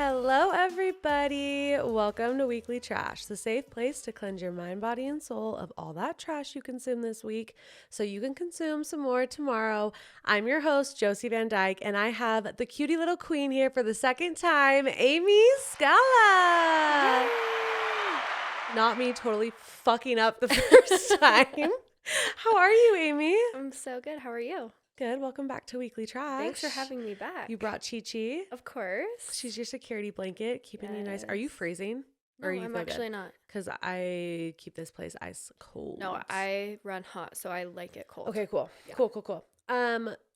Hello, everybody. Welcome to Weekly Trash, the safe place to cleanse your mind, body, and soul of all that trash you consume this week so you can consume some more tomorrow. I'm your host, Josie Van Dyke, and I have the cutie little queen here for the second time, AMY SKALLA. Yay! Not me totally fucking up the first time. How are you, Amy? I'm so good. How are you? Good. Welcome back to Weekly Trash. Thanks for having me back. You brought Chi-Chi. Of course. She's your security blanket, keeping you nice. Are you Yes. freezing? No, I'm actually not. Because I keep this place ice cold. No, I run hot, so I like it cold. Okay, cool. Yeah. Cool.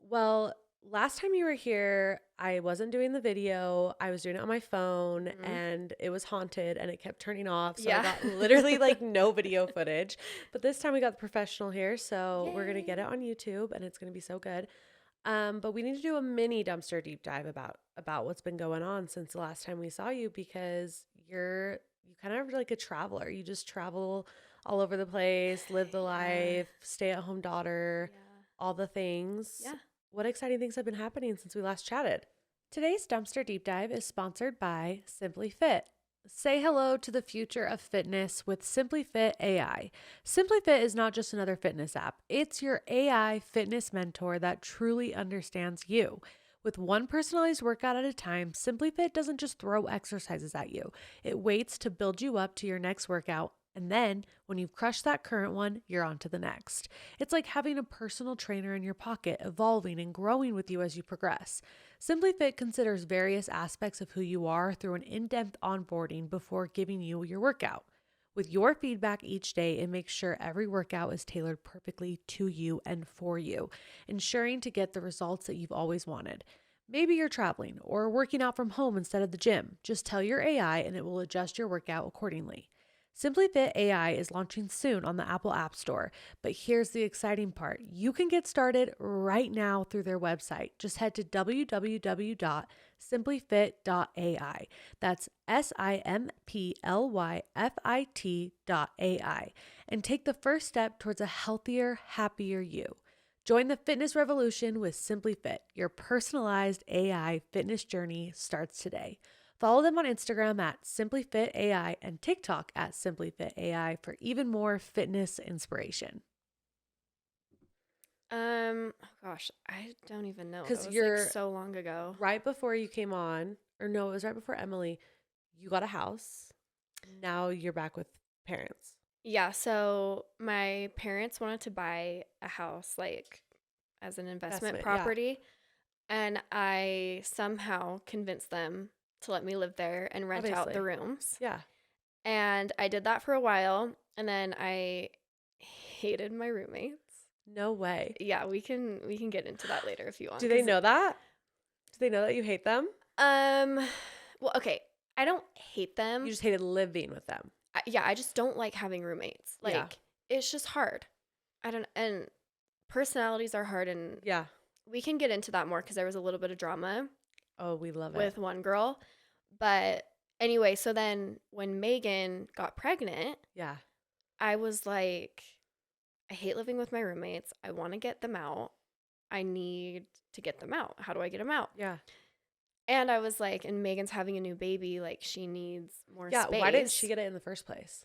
Well, last time you were here, I wasn't doing the video. I was doing it on my phone and it was haunted and it kept turning off. So I got literally like no video footage. But this time we got the professional here. So we're going to get it on YouTube and it's going to be so good. But we need to do a mini dumpster deep dive about what's been going on since the last time we saw you, because you kind of are like a traveler. You just travel all over the place, live the life, stay at home daughter, all the things. Yeah. What exciting things have been happening since we last chatted? Today's dumpster deep dive is sponsored by Simply Fit. Say hello to the future of fitness with Simply Fit AI. Simply Fit is not just another fitness app. It's your AI fitness mentor that truly understands you. With one personalized workout at a time, Simply Fit doesn't just throw exercises at you. It waits to build you up to your next workout. And then when you've crushed that current one, you're on to the next. It's like having a personal trainer in your pocket, evolving and growing with you as you progress. Simply Fit considers various aspects of who you are through an in-depth onboarding before giving you your workout. With your feedback each day, it makes sure every workout is tailored perfectly to you and for you, ensuring to get the results that you've always wanted. Maybe you're traveling or working out from home instead of the gym. Just tell your AI and it will adjust your workout accordingly. Simply Fit AI is launching soon on the Apple App Store, but here's the exciting part. You can get started right now through their website. Just head to www.simplyfit.ai. That's simplyfit.ai and take the first step towards a healthier, happier you. Join the fitness revolution with Simply Fit. Your personalized AI fitness journey starts today. Follow them on Instagram at SimplyFitAI and TikTok at SimplyFitAI for even more fitness inspiration. Oh gosh, I don't even know. Because It was you're like so long ago. right before you came on, or no, it was right before Emily, you got a house. Now you're back with parents. Yeah, so my parents wanted to buy a house like as an investment property, and I somehow convinced them to let me live there and rent out the rooms. Yeah. And I did that for a while, and then I hated my roommates. No way. Yeah, we can get into that later if you want. Do they know that? Do they know that you hate them? Well, okay. I don't hate them. You just hated living with them. I just don't like having roommates. Like, it's just hard. And personalities are hard, and we can get into that more because there was a little bit of drama. Oh, we love it. With one girl. But anyway, so then when Megan got pregnant, I was like, I hate living with my roommates. I want to get them out. I need to get them out. How do I get them out? Yeah. And I was like, and Megan's having a new baby. Like, she needs more space. Yeah, why didn't she get it in the first place?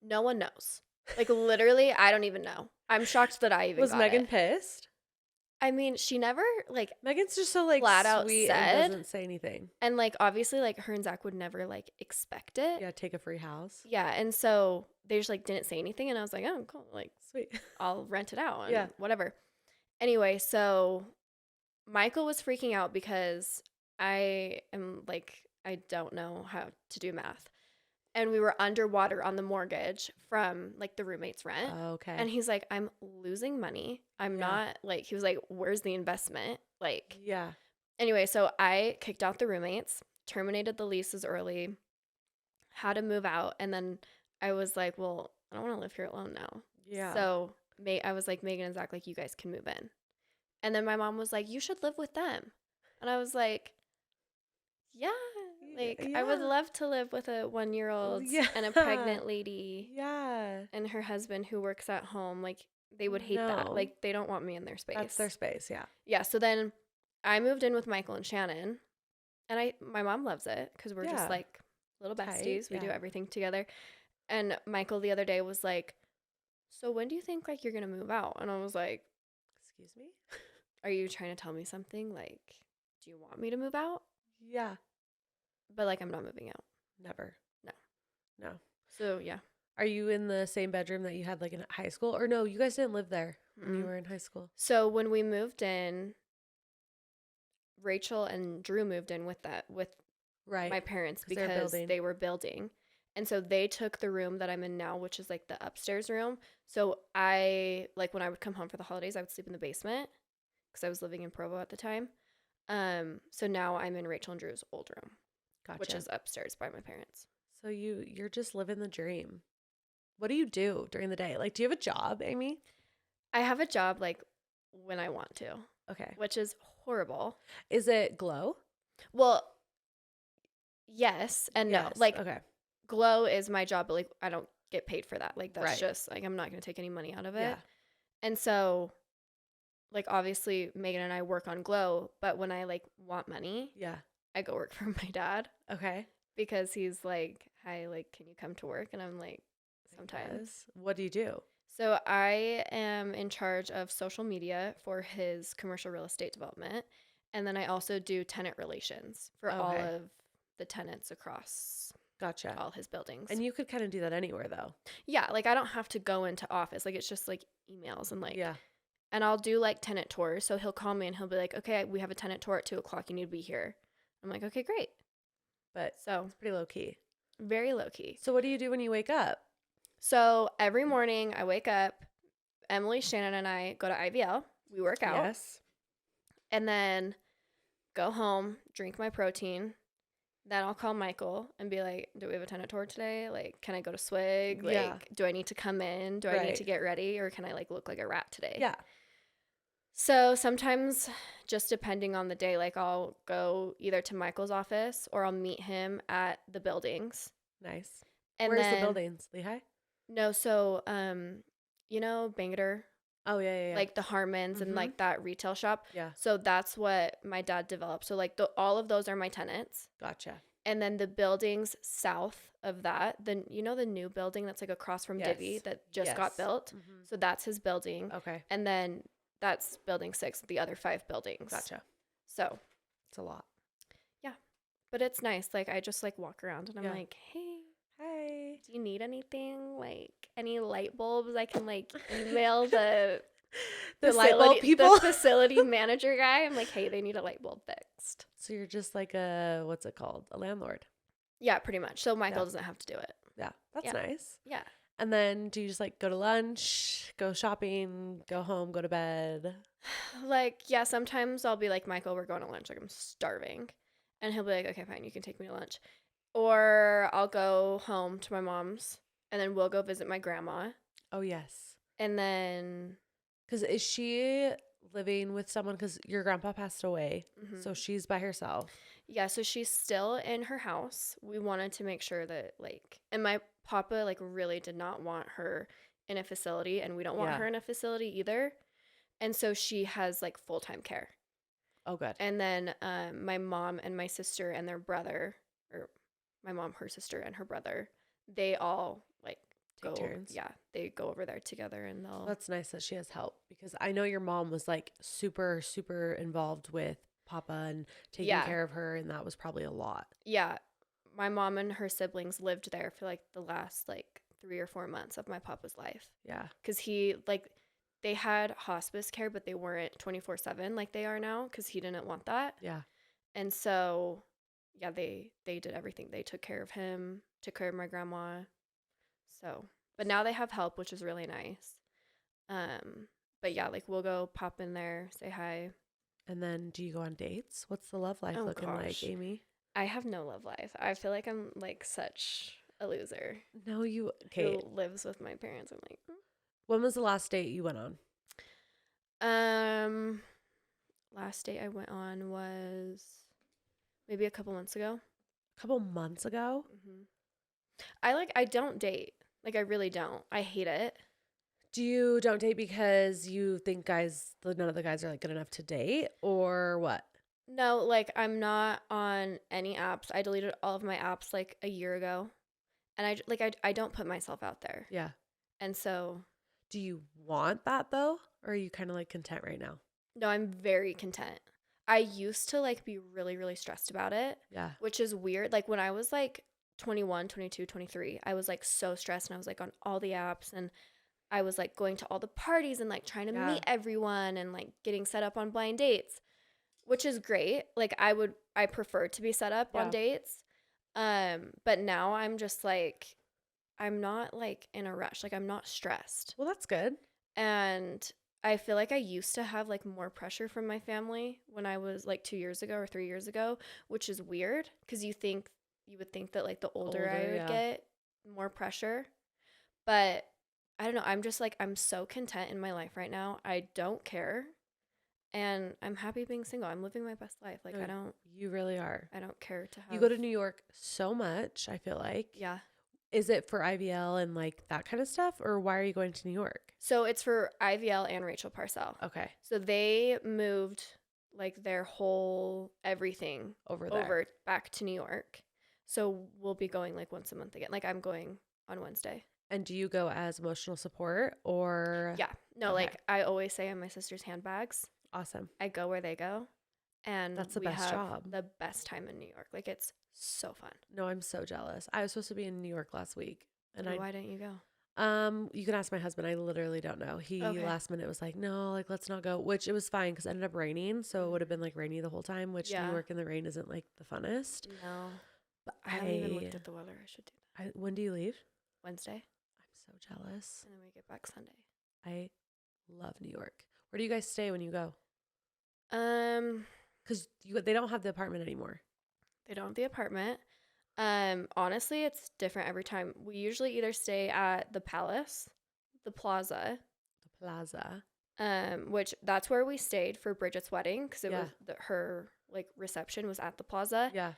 No one knows. Like, literally, I don't even know. I'm shocked that I even was got Megan it. pissed? I mean, she never, like... Megan's just so, like, flat out sweet said, and doesn't say anything. And, like, obviously, like, her and Zach would never, like, expect it. Yeah, take a free house. Yeah, and so they just, like, didn't say anything, and I was like, oh, cool. Like, sweet. I'll rent it out and whatever. Anyway, so Michael was freaking out because I am, like, I don't know how to do math. And we were underwater on the mortgage from, like, the roommate's rent. Oh, okay. And he's like, I'm losing money. I'm not, like, he was like, where's the investment? Like, Anyway, so I kicked out the roommates, terminated the leases early, had to move out. And then I was like, well, I don't want to live here alone now. Yeah. So I was like, Megan and Zach, like, you guys can move in. And then my mom was like, you should live with them. And I was like, yeah. Like, I would love to live with a 1-year-old and a pregnant lady. Yeah. And her husband who works at home. Like, they would hate that. Like, they don't want me in their space. That's their space, yeah. Yeah, so then I moved in with Michael and Shannon. And my mom loves it because we're just like little besties. We do everything together. And Michael the other day was like, so when do you think like you're going to move out? And I was like, excuse me? Are you trying to tell me something? Like, do you want me to move out? Yeah. But like, I'm not moving out. Never. No. So yeah. Are you in the same bedroom that you had like in high school? Or no, you guys didn't live there when you were in high school. So when we moved in, Rachel and Drew moved in with my parents because they were building. And so they took the room that I'm in now, which is like the upstairs room. So I, like when I would come home for the holidays, I would sleep in the basement because I was living in Provo at the time. So now I'm in Rachel and Drew's old room, which is upstairs by my parents. So you're just living the dream. What do you do during the day? Like, do you have a job, Amy? I have a job like when I want to. Okay. Which is horrible. Is it Glow? Well, yes and no. Like, okay. Glow is my job, but like I don't get paid for that. Like that's just like I'm not going to take any money out of it. Yeah. And so like obviously Megan and I work on Glow, but when I like want money, I go work for my dad. Okay. Because he's like, "Hi, like can you come to work?" And I'm like, sometimes. What do you do? So I am in charge of social media for his commercial real estate development. And then I also do tenant relations for all of the tenants across all his buildings. And you could kind of do that anywhere though. Yeah, like I don't have to go into office. Like it's just like emails and like and I'll do like tenant tours. So he'll call me and he'll be like, "Okay, we have a tenant tour at 2:00. You need to be here." I'm like, "Okay, great." But so it's pretty low key. Very low key. So what do you do when you wake up? So every morning I wake up, Emily, Shannon, and I go to IVL. We work out. Yes. And then go home, drink my protein. Then I'll call Michael and be like, "Do we have a tenant tour today? Like, can I go to Swig? Like, do I need to come in? Do I need to get ready? Or can I like look like a rat today?" Yeah. So sometimes just depending on the day, like I'll go either to Michael's office or I'll meet him at the buildings. Nice. And where's the buildings? Lehigh? No, so you know, Bangor? Oh yeah. Like the Harmons and like that retail shop. Yeah. So that's what my dad developed. So like all of those are my tenants. Gotcha. And then the buildings south of that, then you know the new building that's like across from Divvy that just got built. So that's his building. Okay. And then that's building 6, the other 5 buildings. Gotcha. So it's a lot. Yeah. But it's nice. Like I just like walk around and I'm like, "Hey, hi. Do you need anything? Like any light bulbs I can like email the light bulb people? The facility manager guy. I'm like, "Hey, they need a light bulb fixed." So you're just like what's it called? A landlord. Yeah, pretty much. So Michael doesn't have to do it. Yeah. That's nice. Yeah. And then do you just like go to lunch, go shopping, go home, go to bed? Like, yeah, sometimes I'll be like, "Michael, we're going to lunch. Like I'm starving." And he'll be like, "Okay, fine, you can take me to lunch." Or I'll go home to my mom's and then we'll go visit my grandma. Oh, yes. And then... Because is she living with someone? Because your grandpa passed away. So she's by herself. Yeah, so she's still in her house. We wanted to make sure that like... And my papa like really did not want her in a facility. And we don't want her in a facility either. And so she has like full-time care. Oh, good. And then my mom and my sister and their brother... or my mom, her sister, and her brother, they all like take turns. Yeah, they go over there together and they'll. That's nice that she has help because I know your mom was like super, super involved with Papa and taking care of her, and that was probably a lot. Yeah, my mom and her siblings lived there for like the last like 3 or 4 months of my papa's life. Yeah, because he like they had hospice care, but they weren't 24/7 like they are now because he didn't want that. Yeah, and so. Yeah, they did everything. They took care of him, took care of my grandma. So, but now they have help, which is really nice. But yeah, like we'll go pop in there, say hi. And then do you go on dates? What's the love life looking like, Amy? I have no love life. I feel like I'm like such a loser. No, who lives with my parents. I'm like, When was the last date you went on? Last date I went on was maybe a couple months ago. A couple months ago? I don't date. Like I really don't. I hate it. Do you don't date because you think none of the guys are like good enough to date or what? No, like I'm not on any apps. I deleted all of my apps like a year ago. And I don't put myself out there. Yeah. And so, Do you want that though? Or are you kind of like content right now? no, I'm very content. I used to like be really, really stressed about it. Yeah. Which is weird. Like when I was like 21, 22, 23, I was like so stressed and I was like on all the apps and I was like going to all the parties and like trying to meet everyone and like getting set up on blind dates, which is great. Like I prefer to be set up on dates. But now I'm just like I'm not like in a rush. Like I'm not stressed. Well, that's good. And I feel like I used to have like more pressure from my family when I was like 2 years ago or 3 years ago, which is weird because you would think that like the older I would get, more pressure. But I don't know. I'm just like, I'm so content in my life right now. I don't care. And I'm happy being single. I'm living my best life. Like, No, you really are. I don't care to have. You go to New York so much, I feel like. Yeah. Is it for IVL and like that kind of stuff? Or why are you going to New York? So it's for IVL and Rachel Parcell. Okay. So they moved like their whole everything over back to New York. So we'll be going like once a month again. Like I'm going on Wednesday. And do you go as emotional support or? Yeah. No, like I always say I'm my sister's handbags. Awesome. I go where they go. And that's the best job. The best time in New York. Like it's so fun. No, I'm so jealous. I was supposed to be in New York last week. And why didn't you go? You can ask my husband. I literally don't know. He last minute was like, no, like let's not go, which it was fine because it ended up raining. So it would have been like rainy the whole time, which New York in the rain isn't like the funnest. No. But I haven't even looked at the weather. I should do that. When do you leave? Wednesday. I'm so jealous. And then we get back Sunday. I love New York. Where do you guys stay when you go? Because they don't have the apartment anymore. They don't have the apartment. Honestly, it's different every time. We usually either stay at the Palace, the Plaza. The Plaza. Which that's where we stayed for Bridget's wedding because it was her like reception was at the Plaza. Yeah.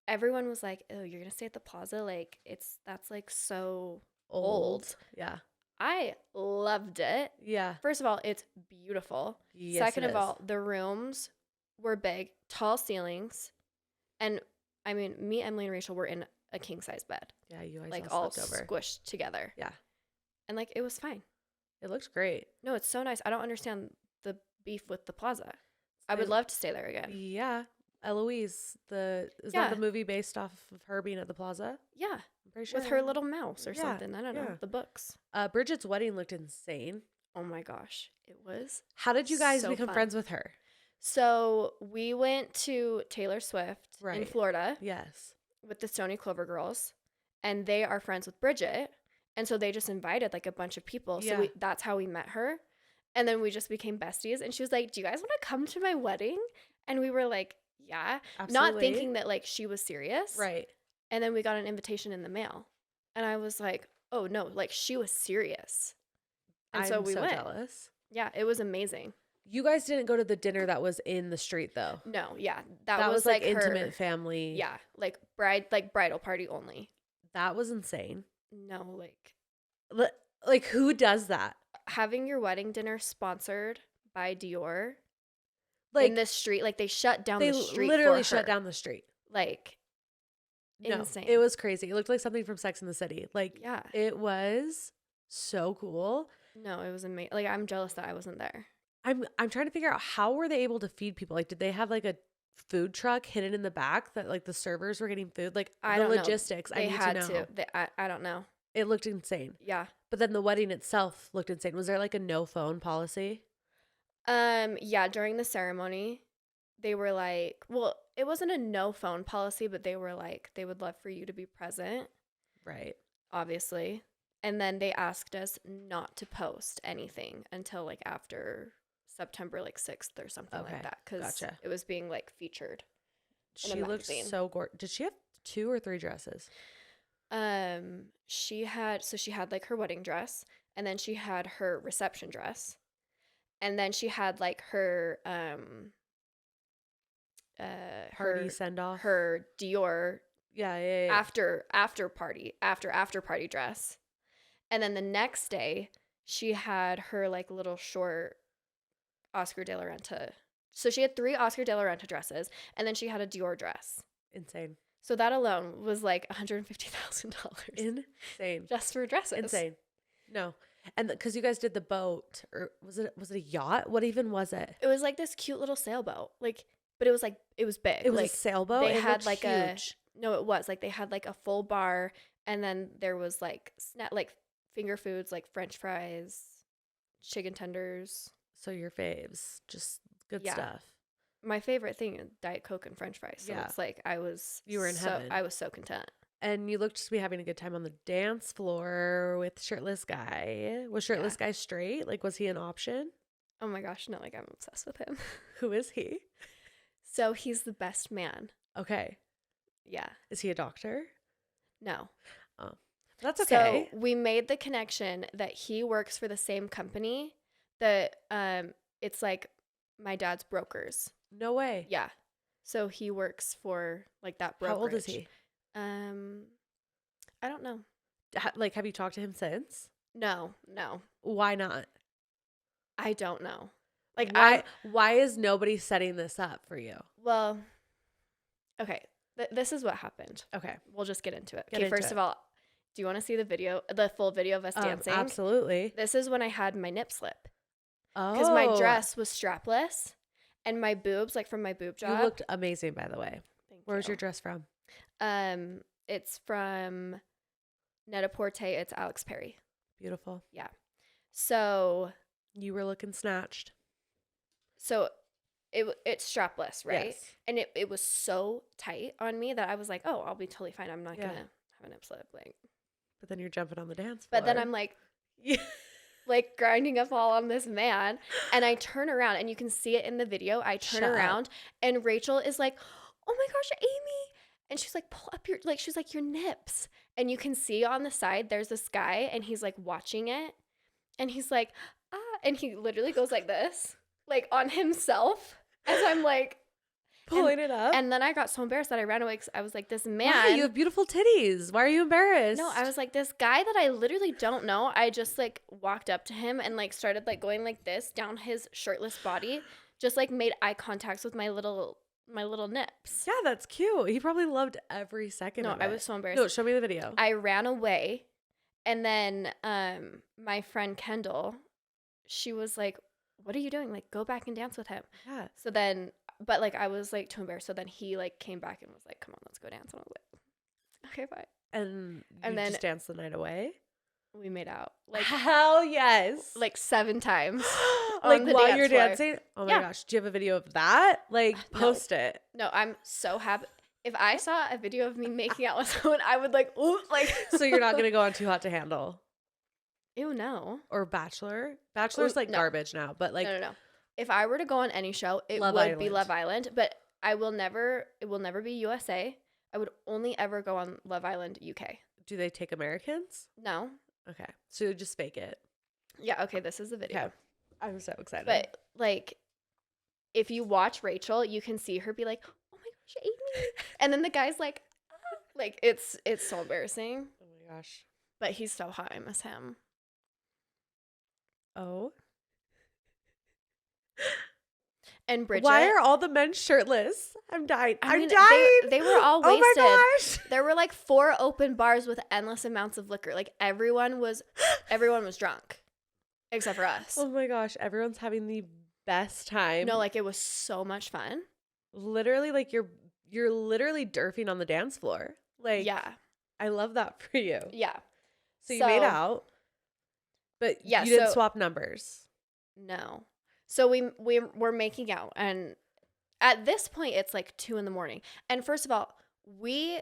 Everyone was like, "Oh, you're gonna stay at the Plaza? Like that's like so old." Yeah. I loved it. Yeah. First of all, it's beautiful. Yes, Second of all, the rooms were big, tall ceilings, and I mean, me, Emily, and Rachel were in a king size bed. Yeah, you guys like all all slept over. Squished together. Yeah. And like it was fine. It looked great. No, it's so nice. I don't understand the beef with the Plaza. I would love to stay there again. Yeah. Eloise, is that the movie based off of her being at the Plaza? Yeah. I'm pretty sure. With her little mouse or something. I don't know. The books. Bridget's wedding looked insane. Oh my gosh. It was. How did you guys become friends with her? So we went to Taylor Swift in Florida. Yes. With the Stony Clover girls. And they are friends with Bridget. And so they just invited like a bunch of people. So that's how we met her. And then we just became besties. And she was like, do you guys want to come to my wedding? And we were like, yeah. Absolutely. Not thinking that like she was serious. Right. And then we got an invitation in the mail. And I was like, oh no, like she was serious. And so we went. Jealous. Yeah, it was amazing. You guys didn't go to the dinner that was in the street though. No, yeah. That was like intimate family. Yeah. Like bridal party only. That was insane. No, like who does that? Having your wedding dinner sponsored by Dior, like in the street, like they shut down the street. They literally shut down the street. Like, insane. It was crazy. It looked like something from Sex and the City. Like, yeah, it was so cool. No, it was amazing. Like, I'm jealous that I wasn't there. I'm trying to figure out how were they able to feed people? Like, did they have like a food truck hidden in the back that like the servers were getting food? Like the logistics. They had to. I don't know. It looked insane. Yeah. But then the wedding itself looked insane. Was there like a no phone policy? Yeah, during the ceremony, they were like, well, it wasn't a no phone policy, but they were like, they would love for you to be present. Right. Obviously. And then they asked us not to post anything until like after September like 6th or something like that. Because it was being like featured. She looked so gorgeous. Did she have 2 or 3 dresses? She had like her wedding dress, and then she had her reception dress, and then she had like her party send off, her Dior yeah. after party dress, and then the next day she had her like little short Oscar de la Renta So she had 3 Oscar de la Renta dresses, and then she had a Dior dress. Insane. So that alone was like $150,000. Insane. Just for dresses. Insane. No. And because you guys did the boat, or was it a yacht? What even was it? It was like this cute little sailboat. Like, but it was big. It was like, a sailboat? They it had like huge. no, it was like they had like a full bar, and then there was like finger foods like French fries, chicken tenders. So your faves, just good stuff. My favorite thing is Diet Coke and French fries. So it's like you were in heaven. I was so content. And you looked to be having a good time on the dance floor with shirtless guy. Was shirtless guy straight? Like, was he an option? Oh my gosh, no, like I'm obsessed with him. Who is he? So he's the best man. Okay. Yeah. Is he a doctor? No. Oh, that's okay. So we made the connection that he works for the same company that it's like my dad's brokers. No way. Yeah. So he works for like that brokerage. How old is he? I don't know. Like, have you talked to him since? No. Why not? I don't know. Like, why is nobody setting this up for you? Well, okay. This is what happened. Okay. We'll just get into it. Okay, first of all, do you want to see the full video of us dancing? Absolutely. This is when I had my nip slip. Oh. Because my dress was strapless, and my boobs, like from my boob job. You looked amazing, by the way. Where was your dress from? It's from Net-a-Porter. It's Alex Perry. Beautiful. Yeah. So you were looking snatched. So it's strapless, right? Yes. And it was so tight on me that I was like, oh, I'll be totally fine. I'm not gonna have a nip slip. Like, but then you're jumping on the dance floor. But then I'm like, like grinding up all on this man, and I turn around, and you can see it in the video. I turn around, and Rachel is like, oh my gosh, Amy. And she's like, pull up your nips. And you can see on the side, there's this guy, and he's like watching it. And he's like, and he literally goes like this, like on himself, as I'm like pulling it up. And then I got so embarrassed that I ran away because I was like, this man. Why? You have beautiful titties. Why are you embarrassed? No, I was like, this guy that I literally don't know. I just like walked up to him and like started like going like this down his shirtless body, just like made eye contacts with my little nips. Yeah, that's cute. He probably loved every second of it. No, I was so embarrassed. No, show me the video. I ran away, and then my friend Kendall, she was like, what are you doing? Like, go back and dance with him. Yeah. So then, but like I was like too embarrassed. So then he like came back and was like, come on, let's go dance. And I was like, okay, fine. And then just danced the night away? We made out. Like, hell yes. Like 7 times. Like while you're dancing? Oh my gosh. Do you have a video of that? Like post it. No, I'm so happy. If I saw a video of me making out with someone, I would like, ooh, like. So you're not going to go on Too Hot to Handle? Ew, no. Or Bachelor? Bachelor's like garbage now, but like. No. If I were to go on any show, it would be Love Island, but it will never be USA. I would only ever go on Love Island UK. Do they take Americans? No. Okay. So just fake it. Yeah, okay, this is the video. Okay. I'm so excited. But like if you watch Rachel, you can see her be like, "Oh my gosh, Amy." And then the guy's like, ah. Like it's so embarrassing. Oh my gosh. But he's so hot. I miss him. Oh. And Bridget. Why are all the men shirtless? I'm dying. I'm dying. They were all wasted. Oh my gosh. There were like 4 open bars with endless amounts of liquor. Like everyone was drunk. Except for us. Oh my gosh. Everyone's having the best time. No, like it was so much fun. Literally, like you're literally derping on the dance floor. Like, yeah. I love that for you. Yeah. So you made out. But you didn't swap numbers. No. So we're making out, and at this point it's like 2 a.m. And first of all,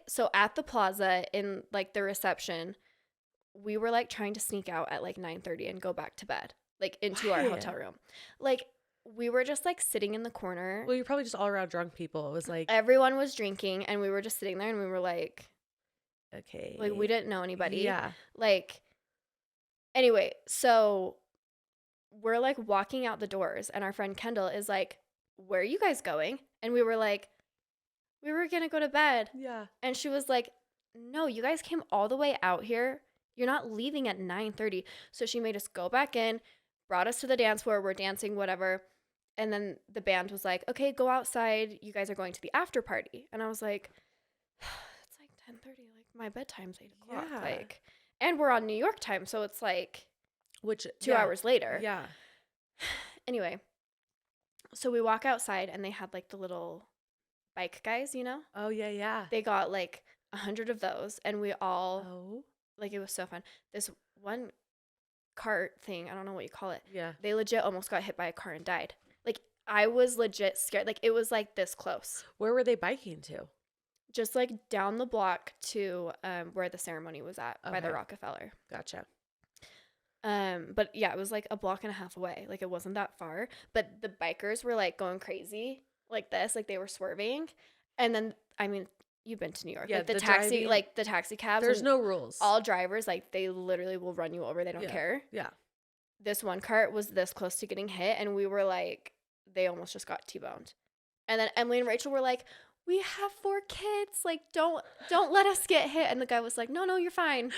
so at the plaza in like the reception, we were like trying to sneak out at like 9:30 and go back to bed, like into our hotel room. Like we were just like sitting in the corner. Well, you're probably just all around drunk people. It was like everyone was drinking, and we were just sitting there, and we were like, okay, like we didn't know anybody. Yeah. Like anyway, so we're like walking out the doors, and our friend Kendall is like, where are you guys going? And we were like, we were gonna go to bed. Yeah. And she was like, no, you guys came all the way out here. You're not leaving at 9:30. So she made us go back in, brought us to the dance floor. We're dancing, whatever. And then the band was like, okay, go outside. You guys are going to the after party. And I was like, it's like 10:30. Like, my bedtime's 8 o'clock. Yeah. Like, and we're on New York time. So it's like which 2 hours later. Yeah. Anyway, so we walk outside and they had like the little bike guys, you know? Oh, yeah, yeah. They got like 100 of those. And we all, like, it was so fun. This one cart thing, I don't know what you call it. Yeah. They legit almost got hit by a car and died. Like, I was legit scared. Like, it was like this close. Where were they biking to? Just like down the block to where the ceremony was at by the Rockefeller. Gotcha. But yeah, it was like a block and a half away. Like, it wasn't that far. But the bikers were like going crazy like this. Like, they were swerving. And then, I mean, you've been to New York. Yeah, like the taxi cabs. There's no rules. All drivers, like, they literally will run you over. They don't care. Yeah. This one cart was this close to getting hit, and we were like, they almost just got T-boned. And then Emily and Rachel were like, we have 4 kids. Like, don't let us get hit. And the guy was like, no, you're fine.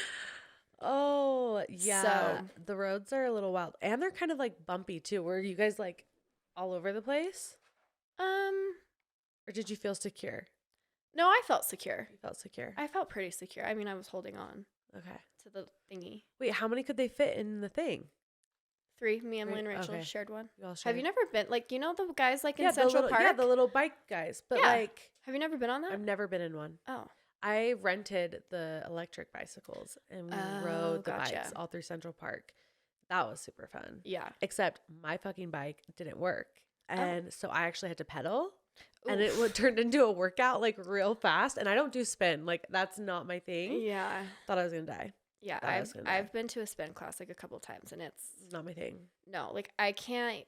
Oh, yeah. So, the roads are a little wild. And they're kind of like bumpy too. Were you guys like all over the place? Or did you feel secure? No, I felt secure. You felt secure? I felt pretty secure. I mean, I was holding on. Okay. To the thingy. Wait, how many could they fit in the thing? 3. Me, Emily, and Rachel shared one. You all shared. Have you never been, like, you know the guys like in Central Park? Yeah, the little bike guys. But like, have you never been on that? I've never been in one. Oh. I rented the electric bicycles and we rode the bikes all through Central Park. That was super fun. Yeah. Except my fucking bike didn't work. And so I actually had to pedal. Oof. And it turned into a workout like real fast. And I don't do spin. Like, that's not my thing. Yeah. Thought I was going to die. Yeah. I've been to a spin class like a couple times and it's not my thing. No, like I can't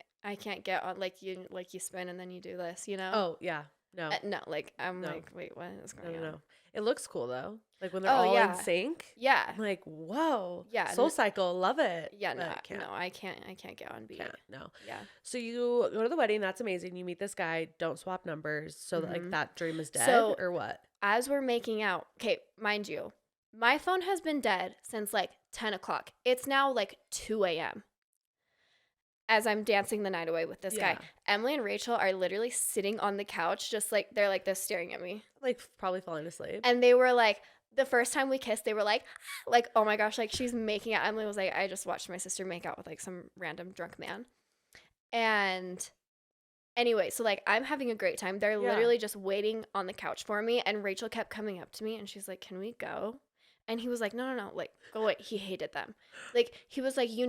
get on like you spin and then you do this, you know? Oh, yeah. No. No, like I'm like, wait, what is going on? No. It looks cool though. Like when they're all in sync. Yeah. Like, whoa. Yeah. Soul Cycle, love it. Yeah, no, I can't get on beat. No. Yeah. So you go to the wedding, that's amazing. You meet this guy, don't swap numbers. So like that dream is dead or what? As we're making out, okay, mind you, my phone has been dead since like 10 o'clock. It's now like 2 a.m. As I'm dancing the night away with this guy. Emily and Rachel are literally sitting on the couch, just like, they're like this staring at me. Like probably falling asleep. And they were like, the first time we kissed, they were like, oh my gosh, like she's making out. Emily was like, I just watched my sister make out with like some random drunk man. And anyway, so like I'm having a great time. They're literally just waiting on the couch for me. And Rachel kept coming up to me and she's like, can we go? And he was like, no, like, go away. He hated them. Like, he was like, you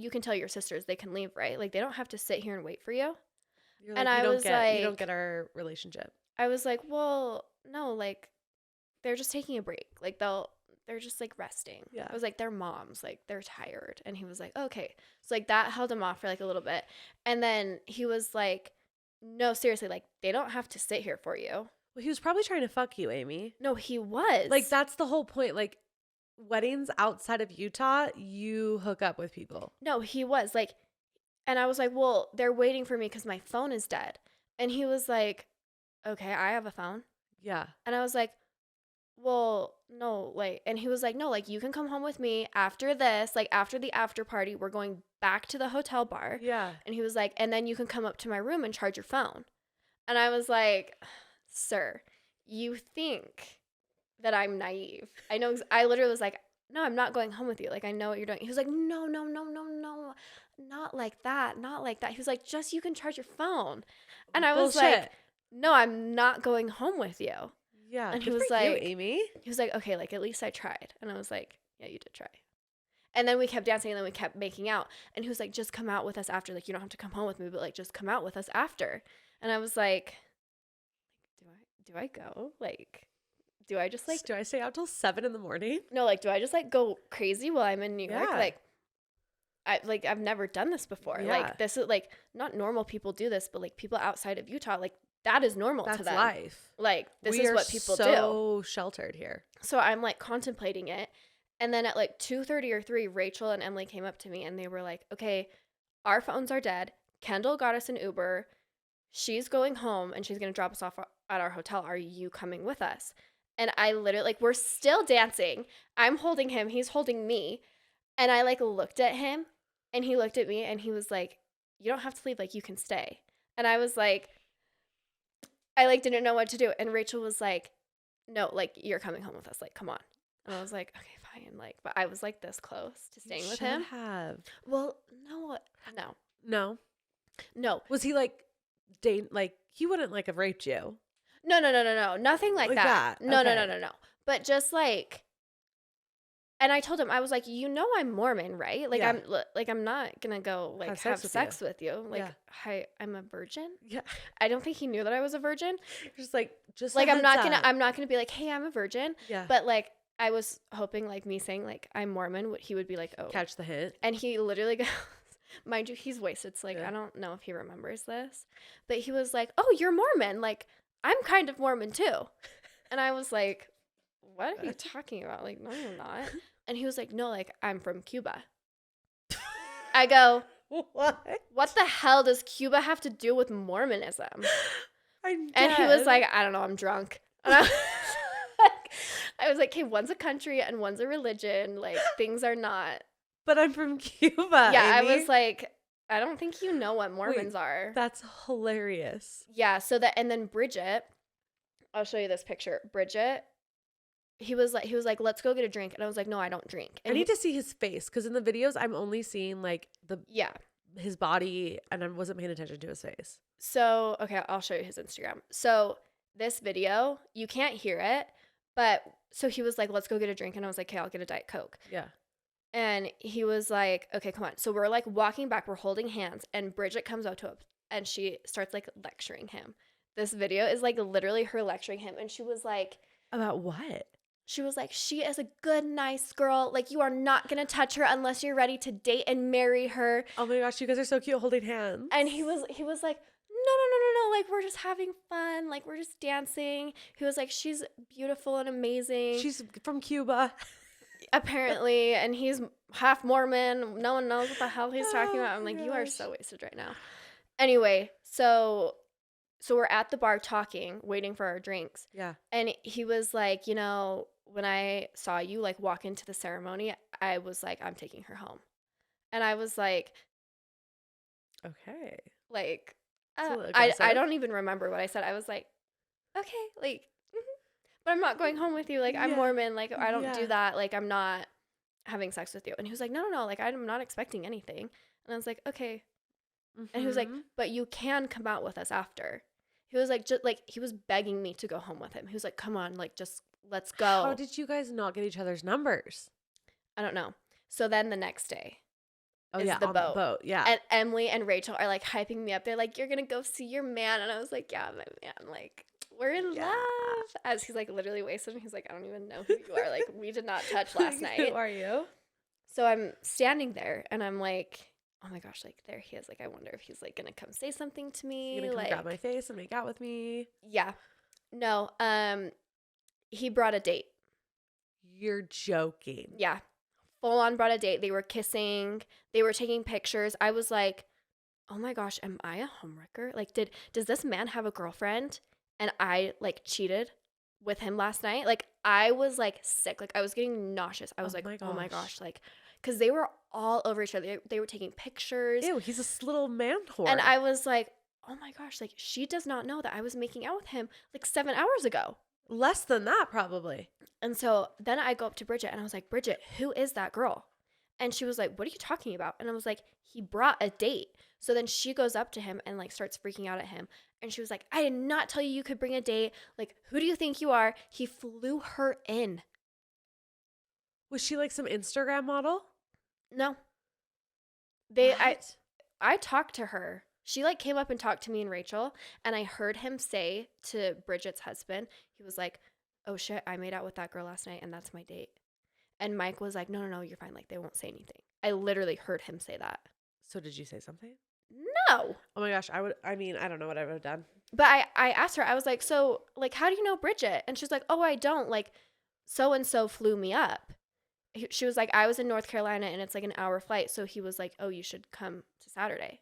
can tell your sisters they can leave, right? Like, they don't have to sit here and wait for you. You're and like, I was like, you don't get our relationship. I was like, well, no, like, they're just taking a break. Like, they're just like resting. Yeah. I was like, they're moms. Like, they're tired. And he was like, okay. So like that held him off for like a little bit. And then he was like, no, seriously, like, they don't have to sit here for you. Well, he was probably trying to fuck you, Amy. No, he was. Like, that's the whole point. Like, weddings outside of Utah, you hook up with people. No, he was. Like, and I was like, well, they're waiting for me because my phone is dead. And he was like, okay, I have a phone. Yeah. And I was like, well, no, like, and he was like, no, like, you can come home with me after this, like, after the after party, we're going back to the hotel bar. Yeah. And he was like, and then you can come up to my room and charge your phone. And I was like, sir, you think that I'm naive. I know. I literally was like, no, I'm not going home with you. Like, I know what you're doing. He was like, no, not like that. Not like that. He was like, just you can charge your phone. And I was like, no, I'm not going home with you. Yeah. And he was like, you, Amy. He was like, okay, like, at least I tried. And I was like, yeah, you did try. And then we kept dancing and then we kept making out. And he was like, just come out with us after. Like, you don't have to come home with me, but like, just come out with us after. And I was like, do I go? Like, do I just like, do I stay out till 7 a.m? No, like, do I just like go crazy while I'm in New York? Like, I've never done this before. Yeah. Like, this is like, not normal people do this, but like people outside of Utah, like, that is normal to them. That's life. Like, this is what people do. We are so sheltered here. So I'm like contemplating it. And then at like 2:30 or 3, Rachel and Emily came up to me and they were like, okay, our phones are dead. Kendall got us an Uber. She's going home and she's going to drop us off at our hotel. Are you coming with us? And I literally, like, we're still dancing. I'm holding him. He's holding me. And I like looked at him and he looked at me and he was like, you don't have to leave. Like, you can stay. And I was like, I like didn't know what to do. And Rachel was like, no, like you're coming home with us. Like, come on. And I was like, okay, fine. Like, but I was like this close to staying with him. Have. Well, no. Was he like dating? Like he wouldn't like have raped you. No. Nothing like that. No. But just like, and I told him, I was like, you know, I'm Mormon, right? Like, I'm not gonna go like have sex with you. Like, hi, I'm a virgin. Yeah. I don't think he knew that I was a virgin. Just like I'm not gonna be like, hey, I'm a virgin. Yeah. But like, I was hoping like me saying like I'm Mormon, he would be like, oh, catch the hint. And he literally goes, mind you, he's wasted. So like, I don't know if he remembers this, but he was like, oh, you're Mormon. Like, I'm kind of Mormon too. And I was like, what are you talking about? Like, no, you're not. And he was like, no, like, I'm from Cuba. I go, what the hell does Cuba have to do with Mormonism? And he was like, I don't know, I'm drunk. And I was like, okay, one's a country and one's a religion. Like, things are not. But I'm from Cuba. Yeah, Amy. I was like, I don't think you know what Mormons are. That's hilarious. Yeah, and then Bridget, I'll show you this picture. Bridget, he was like, let's go get a drink. And I was like, no, I don't drink. And I need to see his face because in the videos, I'm only seeing like his body and I wasn't paying attention to his face. So, okay, I'll show you his Instagram. So this video, you can't hear it, but so he was like, let's go get a drink. And I was like, okay, I'll get a Diet Coke. Yeah. And he was like, okay, come on. So we're like walking back, we're holding hands, and Bridget comes up to him and she starts like lecturing him. This video is like literally her lecturing him. And she was like, about what? She was like, she is a good, nice girl. Like, you are not going to touch her unless you're ready to date and marry her. Oh my gosh, you guys are so cute holding hands. And he was like, no. Like, we're just having fun. Like, we're just dancing. He was like, she's beautiful and amazing. She's from Cuba. Apparently. And he's half Mormon. No one knows what the hell he's talking about. I'm like, you are so wasted right now. Anyway, so we're at the bar talking, waiting for our drinks. Yeah. And he was like, you know, when I saw you like walk into the ceremony, I was like, I'm taking her home. And I was like, okay. Like, I don't even remember what I said. I was like, okay, like, but I'm not going home with you. Like, I'm Mormon. Like, I don't do that. Like, I'm not having sex with you. And he was like, no. Like, I'm not expecting anything. And I was like, okay. Mm-hmm. And he was like, but you can come out with us after. He was like, just like, he was begging me to go home with him. He was like, come on, like, just let's go. How did you guys not get each other's numbers? I don't know. So then the next day. Oh, yeah, the on the boat. Yeah. And Emily and Rachel are like hyping me up. They're like, you're going to go see your man. And I was like, yeah, my man. Like, we're in love. As he's like literally wasted. And he's like, I don't even know who you are. Like, we did not touch last night. Who are you? So I'm standing there and I'm like, oh my gosh, like there he is. Like, I wonder if he's like going to come say something to me. He's going to like, grab my face and make out with me. Yeah. No. He brought a date. You're joking. Yeah. Full on brought a date. They were kissing. They were taking pictures. I was like, oh my gosh, am I a homewrecker? Like, does this man have a girlfriend? And I like cheated with him last night. Like, I was like sick. Like, I was getting nauseous. I was like, oh my gosh. Like, because they were all over each other. They were taking pictures. Ew, he's a little man whore. And I was like, oh my gosh. Like, she does not know that I was making out with him like 7 hours ago. Less than that, probably. And so then I go up to Bridget and I was like, Bridget, who is that girl? And she was like, what are you talking about? And I was like, he brought a date. So then she goes up to him and like starts freaking out at him. And she was like, I did not tell you could bring a date. Like, who do you think you are? He flew her in. Was she like some Instagram model? No. I talked to her. She like came up and talked to me and Rachel, and I heard him say to Bridget's husband, he was like, oh shit, I made out with that girl last night and that's my date. And Mike was like, no, you're fine. Like, they won't say anything. I literally heard him say that. So did you say something? No. Oh my gosh, I don't know what I would have done. But I asked her, I was like, so like, how do you know Bridget? And she's like, oh, I don't. Like, so-and-so flew me up. She was like, I was in North Carolina and it's like an hour flight. So he was like, oh, you should come to Saturday.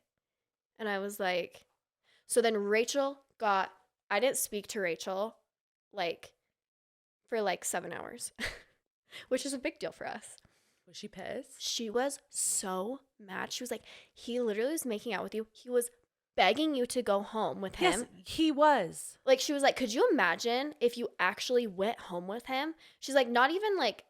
And I was like, so then I didn't speak to Rachel like for like 7 hours, which is a big deal for us. Was she pissed? She was so mad. She was like, he literally was making out with you. He was begging you to go home with him. Yes, he was. Like, she was like, could you imagine if you actually went home with him? She's like, not even like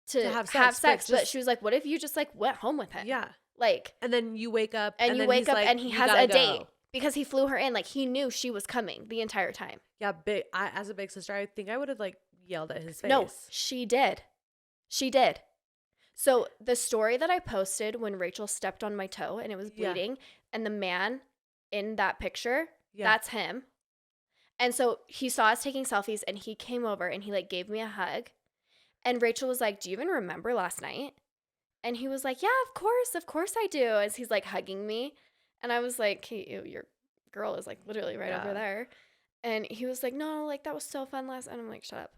to have sex, but she was like, what if you just like went home with him? Yeah. Like, and then you wake up and then he's like, and he has a date because he flew her in. Like, he knew she was coming the entire time. Yeah, as a big sister, I think I would have like yelled at his face. No, she did. She did. So the story that I posted when Rachel stepped on my toe and it was bleeding, and the man in that picture, that's him. And so he saw us taking selfies and he came over and he like gave me a hug. And Rachel was like, do you even remember last night? And he was like, yeah, of course I do. As he's like hugging me. And I was like, hey, your girl is like literally right over there. And he was like, no, like that was so fun last night. And I'm like, shut up.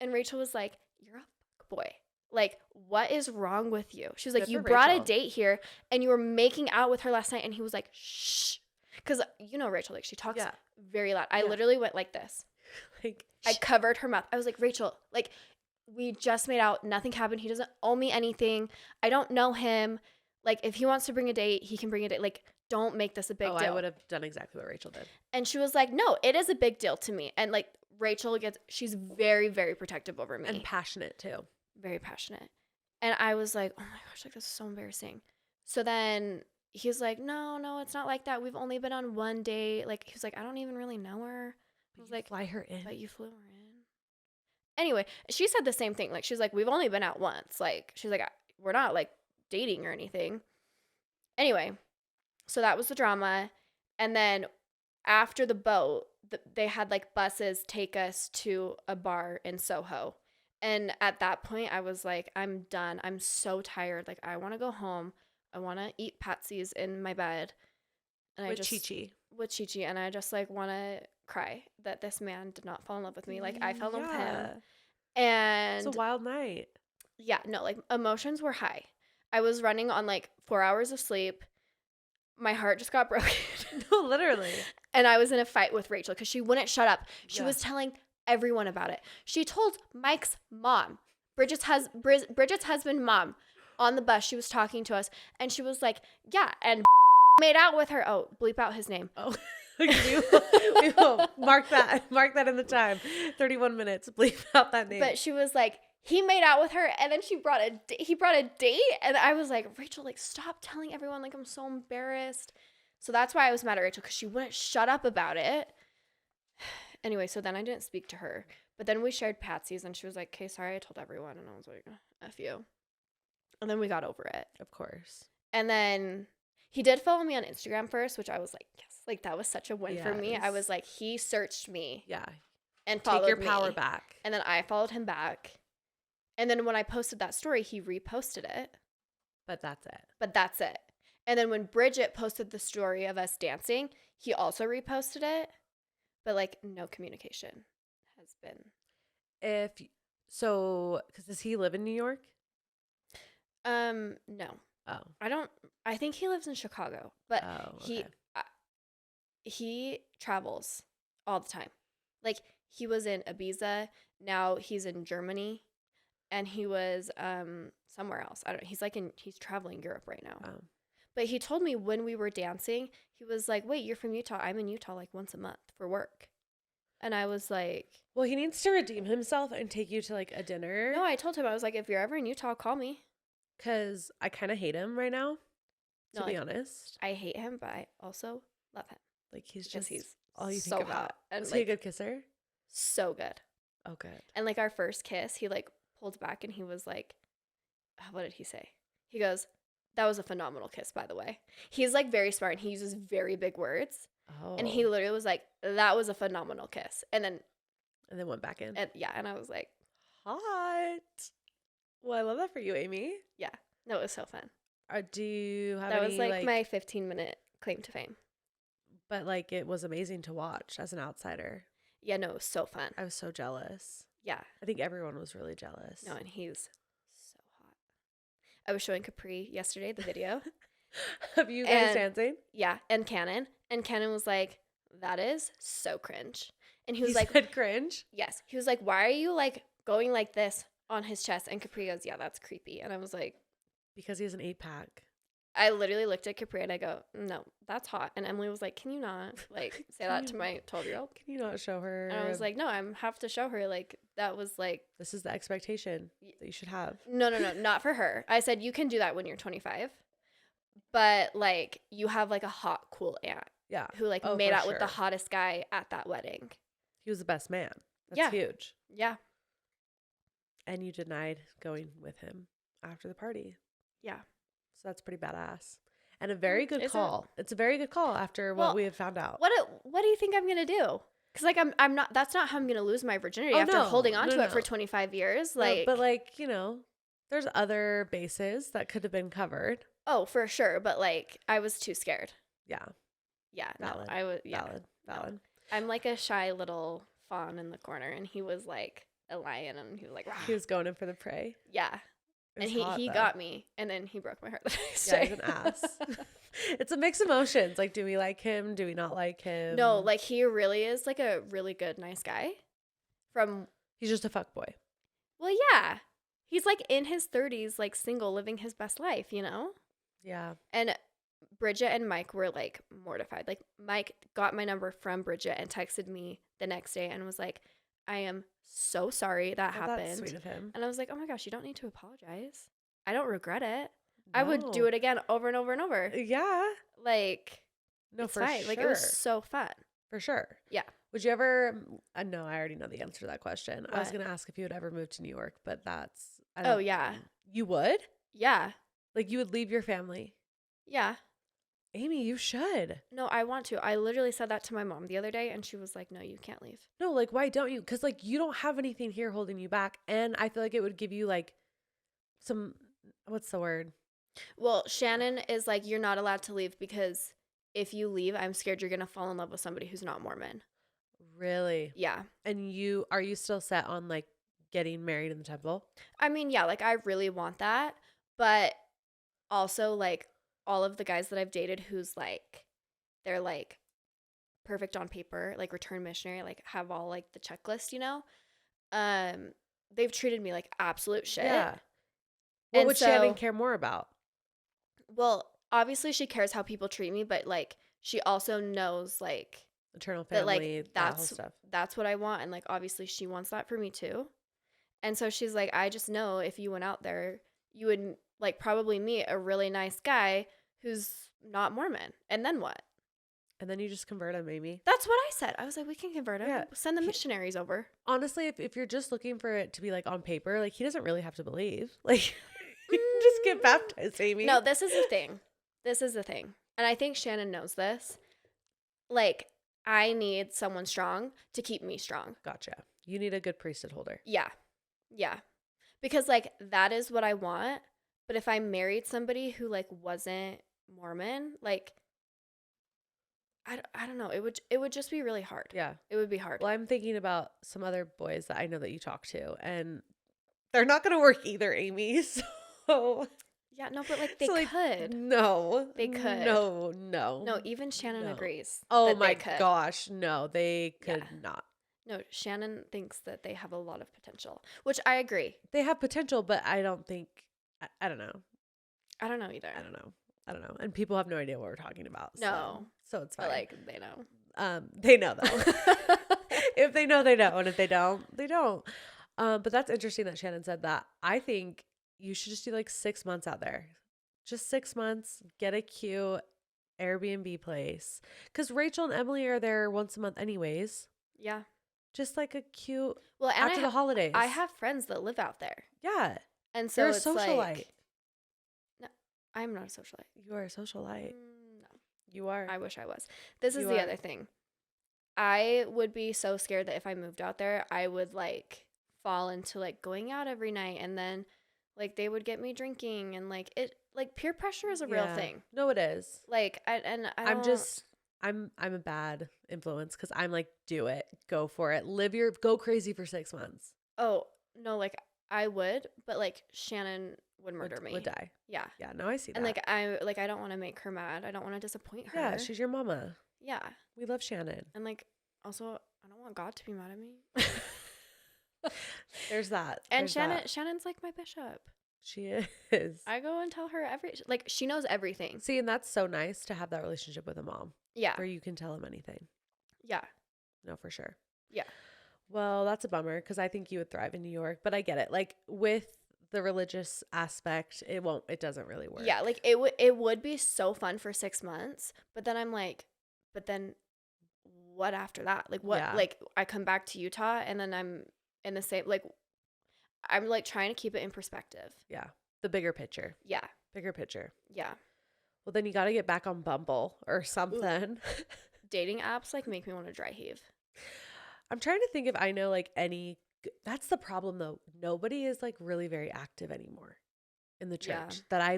And Rachel was like, you're a fuckboy. Like, what is wrong with you? She was like, you brought a date here and you were making out with her last night. And he was like, shh. Because you know Rachel, like she talks very loud. I literally went like this. Like, I covered her mouth. I was like, Rachel, like, we just made out. Nothing happened. He doesn't owe me anything. I don't know him. Like, if he wants to bring a date, he can bring a date. Like, don't make this a big deal. I would have done exactly what Rachel did. And she was like, no, it is a big deal to me. And like, Rachel she's very, very protective over me. And passionate too. Very passionate. And I was like, oh my gosh, like, this is so embarrassing. So then he's like, no, it's not like that. We've only been on one date. Like, he was like, I don't even really know her. I was like, fly her in. But you flew her in. Anyway, she said the same thing. Like, she's like, we've only been out once. Like, she's like, we're not like dating or anything. Anyway, so that was the drama. And then after the boat, they had like buses take us to a bar in Soho. And at that point, I was like, I'm done. I'm so tired. Like, I want to go home. I want to eat Patsy's in my bed. And with Chi-Chi. With Chi-Chi. And I just like want to cry that this man did not fall in love with me. Like, I fell in love with him. And it's a wild night. Yeah, no, like emotions were high. I was running on like 4 hours of sleep. My heart just got broken. No, literally. And I was in a fight with Rachel because she wouldn't shut up. She was telling everyone about it. She told Mike's mom, Bridget's husband mom, on the bus. She was talking to us and she was like, yeah, and made out with her. Oh, bleep out his name. Oh. we will mark that in the time. 31 minutes. Bleep out that name. But she was like, he made out with her, and then he brought a date, and I was like, Rachel, like, stop telling everyone. Like, I'm so embarrassed. So that's why I was mad at Rachel, because she wouldn't shut up about it. Anyway, so then I didn't speak to her, but then we shared Patsy's, and she was like, okay, sorry, I told everyone, and I was like, F you. And then we got over it. Of course. And then he did follow me on Instagram first, which I was like, yes, like that was such a win for me. I was like, he searched me. Yeah. And followed me. Take your power back. And then I followed him back. And then when I posted that story, he reposted it. But that's it. And then when Bridget posted the story of us dancing, he also reposted it. But like, no communication has been. Because does he live in New York? No. Oh. I think he lives in Chicago, but okay. he travels all the time. Like, he was in Ibiza, now he's in Germany, and he was somewhere else. I don't know. He's traveling Europe right now. Oh. But he told me when we were dancing, he was like, "Wait, you're from Utah? I'm in Utah like once a month for work." And I was like, well, he needs to redeem himself and take you to like a dinner. No, I told him, I was like, if you're ever in Utah, call me. Because I kind of hate him right now, to be honest. I hate him, but I also love him. Like, he's all you think about. Hot. And was he a good kisser? So good. Oh, good. And like our first kiss, he like pulled back and he was like, what did he say? He goes, that was a phenomenal kiss, by the way. He's like very smart and he uses very big words. Oh. And he literally was like, that was a phenomenal kiss. And then went back in. And I was like, hot. Well, I love that for you, Amy. Yeah. No, it was so fun. Do you have That was like my 15-minute claim to fame. But like, it was amazing to watch as an outsider. Yeah, no, it was so fun. I was so jealous. Yeah. I think everyone was really jealous. No, and he's so hot. I was showing Capri yesterday the video. Of you guys dancing? Yeah, and Cannon. And Cannon was like, that is so cringe. And he was said cringe? Yes. He was like, why are you like going like this on his chest? And Capri goes, yeah, that's creepy. And I was like, because he has an 8-pack. I literally looked at Capri and I go, no, that's hot. And Emily was like, can you not like say that to my 12-year-old? Can you not show her? And I was like, no, I have to show her. Like, that was like, this is the expectation that you should have. No, not for her. I said, you can do that when you're 25. But like, you have like a hot, cool aunt. Yeah. Who like made out with the hottest guy at that wedding. He was the best man. That's huge. Yeah. And you denied going with him after the party. Yeah. So that's pretty badass. And a very good call. It's a very good call after what we have found out. What do you think I'm going to do? Because like I'm not, that's not how I'm going to lose my virginity after holding on to it for 25 years. Like, but like, you know, there's other bases that could have been covered. Oh, for sure. But like, I was too scared. Yeah. Yeah. Valid. No, I was, yeah. Valid. No. I'm like a shy little fawn in the corner, and he was like a lion, and he was like, rah. He was going in for the prey. Yeah. And he got me, and then he broke my heart the next day. He's an ass. It's a mixed emotions. Like, do we like him? Do we not like him? No, like he really is like a really good, nice guy. He's just a fuckboy. Well, yeah. He's like in his 30s, like single, living his best life, you know? Yeah. And Bridget and Mike were like mortified. Like Mike got my number from Bridget and texted me the next day and was like, I am so sorry that happened. That's sweet of him. And I was like, oh my gosh, you don't need to apologize. I don't regret it. No. I would do it again over and over and over. Yeah. Like, no, it's for fine. sure. Like, it was so fun. For sure. Yeah. Would you ever, no, I already know the answer to that question. What? I was going to ask if you would ever move to New York, but that's. Oh, yeah. You would? Yeah. Like, you would leave your family? Yeah. Amy, you should. No, I want to. I literally said that to my mom the other day, and she was like, no, you can't leave. No, like, why don't you? Because, like, you don't have anything here holding you back. And I feel like it would give you, like, some, what's the word? Well, Shannon is like, you're not allowed to leave because if you leave, I'm scared you're going to fall in love with somebody who's not Mormon. Really? Yeah. And are you still set on, like, getting married in the temple? I mean, yeah, like, I really want that. But also, like, all of the guys that I've dated who's, like, they're, like, perfect on paper, like, return missionary, like, have all, like, the checklist, you know? They've treated me like absolute shit. Yeah. What would Shannon care more about? Well, obviously she cares how people treat me, but like she also knows like eternal family, that whole stuff. That's what I want, and like obviously she wants that for me too. And so she's like, I just know if you went out there, you would like probably meet a really nice guy who's not Mormon. And then what? And then you just convert him, maybe. That's what I said. I was like, we can convert him. Yeah. Send the missionaries over. Honestly, if you're just looking for it to be like on paper, like he doesn't really have to believe. Like just get baptized, Amy. No, this is the thing. This is the thing. And I think Shannon knows this. Like, I need someone strong to keep me strong. Gotcha. You need a good priesthood holder. Yeah. Yeah. Because like that is what I want. But if I married somebody who like wasn't Mormon, like I don't know. It would just be really hard. Yeah. It would be hard. Well, I'm thinking about some other boys that I know that you talk to, and they're not going to work either, Amy. So yeah, no, but like they could. No. They could. No. No, even Shannon agrees. Oh my gosh. No, they could not. No, Shannon thinks that they have a lot of potential, which I agree. They have potential, but I don't think, I don't know. I don't know either. I don't know. And people have no idea what we're talking about. No. So it's fine. But like, they know. They know though. If they know, they know. And if they don't, they don't. But that's interesting that Shannon said that. I think you should just do like 6 months out there. Just 6 months. Get a cute Airbnb place. Because Rachel and Emily are there once a month anyways. Yeah. Just like a cute, well, and after the holidays. I have friends that live out there. Yeah. And so you're it's a socialite. Like, no, I'm not a socialite. You are a socialite. No. You are. I wish I was. This is the other thing. I would be so scared that if I moved out there, I would like fall into like going out every night, and then like they would get me drinking, and like it like peer pressure is a real thing. No, it is. Like I'm a bad influence because I'm like, do it, go for it, go crazy for 6 months. Oh no, like I would, but like Shannon would murder me. Would die. Yeah. Yeah. No, I see that. And I don't want to make her mad. I don't want to disappoint her. Yeah, she's your mama. Yeah. We love Shannon. And like also, I don't want God to be mad at me. There's that. And Shannon's like my bishop. She is. I go and tell her like, she knows everything. See, and that's so nice to have that relationship with a mom. Yeah. Where you can tell him anything. Yeah. No, for sure. Yeah. Well, that's a bummer because I think you would thrive in New York, but I get it. Like with the religious aspect, it doesn't really work. Yeah, like it would be so fun for 6 months, but then I'm like, but then what after that? Like what? Yeah. Like I come back to Utah and then I'm in the same, like I'm like trying to keep it in perspective. Yeah. The bigger picture. Yeah. Bigger picture. Yeah. Well, then you got to get back on Bumble or something. Dating apps like make me want to dry heave. I'm trying to think if I know like any. That's the problem though. Nobody is like really very active anymore in the church that I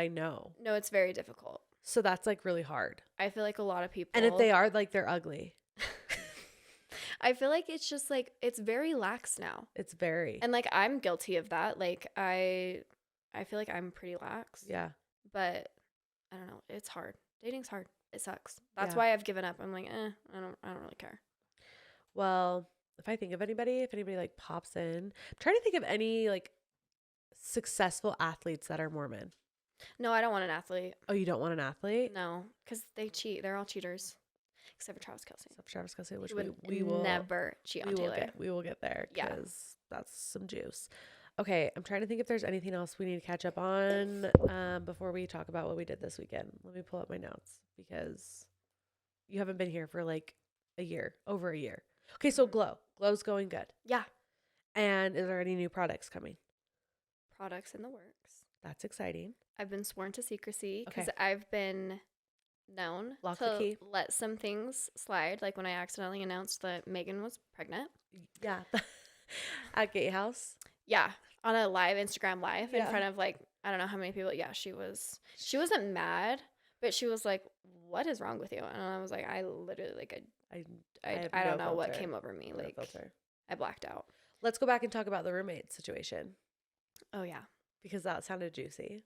know. No, it's very difficult. So that's like really hard. I feel like a lot of people. And if they are, like they're ugly. I feel like it's just like it's very lax now. It's very. And like I'm guilty of that. Like I feel like I'm pretty lax. Yeah. But I don't know. It's hard. Dating's hard. It sucks. That's why I've given up. I'm like, I don't really care. Well, if anybody like pops in, I'm trying to think of any like successful athletes that are Mormon. No, I don't want an athlete. Oh, you don't want an athlete? No, because they cheat. They're all cheaters. Except for Travis Kelce. Which we will never cheat on Taylor. We will get there because that's some juice. Okay, I'm trying to think if there's anything else we need to catch up on before we talk about what we did this weekend. Let me pull up my notes because you haven't been here for like over a year. Okay, so Glow's going good. Yeah. And is there any new products coming? Products in the works. That's exciting. I've been sworn to secrecy because I've been known to let some things slide. Like when I accidentally announced that Megan was pregnant. Yeah. At Gatehouse. Yeah. On a Instagram live in front of like, I don't know how many people. Yeah, she wasn't mad, but she was like, what is wrong with you? And I was like, I literally like, I don't know what came over me. Like I blacked out. Let's go back and talk about the roommate situation. Oh yeah. Because that sounded juicy.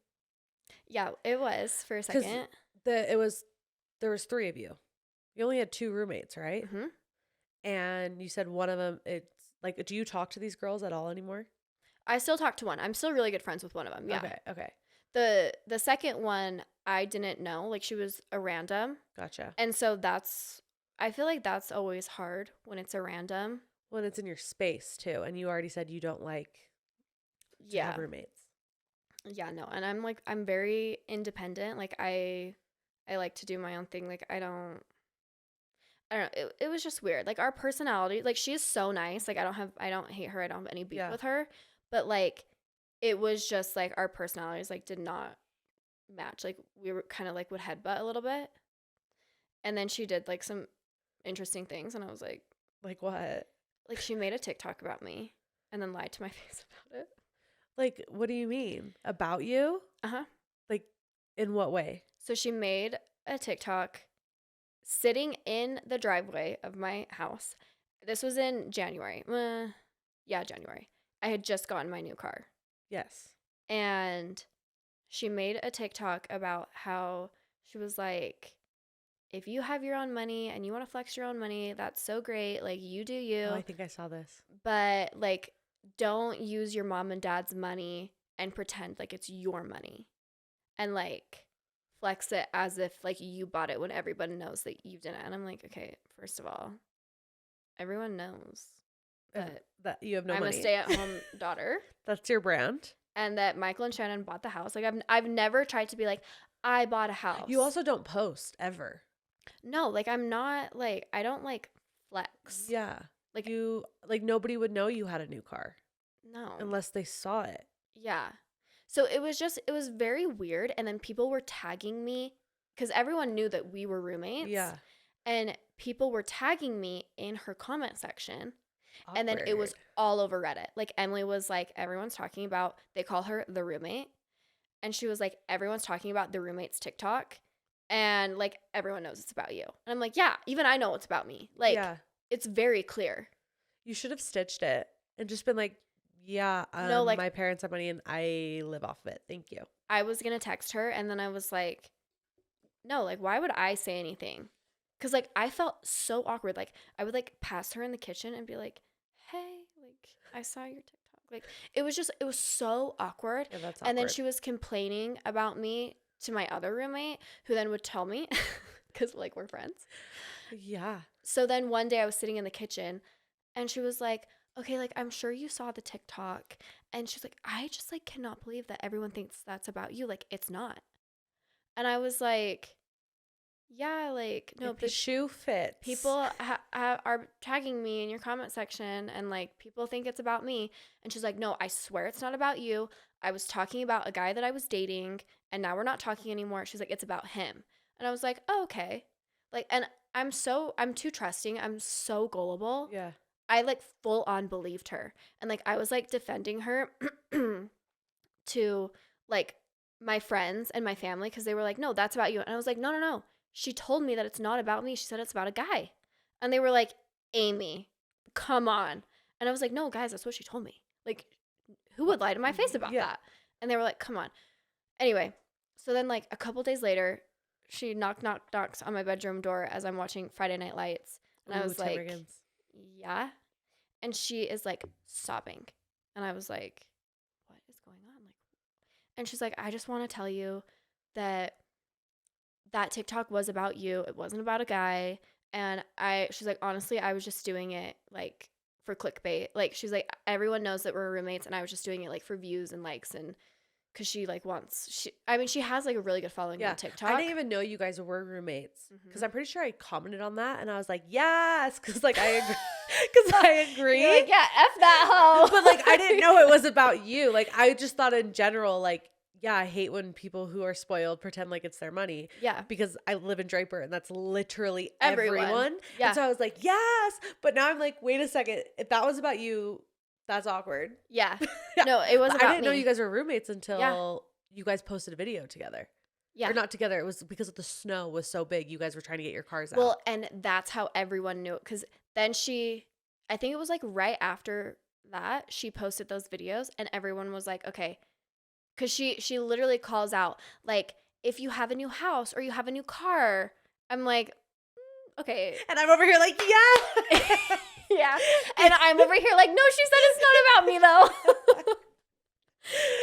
Yeah, it was for a second. There was 3 of you. You only had 2 roommates, right? Mm-hmm. And you said one of them, it's like, do you talk to these girls at all anymore? I still talk to one. I'm still really good friends with one of them. Yeah. Okay. The second one, I didn't know. Like she was a random. Gotcha. And so I feel like that's always hard when it's a random. When it's in your space too. And you already said you don't like to have roommates. Yeah, no. And I'm very independent. Like I like to do my own thing. Like I don't know. It was just weird. Like our personality, like she is so nice. Like I don't hate her. I don't have any beef with her. But like it was just like our personalities like did not match. Like we were kind of like would headbutt a little bit. And then she did like some interesting things and I was like what? Like she made a TikTok about me and then lied to my face about it. Like what do you mean? About you? Uh-huh. Like in what way? So she made a TikTok sitting in the driveway of my house. This was in January. January. I had just gotten my new car. Yes. And she made a TikTok about how she was like, if you have your own money and you want to flex your own money, that's so great. Like you do you. Oh, I think I saw this. But like, don't use your mom and dad's money and pretend like it's your money. And like flex it as if like you bought it when everybody knows that you didn't. And I'm like, okay, first of all, everyone knows that you have no I'm money. a stay-at-home daughter. That's your brand. And that Michael and Shannon bought the house. Like I've never tried to be like, I bought a house. You also don't post ever. No, like I'm not like I don't like flex. Yeah. Like you like nobody would know you had a new car. No. Unless they saw it. Yeah. So it was very weird. And then people were tagging me because everyone knew that we were roommates. Yeah. And people were tagging me in her comment section. Awkward. And then it was all over Reddit. Like Emily was like, everyone's talking about, they call her the roommate. And she was like, everyone's talking about the roommate's TikTok. And like, everyone knows it's about you. And I'm like, yeah, even I know it's about me. Like, it's very clear. You should have stitched it and just been like, yeah, no, like, my parents have money and I live off of it. Thank you. I was going to text her and then I was like, no, like, why would I say anything? Because like, I felt so awkward. Like, I would like pass her in the kitchen and be like, hey, like, I saw your TikTok. Like, it was so awkward. Yeah, that's awkward. And then she was complaining about me to my other roommate, who then would tell me, because, like, we're friends. Yeah. So then one day I was sitting in the kitchen, and she was like, okay, like, I'm sure you saw the TikTok. And she's like, I just, like, cannot believe that everyone thinks that's about you. Like, it's not. And I was like, yeah, like, no, if the shoe fits. People are tagging me in your comment section, and, like, people think it's about me. And she's like, no, I swear it's not about you. I was talking about a guy that I was dating, and now we're not talking anymore. She's like, it's about him. And I was like, oh, okay. Like, and I'm too trusting. I'm so gullible. Yeah. I, like, full on believed her. And, like, I was, like, defending her to, like, my friends and my family, because they were like, no, that's about you. And I was like, no, no, no. She told me that it's not about me. She said it's about a guy. And they were like, Amy, come on. And I was like, no, guys, that's what she told me. Like, who would lie to my face about that? And they were like, come on. Anyway, so then, like, a couple days later, she knocks on my bedroom door as I'm watching Friday Night Lights. And I was like, yeah. And she is, like, sobbing. And I was like, what is going on? Like, and she's like, I just want to tell you that TikTok was about you. It wasn't about a guy. And she's like, honestly, I was just doing it, like, for clickbait. Like, she's like, everyone knows that we're roommates, and I was just doing it, like, for views and likes, and because she, like, she has, like, a really good following on TikTok. I didn't even know you guys were roommates, because I'm pretty sure I commented on that, and I was like, yes, because, like, I agree. Because I agree. You're like, yeah, F that hoe. But, like, I didn't know it was about you. Like, I just thought in general, like, yeah, I hate when people who are spoiled pretend like it's their money. Yeah. Because I live in Draper, and that's literally everyone. Yeah. And so I was like, yes. But now I'm like, wait a second. If that was about you, that's awkward. Yeah. No, it was about me. I didn't know you guys were roommates until you guys posted a video together. Yeah. Or not together. It was because the snow was so big. You guys were trying to get your cars out. Well, and that's how everyone knew it. Because then I think it was, like, right after that, she posted those videos, and everyone was like, okay. Because she literally calls out, like, if you have a new house or you have a new car. I'm like, okay. And I'm over here like, yeah. Yeah. And I'm over here like, no, she said it's not about me, though.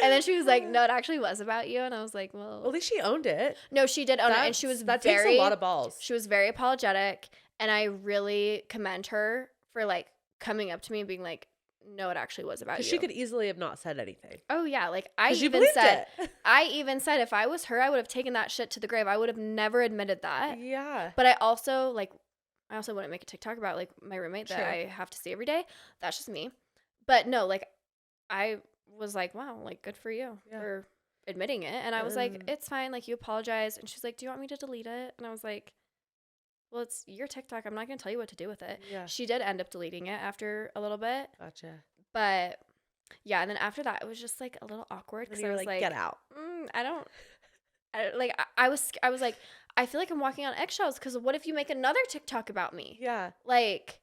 And then she was like, no, it actually was about you. And I was like, well. At least she owned it. No, she did own it. And she was that takes a lot of balls. She was very apologetic. And I really commend her for, like, coming up to me and being like, no, it actually was about you. She could easily have not said anything. Oh, yeah. Like, I even said if I was her, I would have taken that shit to the grave. I would have never admitted that. Yeah. But I also wouldn't make a TikTok about, like, my roommate that I have to see every day. That's just me. But no, like, I was like, wow, like, good for you for admitting it. And I was like, it's fine. Like, you apologize. And she's like, do you want me to delete it? And I was like, well, it's your TikTok. I'm not going to tell you what to do with it. Yeah. She did end up deleting it after a little bit. Gotcha. But yeah, and then after that, it was just, like, a little awkward because I was like, get out. I was like, I feel like I'm walking on eggshells because what if you make another TikTok about me? Yeah. Like,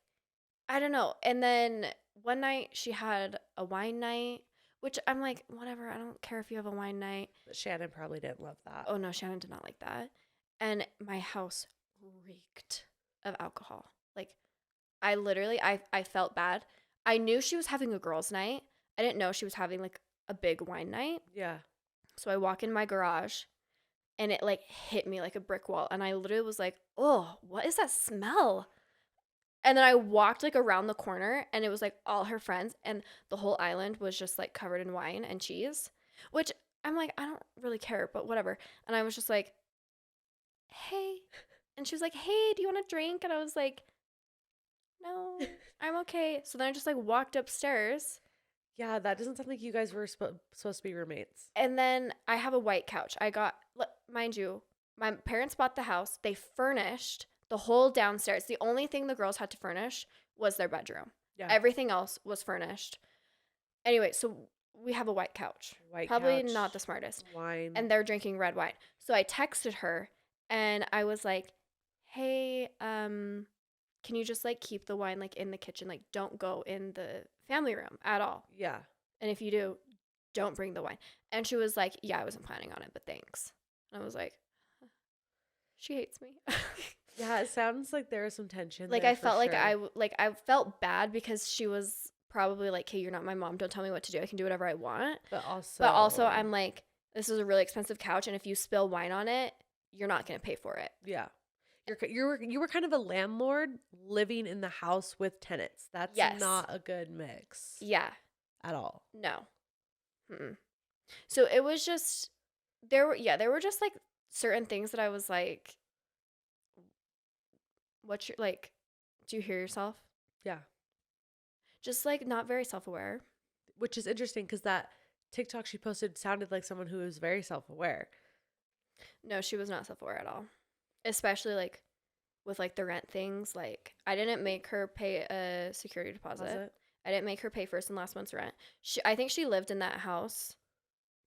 I don't know. And then one night she had a wine night, which I'm like, whatever. I don't care if you have a wine night. But Shannon probably didn't love that. Oh, no, Shannon did not like that. And my house reeked of alcohol. Like, I literally, I felt bad. I knew she was having a girls' night. I didn't know she was having, like, a big wine night. Yeah. So I walk in my garage, and it, like, hit me like a brick wall. And I literally was like, oh, what is that smell? And then I walked, like, around the corner, and it was, like, all her friends, and the whole island was just, like, covered in wine and cheese, which I'm like, I don't really care, but whatever. And I was just like, hey. And she was like, hey, do you want a drink? And I was like, no, I'm okay. So then I just, like, walked upstairs. Yeah, that doesn't sound like you guys were supposed to be roommates. And then I have a white couch. Mind you, my parents bought the house. They furnished the whole downstairs. The only thing the girls had to furnish was their bedroom. Yeah. Everything else was furnished. Anyway, so we have a white couch. Probably couch, not the smartest. Wine. And they're drinking red wine. So I texted her, and I was like, hey, can you just, like, keep the wine, like, in the kitchen? Like, don't go in the family room at all. Yeah. And if you do, don't bring the wine. And she was like, yeah, I wasn't planning on it, but thanks. And I was like, she hates me. Yeah, it sounds like there was some tension. Like, I felt like I felt bad because she was probably like, hey, you're not my mom. Don't tell me what to do. I can do whatever I want. But also I'm like, this is a really expensive couch, and if you spill wine on it, you're not going to pay for it. Yeah. You were kind of a landlord living in the house with tenants. That's not a good mix. Yeah. At all. No. Mm-mm. So it was just, there were just like certain things that I was like, what's your, like, do you hear yourself? Yeah. Just like not very self-aware. Which is interesting because that TikTok she posted sounded like someone who was very self-aware. No, she was not self-aware at all. Especially like with like the rent things. Like I didn't make her pay a security deposit. I didn't make her pay first and last month's rent. I think she lived in that house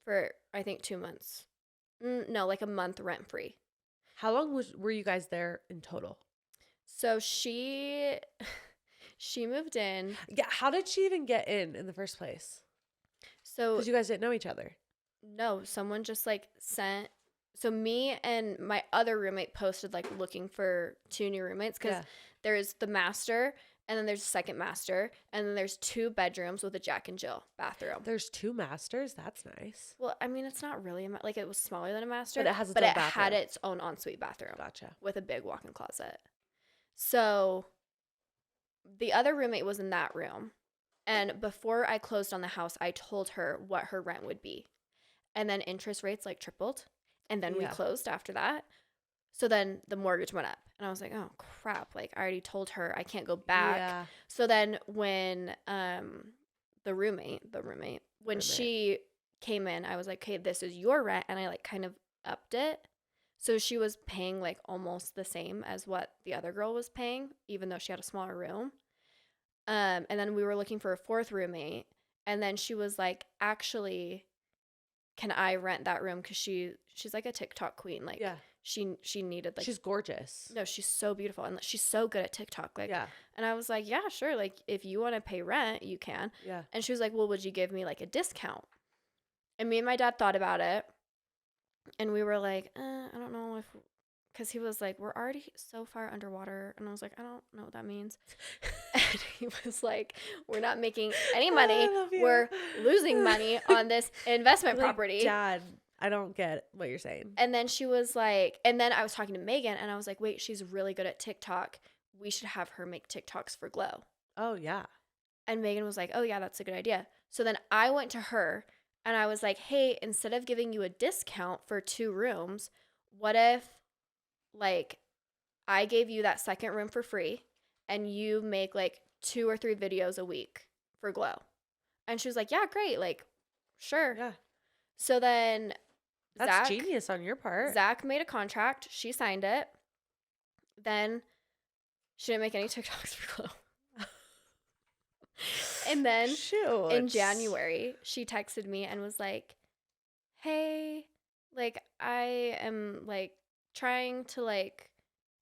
for, I think, 2 months. No, like a month rent free. How long were you guys there in total? So she moved in. Yeah, how did she even get in the first place? So because you guys didn't know each other. No, someone just like sent. So me and my other roommate posted like looking for 2 new roommates because there's the master and then there's a second master and then there's 2 bedrooms with a Jack and Jill bathroom. There's 2 masters? That's nice. Well, I mean, it's not really like it was smaller than a master, but it has its own bathroom. Had its own ensuite bathroom. Gotcha. With a big walk-in closet. So the other roommate was in that room. And before I closed on the house, I told her what her rent would be. And then interest rates like tripled. And then we closed after that. So then the mortgage went up. And I was like, oh, crap. Like, I already told her I can't go back. Yeah. So then when the roommate, she came in, I was like, okay, this is your rent. And I like kind of upped it. So she was paying like almost the same as what the other girl was paying, even though she had a smaller room. And then we were looking for a 4th roommate. And then she was like, actually, can I rent that room? Because she's like a TikTok queen. Like, she needed like. She's gorgeous. No, she's so beautiful. And she's so good at TikTok. Like, and I was like, yeah, sure. Like, if you want to pay rent, you can. Yeah. And she was like, well, would you give me like a discount? And me and my dad thought about it. And we were like, I don't know if, because he was like, we're already so far underwater. And I was like, I don't know what that means. And he was like, we're not making any money. We're losing money on this investment property. Dad, I don't get what you're saying. And then she was like, and then I was talking to Megan and I was like, wait, she's really good at TikTok. We should have her make TikToks for Glow. Oh, yeah. And Megan was like, oh, yeah, that's a good idea. So then I went to her. And I was like, hey, instead of giving you a discount for 2 rooms, what if, like, I gave you that second room for free and you make, like, 2 or 3 videos a week for Glow? And she was like, yeah, great. Like, sure. Yeah. So then that's genius on your part. Zach made a contract. She signed it. Then she didn't make any TikToks for Glow. And then in January, she texted me and was like, hey, like, I am, like, trying to, like,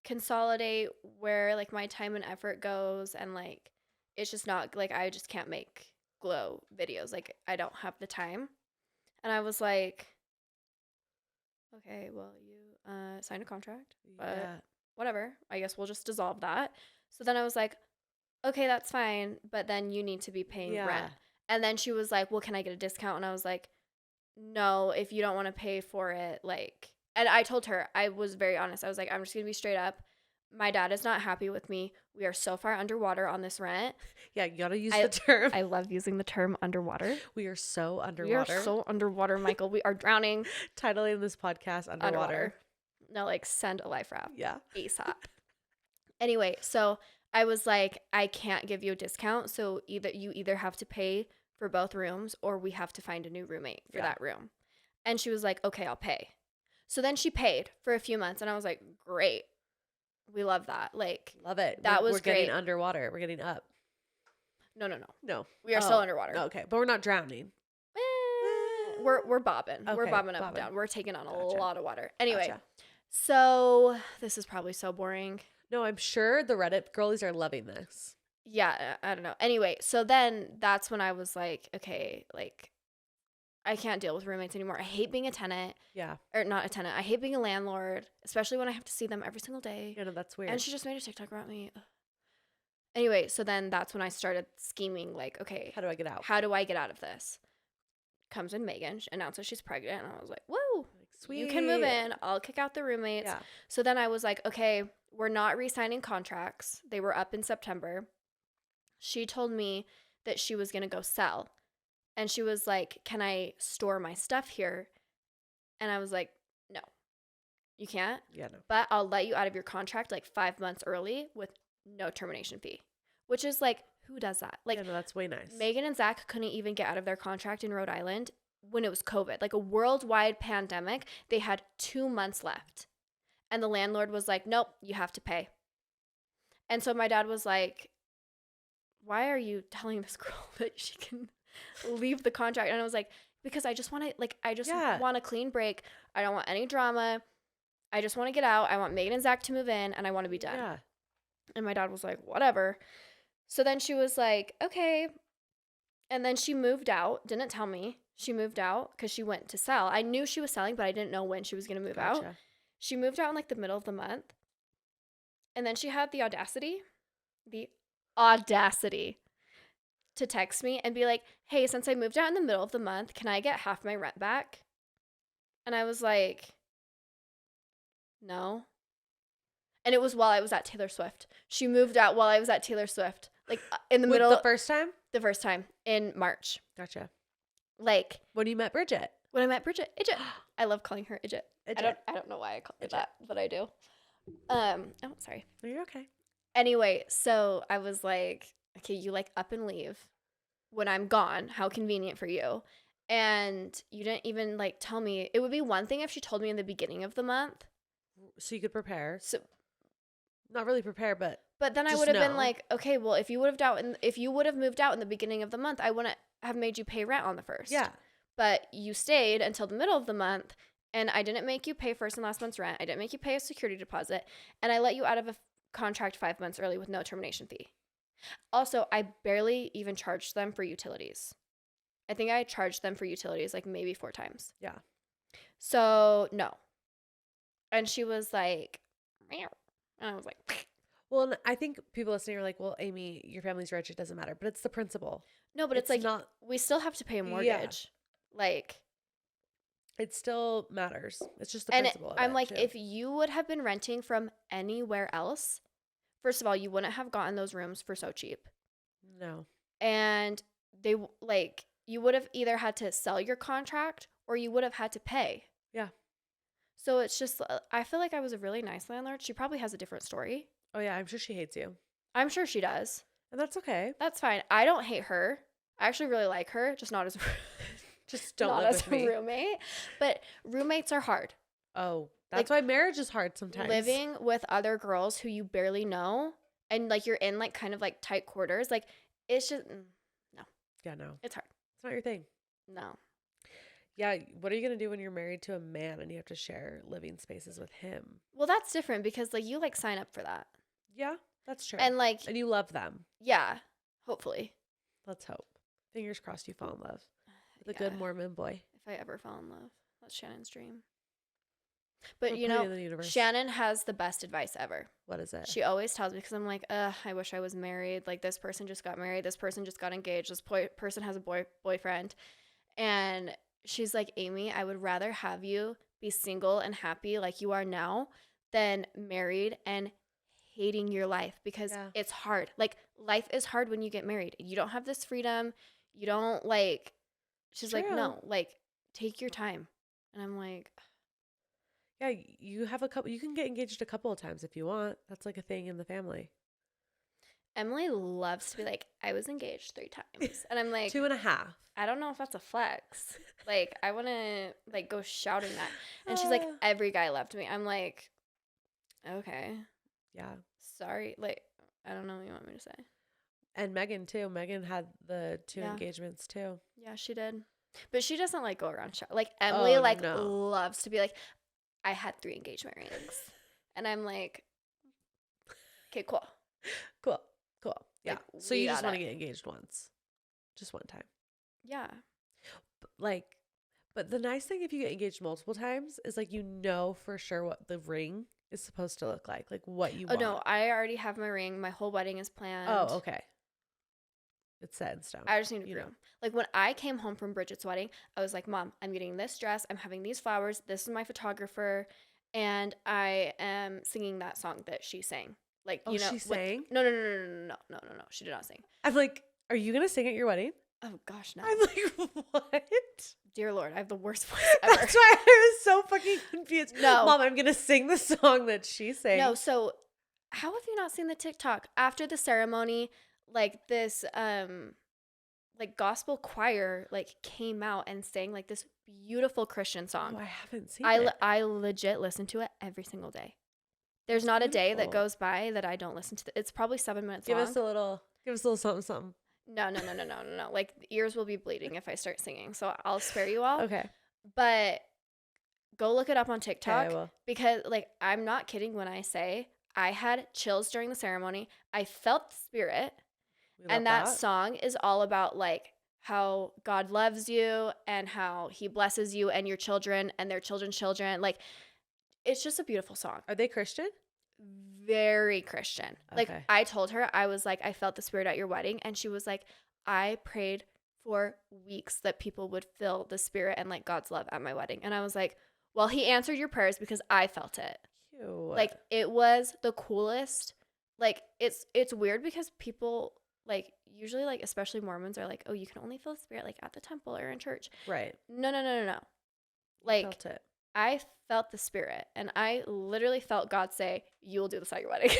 consolidate where, like, my time and effort goes. And, like, it's just not, like, I just can't make Glow videos. Like, I don't have the time. And I was like, okay, well, you signed a contract. But whatever. I guess we'll just dissolve that. So then I was like, okay, that's fine, but then you need to be paying rent. And then she was like, well, can I get a discount? And I was like, no, if you don't want to pay for it, like, and I told her, I was very honest. I was like, I'm just going to be straight up. My dad is not happy with me. We are so far underwater on this rent. Yeah, you got to use the term. I love using the term underwater. We are so underwater. We are so underwater, Michael. We are drowning. Titling this podcast Underwater. No, like, send a life raft. Yeah. ASAP. Anyway, so I was like, I can't give you a discount. So you either have to pay for both rooms or we have to find a new roommate for that room. And she was like, okay, I'll pay. So then she paid for a few months. And I was like, great. We love that. Like, love it. That was we're great. Getting underwater. We're getting up. No. We are still underwater. Okay. But we're not drowning. We're bobbing. Okay, we're bobbing up and down. We're taking on a lot of water. Anyway, so this is probably so boring. No, I'm sure the Reddit girlies are loving this. Yeah, I don't know. Anyway, so then that's when I was like, okay, like, I can't deal with roommates anymore. I hate being a tenant. Yeah. Or not a tenant. I hate being a landlord, especially when I have to see them every single day. Yeah, no, that's weird. And she just made a TikTok about me. Anyway, so then that's when I started scheming, like, okay, How do I get out? How do I get out of this? Comes in Megan, she announces she's pregnant, and I was like, whoa, sweet. You can move in. I'll kick out the roommates. Yeah. So then I was like, okay, we're not re-signing contracts. They were up in September. She told me that she was going to go sell. And she was like, can I store my stuff here? And I was like, no, you can't. Yeah, no. But I'll let you out of your contract like 5 months early with no termination fee, which is like, who does that? Like, yeah, no, that's way nice. Megan and Zach couldn't even get out of their contract in Rhode Island when it was COVID, like a worldwide pandemic. They had 2 months left. And the landlord was like, nope, you have to pay. And so my dad was like, why are you telling this girl that she can leave the contract? And I was like, because I just want to, like, want a clean break. I don't want any drama. I just want to get out. I want Megan and Zach to move in, and I want to be done. Yeah. And my dad was like, whatever. So then she was like, okay. And then she moved out. Didn't tell me. She moved out because she went to sell. I knew she was selling, but I didn't know when she was going to move out. She moved out in like the middle of the month. And then she had the audacity to text me and be like, hey, since I moved out in the middle of the month, can I get half my rent back? And I was like, no. And it was while I was at Taylor Swift. She moved out while I was at Taylor Swift. Like in the middle. The first time? The first time in March. Gotcha. Like. When you met Bridget. When I met Bridget. Idget. I love calling her Idget. I don't know why I call her that, but I do. Oh, sorry. No, you're okay. Anyway, so I was like, okay, you like up and leave when I'm gone. How convenient for you. And you didn't even like tell me. It would be one thing if she told me in the beginning of the month. So you could prepare. So not really prepare, but then I would have been like, okay, well, if you would have moved out in the beginning of the month, I wouldn't have made you pay rent on the first. Yeah. But you stayed until the middle of the month, and I didn't make you pay first and last month's rent. I didn't make you pay a security deposit, and I let you out of a contract 5 months early with no termination fee. Also, I barely even charged them for utilities. I think I charged them for utilities like maybe 4 times. Yeah. So, no. And she was like, meow. And I was like, well, and I think people listening are like, well, Amy, your family's rich. It doesn't matter. But it's the principle. No, but it's like, not, we still have to pay a mortgage. Yeah. Like. It still matters. It's just the principle. I'm like, if you would have been renting from anywhere else, first of all, you wouldn't have gotten those rooms for so cheap. No. And they like, you would have either had to sell your contract or you would have had to pay. Yeah. So it's just, I feel like I was a really nice landlord. She probably has a different story. Oh, yeah. I'm sure she hates you. I'm sure she does. And that's okay. That's fine. I don't hate her. I actually really like her, just not as just don't not live as with me. A roommate. But roommates are hard. Oh, that's why marriage is hard sometimes. Living with other girls who you barely know and like you're in like kind of like tight quarters, like it's just no. Yeah, no. It's hard. It's not your thing. No. Yeah, what are you going to do when you're married to a man and you have to share living spaces with him? Well, that's different because like you like sign up for that. Yeah, that's true. And like and you love them. Yeah, hopefully. Let's hope. Fingers crossed you fall in love with a good Mormon boy. If I ever fall in love. That's Shannon's dream. But you know, Shannon has the best advice ever. What is it? She always tells me, because I'm like, I wish I was married. Like this person just got married. This person just got engaged. This person has a boyfriend. And she's like, Amy, I would rather have you be single and happy like you are now than married and hating your life, because it's hard. Like life is hard when you get married. You don't have this freedom. You don't like, she's like, no, like take your time. And I'm like, yeah, you have a couple, you can get engaged a couple of times if you want. That's like a thing in the family. Emily loves to be like, I was engaged 3 times. And I'm like 2.5. I don't know if that's a flex. Like, I want to like go shouting that. And she's like, every guy loved me. I'm like, okay. Yeah. Sorry. Like, I don't know what you want me to say. And Megan too. Megan had the 2 engagements too. Yeah, she did. But she doesn't like go around like Emily loves to be like, I had 3 engagement rings. And I'm like, okay, cool. Yeah. Like, so you just want to get engaged once. Just one time. Yeah. But the nice thing if you get engaged multiple times is like, you know for sure what the ring is supposed to look like what you Oh, want. no, I already have my ring. My whole wedding is planned. Oh, okay. It's set in stone. I just need a groom. Like, when I came home from Bridget's wedding, I was like, Mom, I'm getting this dress. I'm having these flowers. This is my photographer. And I am singing that song that she sang. Like, you know. She sang? No. She did not sing. I'm like, are you going to sing at your wedding? Oh, gosh, no. I'm like, what? Dear Lord, I have the worst voice ever. That's why I was so fucking confused. No. Mom, I'm going to sing the song that she sang. No, so how have you not seen the TikTok? After the ceremony, like this like gospel choir like came out and sang like this beautiful Christian song. Oh, I haven't seen it. I legit listen to it every single day. There's not a day that goes by that I don't listen to it's probably 7 minutes long. Give us a little something. No. Like, the ears will be bleeding if I start singing. So I'll spare you all. Okay. But go look it up on TikTok. Okay, I will. Because, like, I'm not kidding when I say I had chills during the ceremony. I felt the spirit. And that song is all about, like, how God loves you and how he blesses you and your children and their children's children. Like, it's just a beautiful song. Are they Christian? Very Christian. Like, Okay. I told her, I was like, I felt the spirit at your wedding. And she was like, I prayed for weeks that people would feel the spirit and like God's love at my wedding. And I was like, well, he answered your prayers because I felt it. Cute. Like, it was the coolest. Like, it's weird because people, like, usually, like, especially Mormons are like, oh, you can only feel the spirit like at the temple or in church. Right. No. Like, felt it. I felt the spirit, and I literally felt God say, you will do this at your wedding.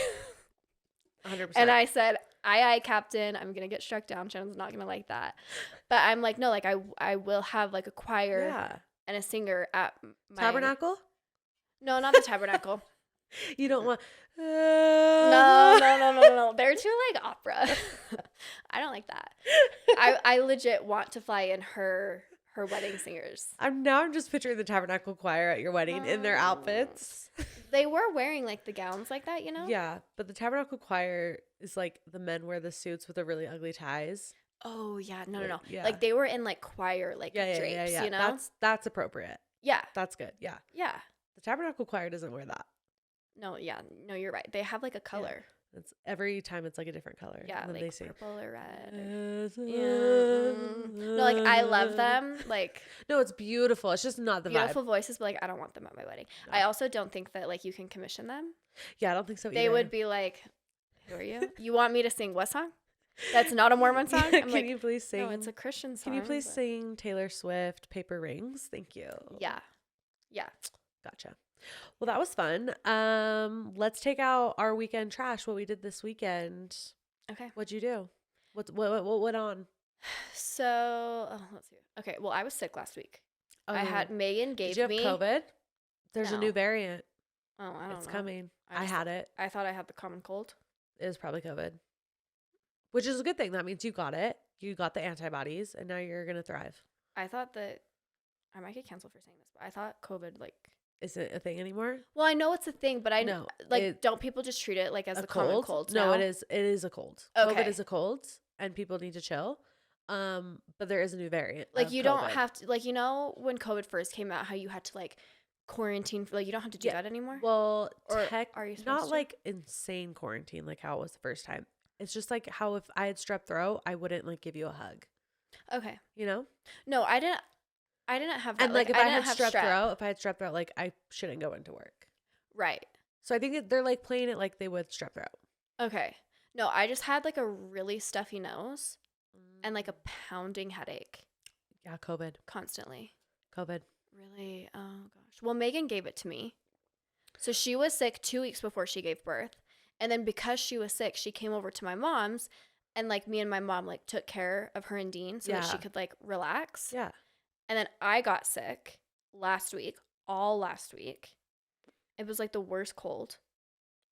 100%. And I said, aye, Captain. I'm going to get struck down. Shannon's not going to like that. But I'm like, no, like, I will have, like, a choir and a singer at my... Tabernacle? No, not the tabernacle. You don't want... No. They're too, like, opera. I don't like that. I legit want to fly in her wedding singers. I'm just picturing the tabernacle choir at your wedding in their outfits. They were wearing like the gowns like that, you know? Yeah, but the tabernacle choir is like the men wear the suits with the really ugly ties. Oh yeah, no. Yeah. Like they were in like choir like drapes, you know? That's appropriate. Yeah. That's good. Yeah. Yeah. The tabernacle choir doesn't wear that. No, you're right. They have like a color. Yeah. It's every time it's like a different color. Yeah, and then like they sing purple or red. No, like I love them. Like no, it's beautiful. It's just not the beautiful vibe. voices, but like I don't want them at my wedding. No. I also don't think that like you can commission them. Yeah, I don't think so either. They would be like, "Who are you? You want me to sing what song? That's not a Mormon song." I'm Can you please sing? No, it's a Christian song. Can you please sing Taylor Swift, Paper Rings? Thank you. Yeah. Gotcha. Well, that was fun. Let's take out our weekend trash. What we did this weekend. Okay. What'd you do? What went on? So, let's see. Okay. Well, I was sick last week. Oh, I had Megan gave me. Did you have COVID? There's a new variant. Oh, I don't know. It's coming. I had it. I thought I had the common cold. It was probably COVID, which is a good thing. That means you got it. You got the antibodies, and now you're gonna thrive. I thought that I might get canceled for saying this, but I thought COVID like. Is it a thing anymore? Well, I know it's a thing, but I know like don't people just treat it like as a common cold? No, it is. It is a cold. Okay. COVID is a cold, and people need to chill. But there is a new variant. Like you don't have to like when COVID first came out, how you had to like quarantine for, like you don't have to do that anymore. Well, are you supposed not to? like insane quarantine like how it was the first time. It's just like how if I had strep throat, I wouldn't like give you a hug. Okay. You know? No, I didn't have that. And like if I had strep throat, like I shouldn't go into work. Right. So I think they're like playing it like they would strep throat. Okay. No, I just had like a really stuffy nose and like a pounding headache. Yeah, COVID. Constantly. COVID. Really? Oh gosh. Well, Megan gave it to me. So she was sick 2 weeks before she gave birth. And then because she was sick, she came over to my mom's and like me and my mom like took care of her and Dean so that she could like relax. Yeah. And then I got sick all last week. It was like the worst cold.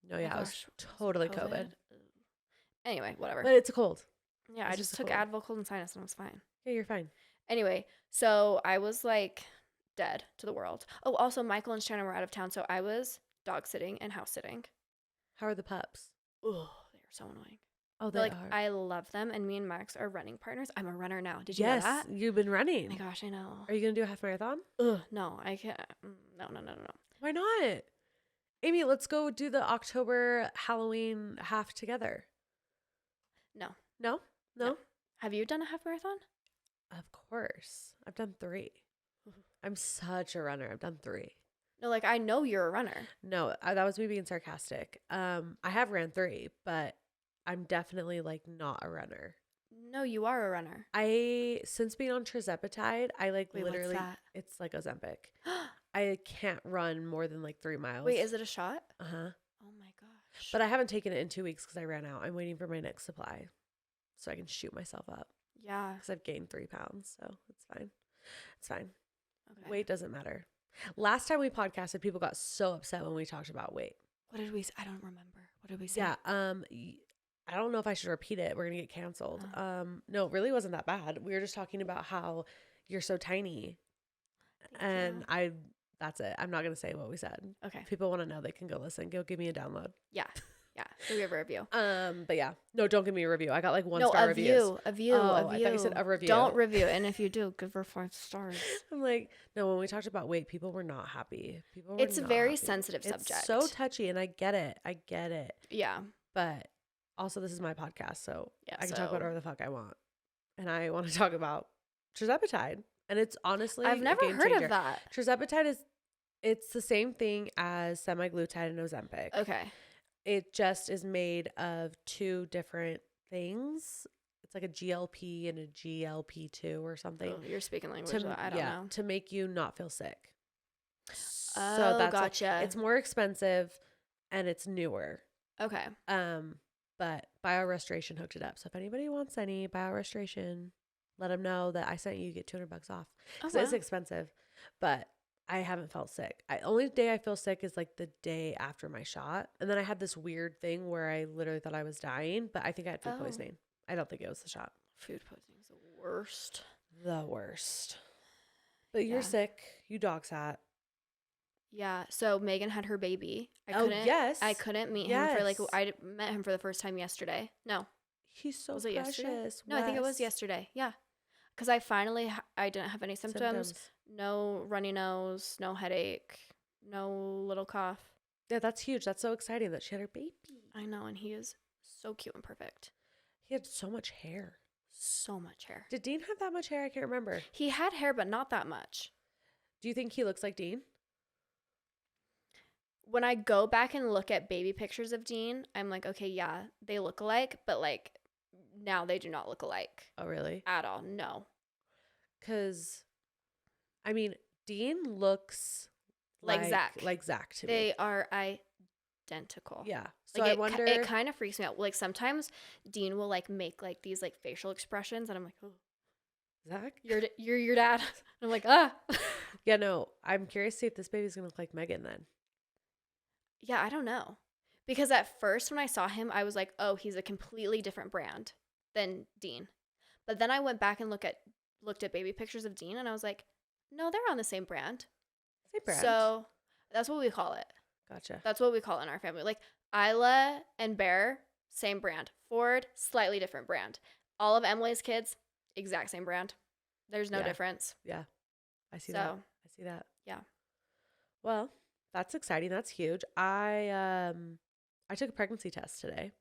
No, yeah, it was totally COVID. Anyway, whatever. But it's a cold. Yeah, I just took Advil, cold, and sinus, and I was fine. Yeah, you're fine. Anyway, so I was like dead to the world. Oh, also Michael and Shannon were out of town, so I was dog sitting and house sitting. How are the pups? Oh, they are so annoying. Oh, they like are. I love them, and me and Max are running partners. I'm a runner now. Did you know that? Yes, you've been running. Oh my gosh, I know. Are you gonna do a half marathon? No, I can't. No. Why not? Amy, let's go do the October Halloween half together. No. No? No? Have you done a half marathon? Of course. I've done 3. I'm such a runner. I've done 3. No, like I know you're a runner. No, that was me being sarcastic. I have ran 3, but I'm definitely like not a runner. No, you are a runner. Since being on tirzepatide, I like Wait, literally, what's that? it's like Ozempic. I can't run more than like 3 miles. Wait, is it a shot? Uh-huh. Oh my gosh. But I haven't taken it in 2 weeks because I ran out. I'm waiting for my next supply so I can shoot myself up. Yeah. Because I've gained 3 pounds, so it's fine. It's fine. Okay. Weight doesn't matter. Last time we podcasted, people got so upset when we talked about weight. What did we say? I don't remember. What did we say? Yeah. I don't know if I should repeat it. We're going to get canceled. No, it really wasn't that bad. We were just talking about how you're so tiny. Thank you. That's it. I'm not going to say what we said. Okay. If people want to know, they can go listen. Go give me a download. Yeah. Yeah. So we have a review. But yeah. No, don't give me a review. I got like 1-star reviews. A view. Oh, I thought you said a review. Don't review. And if you do, give her 5 stars. I'm like, no, when we talked about weight, people were not happy. It's a very sensitive subject. It's so touchy, and I get it. Yeah. But also, this is my podcast, so Yeah, I can talk about whatever the fuck I want. And I want to talk about tirzepatide. And it's honestly I've never heard of that. Tirzepatide it's the same thing as semaglutide and Ozempic. Okay. It just is made of 2 different things. It's like a GLP and a GLP-2 or something. Oh, you're speaking language that I don't know. To make you not feel sick. Oh, so that's gotcha. It's more expensive and it's newer. Okay. But BioRestoration hooked it up. So if anybody wants any BioRestoration, let them know that I sent you. Get $200 off. Because it's expensive. But I haven't felt sick. Only day I feel sick is like the day after my shot. And then I had this weird thing where I literally thought I was dying, but I think I had food poisoning. I don't think it was the shot. Food poisoning is the worst. The worst. But you're sick. You dog sat. Yeah. So Megan had her baby. Yes. I couldn't meet him for like, I met him for the first time yesterday. No. He's so was it precious. Yesterday? No, I think it was yesterday. Yeah. Because I didn't have any symptoms. No runny nose, no headache, no little cough. Yeah, that's huge. That's so exciting that she had her baby. I know, and he is so cute and perfect. He had so much hair. So much hair. Did Dean have that much hair? I can't remember. He had hair, but not that much. Do you think he looks like Dean? When I go back and look at baby pictures of Dean, I'm like, okay, yeah, they look alike, but like now they do not look alike. Oh, really? At all. No. Because, I mean, Dean looks like Zach. Like Zach to me. They are identical. Yeah. So like I wonder. It kind of freaks me out. Like sometimes Dean will like make like these like facial expressions, and I'm like, oh, Zach, you're your dad. And I'm like, ah. Yeah, no. I'm curious to see if this baby's gonna look like Megan then. Yeah, I don't know. Because at first when I saw him, I was like, oh, he's a completely different brand than Dean. But then I went back and looked at baby pictures of Dean, and I was like, no, they're on the same brand. Same brand. So that's what we call it. Gotcha. That's what we call it in our family. Like Isla and Bear, same brand. Ford, slightly different brand. All of Emily's kids, exact same brand. There's no difference. Yeah. I see that. Yeah. Well, that's exciting. That's huge. I took a pregnancy test today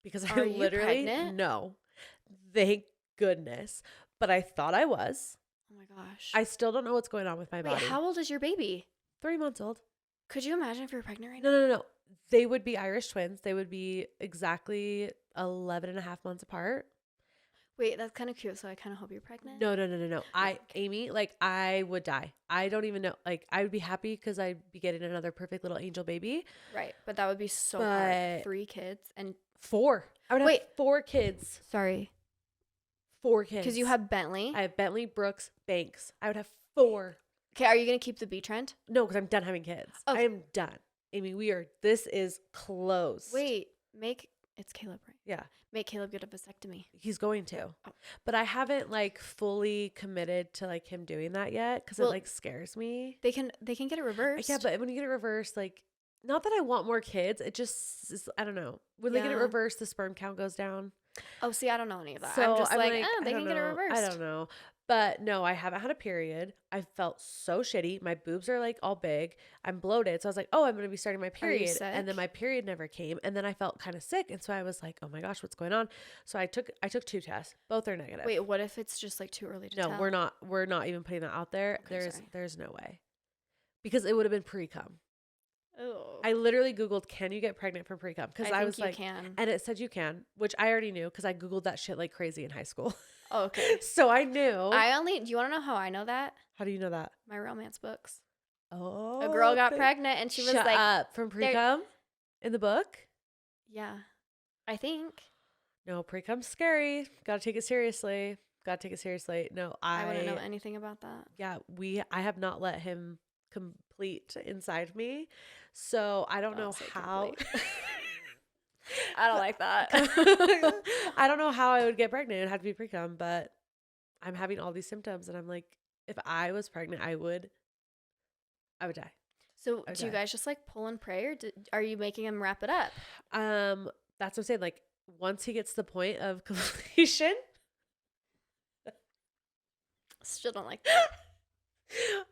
because I literally no. Thank goodness. But I thought I was. Oh my gosh. I still don't know what's going on with my body. How old is your baby? 3 months old. Could you imagine if you were pregnant right now? No. They would be Irish twins. They would be exactly 11 and a half months apart. Wait, that's kind of cute. So I kind of hope you're pregnant. No. Amy, like I would die. I don't even know. Like I would be happy because I'd be getting another perfect little angel baby. Right. But that would be so hard. 3 kids and 4. I would have 4 kids. Sorry. 4 kids. Because you have Bentley. I have Bentley, Brooks, Banks. I would have 4. Okay. Are you going to keep the B trend? No, because I'm done having kids. Okay. I am done. Amy, this is closed. Wait, it's Caleb, right? Yeah. Make Caleb get a vasectomy. He's going to. Oh. But I haven't like fully committed to like him doing that yet because it like scares me. They can get it reversed. Yeah, but when you get it reversed, like not that I want more kids, it just is, I don't know. When they get it reversed, the sperm count goes down. Oh, see, I don't know any of that. So I'm just like, they can get it reversed. I don't know. But no, I haven't had a period. I felt so shitty. My boobs are like all big. I'm bloated. So I was like, oh, I'm going to be starting my Are you period. sick? And then my period never came. And then I felt kind of sick. And so I was like, oh my gosh, what's going on? So I took 2 tests. Both are negative. Wait, what if it's just like too early to tell? No, we're not even putting that out there. Okay, there's no way. Because it would have been pre-cum. Oh. I literally Googled, can you get pregnant from pre-cum? Because I was like, you can. And it said you can, which I already knew because I Googled that shit like crazy in high school. Oh, okay. So I knew. Do you want to know how I know that? How do you know that? My romance books. Oh. A girl got pregnant and she was like. Up. From pre-cum? In the book? Yeah. I think. No, pre-cum's scary. Gotta take it seriously. No, I wouldn't know anything about that. Yeah, I have not let him complete inside me. So I don't know how. I don't like that. I don't know how I would get pregnant. It'd have to be pre-cum, but I'm having all these symptoms and I'm like, if I was pregnant, I would die. So do you guys just like pull and pray, or are you making him wrap it up? That's what I'm saying. Like once he gets to the point of completion. Still don't like that.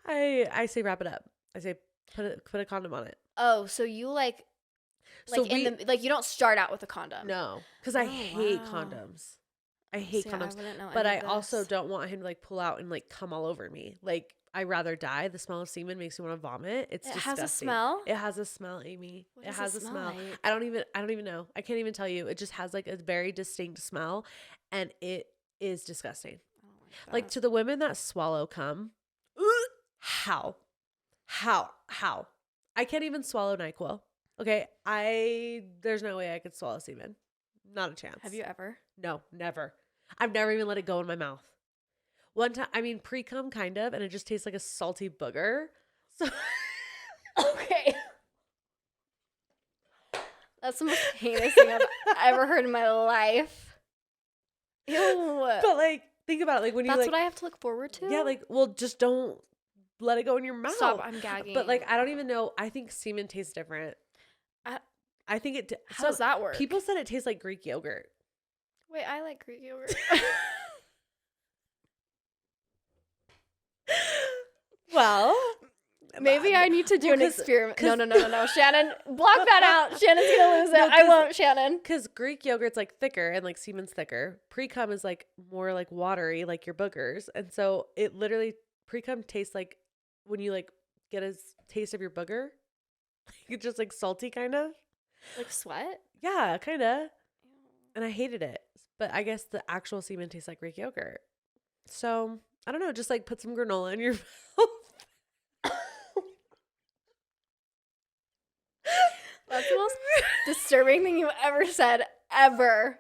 I say wrap it up. I say put a condom on it. Oh, so you like you don't start out with a condom. No, because I hate condoms. I hate condoms. But I also don't want him to like pull out and like come all over me. Like I'd rather die. The smell of semen makes me want to vomit. It disgusting. Has a smell? It has a smell, Amy. What it has a smell. like? I don't even know. I can't even tell you. It just has like a very distinct smell and it is disgusting. Like to the women that swallow cum, how? I can't even swallow NyQuil. Okay, there's no way I could swallow semen. Not a chance. Have you ever? No, never. I've never even let it go in my mouth. One time, I mean pre-cum kind of, and it just tastes like a salty booger. So okay. That's the most heinous thing I've ever heard in my life. Ew. But like, think about it. Like when That's you like, what I have to look forward to? Yeah, like, well, just don't let it go in your mouth. Stop, I'm gagging. But like, I don't even know. I think semen tastes different. I think it. How does that work? People said it tastes like Greek yogurt. Wait, I like Greek yogurt. Well, maybe I need to do an experiment. No. Shannon, block that out. Shannon's gonna lose it. I won't, Shannon. Because Greek yogurt's like thicker and like semen's thicker. Pre-cum is like more like watery, like your boogers. And so it literally, pre-cum tastes like when you like get a taste of your booger. It's just like salty kind of. Like sweat? Yeah, kind of. And I hated it. But I guess the actual semen tastes like Greek yogurt. So I don't know. Just like put some granola in your mouth. That's the most disturbing thing you've ever said, ever.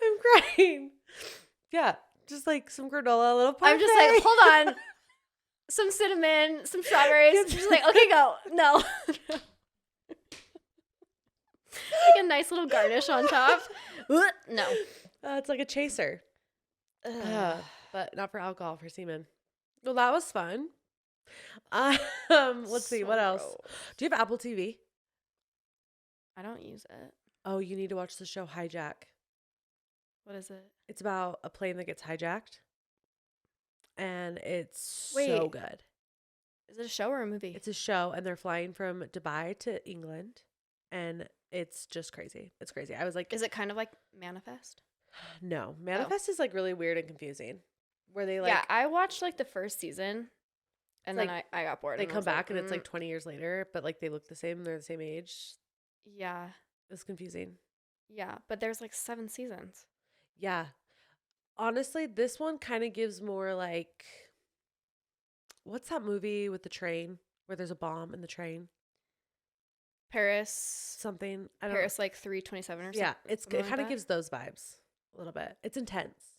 I'm crying. Yeah, just like some granola, a little parfait. I'm just like, hold on. Some cinnamon, some strawberries. Just like, okay, go. No. Like a nice little garnish on top. No. It's like a chaser. But not for alcohol, for semen. Well, that was fun. Let's see. What else? Do you have Apple TV? I don't use it. Oh, you need to watch the show Hijack. What is it? It's about a plane that gets hijacked. And it's so good. Is it a show or a movie? It's a show, and they're flying from Dubai to England. And it's just crazy. It's crazy. I was like... Is it kind of like Manifest? No. Manifest is like really weird and confusing. Where they like... Yeah, I watched like the first season. And then I got bored. They come back and it's like 20 years later. But like they look the same. They're the same age. Yeah. It's confusing. Yeah. But there's like 7 seasons. Yeah. Honestly, this one kind of gives more like... What's that movie with the train? Where there's a bomb in the train? Paris something. I don't Paris know. Like 327 or something. Yeah, it kind of gives those vibes a little bit. It's intense.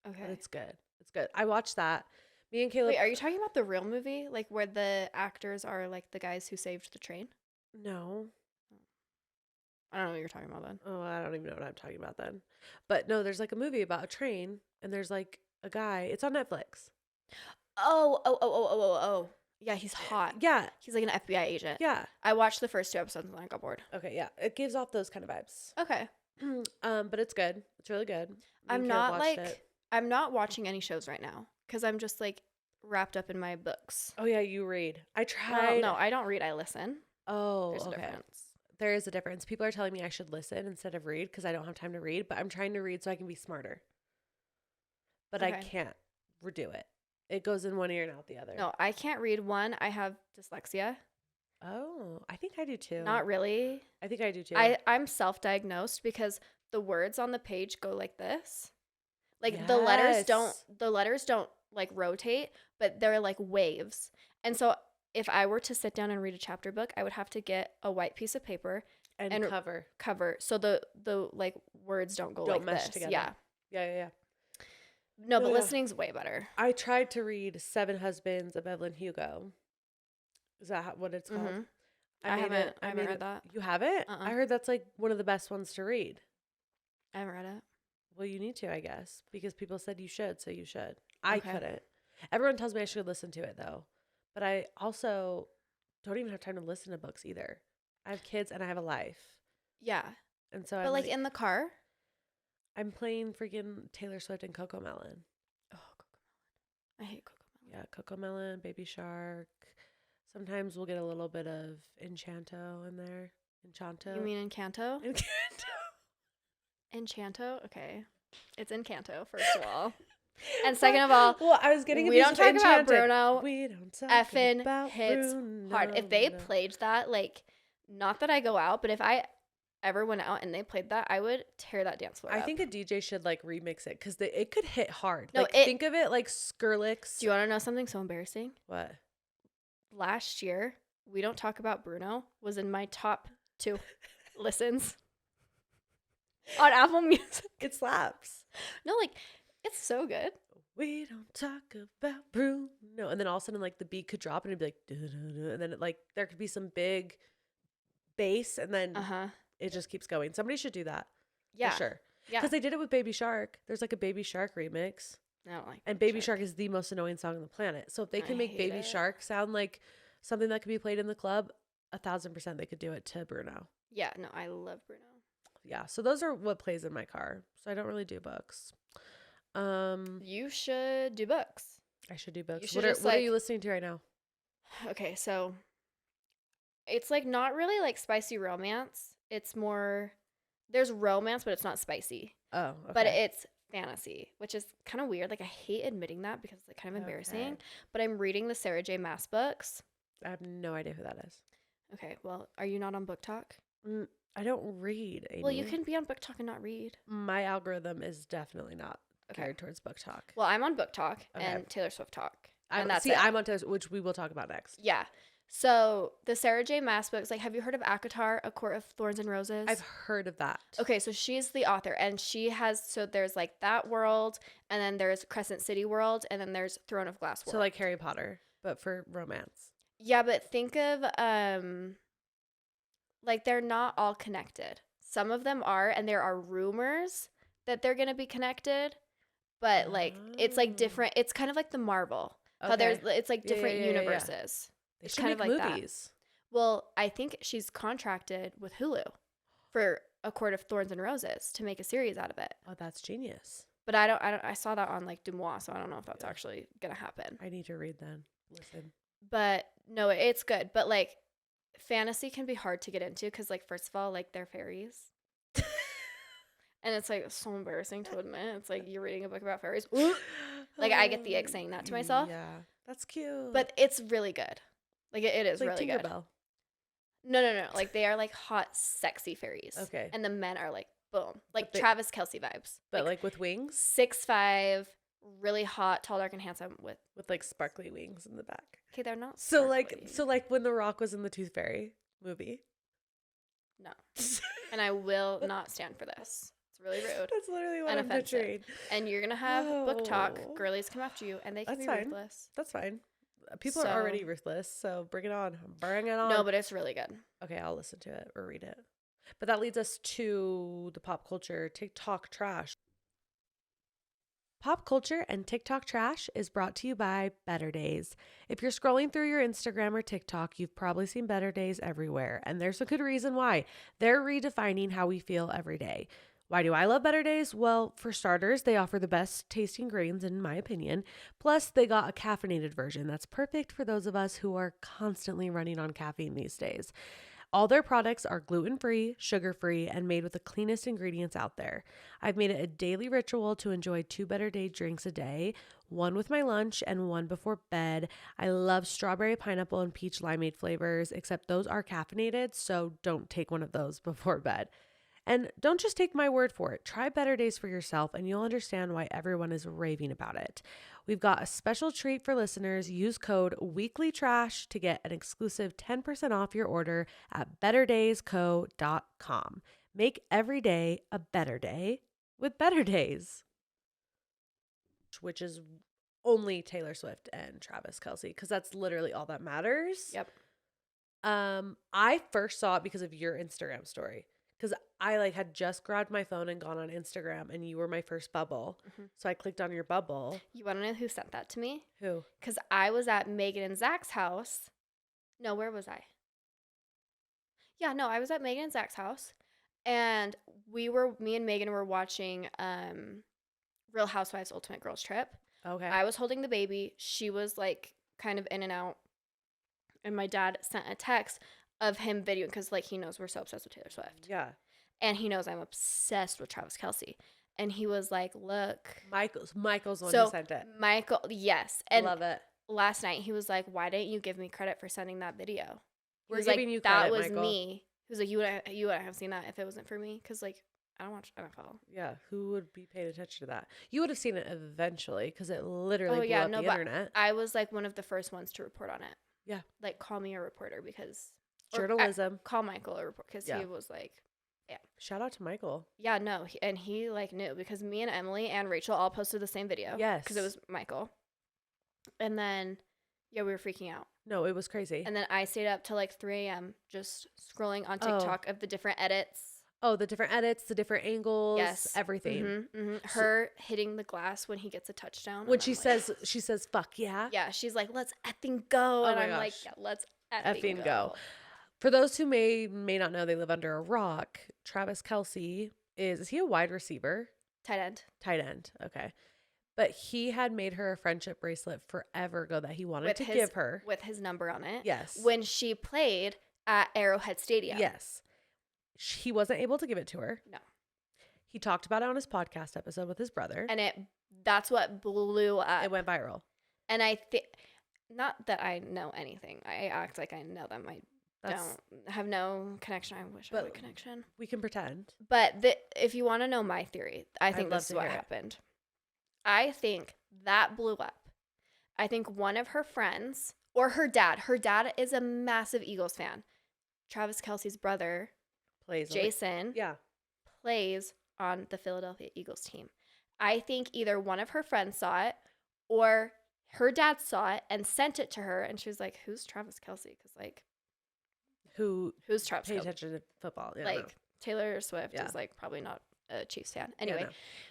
Okay. But it's good. It's good. I watched that. Me and Caleb. Wait, are you talking about the real movie? Like where the actors are like the guys who saved the train? No. I don't know what you're talking about then. Oh, I don't even know what I'm talking about then. But no, there's like a movie about a train and there's like a guy. It's on Netflix. Oh. Yeah, he's hot. Yeah. He's like an FBI agent. Yeah. I watched the first 2 episodes and then I got bored. Okay, yeah. It gives off those kind of vibes. Okay. But it's good. It's really good. I'm not watching any shows right now. because I'm just like wrapped up in my books. Oh yeah, you read. I Well, tried. no, I don't read. I listen. Oh, There's a okay. difference. There is a difference. People are telling me I should listen instead of read because I don't have time to read, but I'm trying to read so I can be smarter. But I Okay. can't redo it. It goes in one ear and out the other. No, I can't read. One, I have dyslexia. Oh, I think I do too. Not really. I think I do too. I'm self-diagnosed because the words on the page go like this. Like Yes. the letters don't like rotate, but they're like waves. And so if I were to sit down and read a chapter book, I would have to get a white piece of paper and cover so the like words don't go don't like mesh this. together. Yeah. No, but listening's way better. I tried to read Seven Husbands of Evelyn Hugo. Is that what it's called? Mm-hmm. I haven't read that. You haven't? I heard that's like one of the best ones to read. I haven't read it. Well, you need to, I guess, because people said you should, so you should. I couldn't. Everyone tells me I should listen to it, though. But I also don't even have time to listen to books either. I have kids and I have a life. Yeah. And so but I'm like in the car? I'm playing freaking Taylor Swift and Coco Melon. Oh, Coco Melon. I hate Coco Melon. Yeah, Coco Melon, Baby Shark. Sometimes we'll get a little bit of Enchanto in there. Enchanto. You mean Encanto? Encanto. Enchanto? Okay. It's Encanto, first of all. And second of all, well, I was getting we don't talk about Enchanted. Bruno. We don't talk effing about hits Bruno. hard. If they played that, like, not that I go out, but if I ever went out and they played that, I would tear that dance floor up. I think a DJ should like remix it because it could hit hard. No, like think of it like Skrillex. Do you want to know something so embarrassing? What? Last year, We Don't Talk About Bruno was in my top 2 listens on Apple Music. It slaps. No, like, it's so good. We don't talk about Bruno. And then all of a sudden, like, the beat could drop and it'd be like, duh-duh-duh. And then it, like, there could be some big bass and then it just keeps going. Somebody should do that. Yeah. For sure. Yeah. Because they did it with Baby Shark. There's like a Baby Shark remix. I don't like And Baby Shark is the most annoying song on the planet. So if they can make Baby Shark sound like something that could be played in the club, 1,000% they could do it to Bruno. Yeah, no, I love Bruno. Yeah, so those are what plays in my car. So I don't really do books. You should do books. I should do books. What are you listening to right now? Okay, so it's like not really like spicy romance. It's more, there's romance, but it's not spicy. Oh, okay. But it's fantasy, which is kind of weird. Like I hate admitting that because it's like kind of embarrassing. But I'm reading the Sarah J. Maas books. I have no idea who that is. Okay, well, are you not on Book Talk? I don't read. Amy. Well, you can be on Book Talk and not read. My algorithm is definitely not geared towards Book Talk. Well, I'm on Book Talk and Taylor Swift Talk. I'm on Taylor, which we will talk about next. Yeah. So the Sarah J. Maas books, like, have you heard of ACOTAR, A Court of Thorns and Roses? I've heard of that. Okay, so she's the author, and she has, so there's like that world, and then there's Crescent City world, and then there's Throne of Glass world. So like Harry Potter, but for romance. Yeah, but think of, like, they're not all connected. Some of them are, and there are rumors that they're going to be connected, but like, it's like different. It's kind of like the Marvel. How it's like different universes. They it's should kind make of like movies. That. Well, I think she's contracted with Hulu for A Court of Thorns and Roses to make a series out of it. Oh, that's genius. But I saw that on like Dumois, so I don't know if that's actually going to happen. I need to read then. Listen. But no, it's good. But like fantasy can be hard to get into because like, first of all, like they're fairies. And it's like so embarrassing to admit. It's like you're reading a book about fairies. Like I get the ick saying that to myself. Yeah, that's cute. But it's really good. Like it is like really good. Tinkerbell. No. Like they are like hot, sexy fairies. Okay. And the men are like boom, like Travis Kelce vibes. But like with wings. 6'5", really hot, tall, dark, and handsome with like sparkly wings in the back. Okay, they're not. Sparkly. So like when The Rock was in the Tooth Fairy movie. No. And I will not stand for this. It's really rude. That's literally what I'm picturing. And you're gonna have book talk. Girlies come after you, and they can be ruthless. That's fine. People are already ruthless, so bring it on. Bring it on. No, but it's really good. Okay, I'll listen to it or read it. But that leads us to the pop culture TikTok trash. Pop culture and TikTok trash is brought to you by Better Days. If you're scrolling through your Instagram or TikTok, you've probably seen Better Days everywhere, and there's a good reason why. They're redefining how we feel every day. Why do I love Better Days? Well, for starters, they offer the best tasting grains, in my opinion. Plus, they got a caffeinated version that's perfect for those of us who are constantly running on caffeine these days. All their products are gluten-free, sugar-free, and made with the cleanest ingredients out there. I've made it a daily ritual to enjoy 2 Better Day drinks a day, one with my lunch and one before bed. I love strawberry, pineapple, and peach limeade flavors, except those are caffeinated, so don't take one of those before bed. And don't just take my word for it. Try Better Days for yourself and you'll understand why everyone is raving about it. We've got a special treat for listeners. Use code WEEKLYTRASH to get an exclusive 10% off your order at betterdaysco.com. Make every day a better day with Better Days. Which is only Taylor Swift and Travis Kelce, because that's literally all that matters. Yep. I first saw it because of your Instagram story. Because I had just grabbed my phone and gone on Instagram and you were my first bubble. Mm-hmm. So I clicked on your bubble. You want to know who sent that to me? Who? Because I was at Megan and Zach's house. No, where was I? Yeah, no, I was at Megan and Zach's house. And me and Megan were watching Real Housewives Ultimate Girls Trip. Okay. I was holding the baby. She was kind of in and out. And my dad sent a text of him videoing, because he knows we're so obsessed with Taylor Swift. Yeah. And he knows I'm obsessed with Travis Kelce. And he was like, look. Michael's the one who sent it. Michael, yes. And love it. Last night he was like, why didn't you give me credit for sending that video? We're giving you credit, that was Michael. me. He was like, you wouldn't have seen that if it wasn't for me. Because I don't watch NFL. Yeah, who would be paying attention to that? You would have seen it eventually because it literally blew up the internet. I was one of the first ones to report on it. Yeah. Call me a reporter because... Journalism. Call Michael a report because he was yeah. Shout out to Michael. Yeah, no. He knew because me and Emily and Rachel all posted the same video. Yes. Because it was Michael. And then, we were freaking out. No, it was crazy. And then I stayed up till 3 a.m. just scrolling on TikTok of the different edits. Oh, the different edits, the different angles, yes, everything. Mm-hmm, mm-hmm. Her hitting the glass when he gets a touchdown. When she says, fuck yeah. Yeah, she's like, let's effing go. And I'm like, yeah, let's effing go. For those who may not know, they live under a rock. Travis Kelce is he a wide receiver? Tight end. Tight end. Okay. But he had made her a friendship bracelet forever ago that he wanted to give her. With his number on it. Yes. When she played at Arrowhead Stadium. Yes. He wasn't able to give it to her. No. He talked about it on his podcast episode with his brother. And that's what blew up. It went viral. And I think, not that I know anything. I act like I know them. I don't have no connection. I wish I had a connection. We can pretend. But if you want to know my theory, I think this is what happened. I think that blew up. I think one of her friends or her dad is a massive Eagles fan. Travis Kelce's brother, Jason, plays on the Philadelphia Eagles team. I think either one of her friends saw it or her dad saw it and sent it to her. And she was like, who's Travis Kelce? Because who's Travis Kelce? Pay attention to football. Yeah, Taylor Swift is probably not a Chiefs fan. Anyway,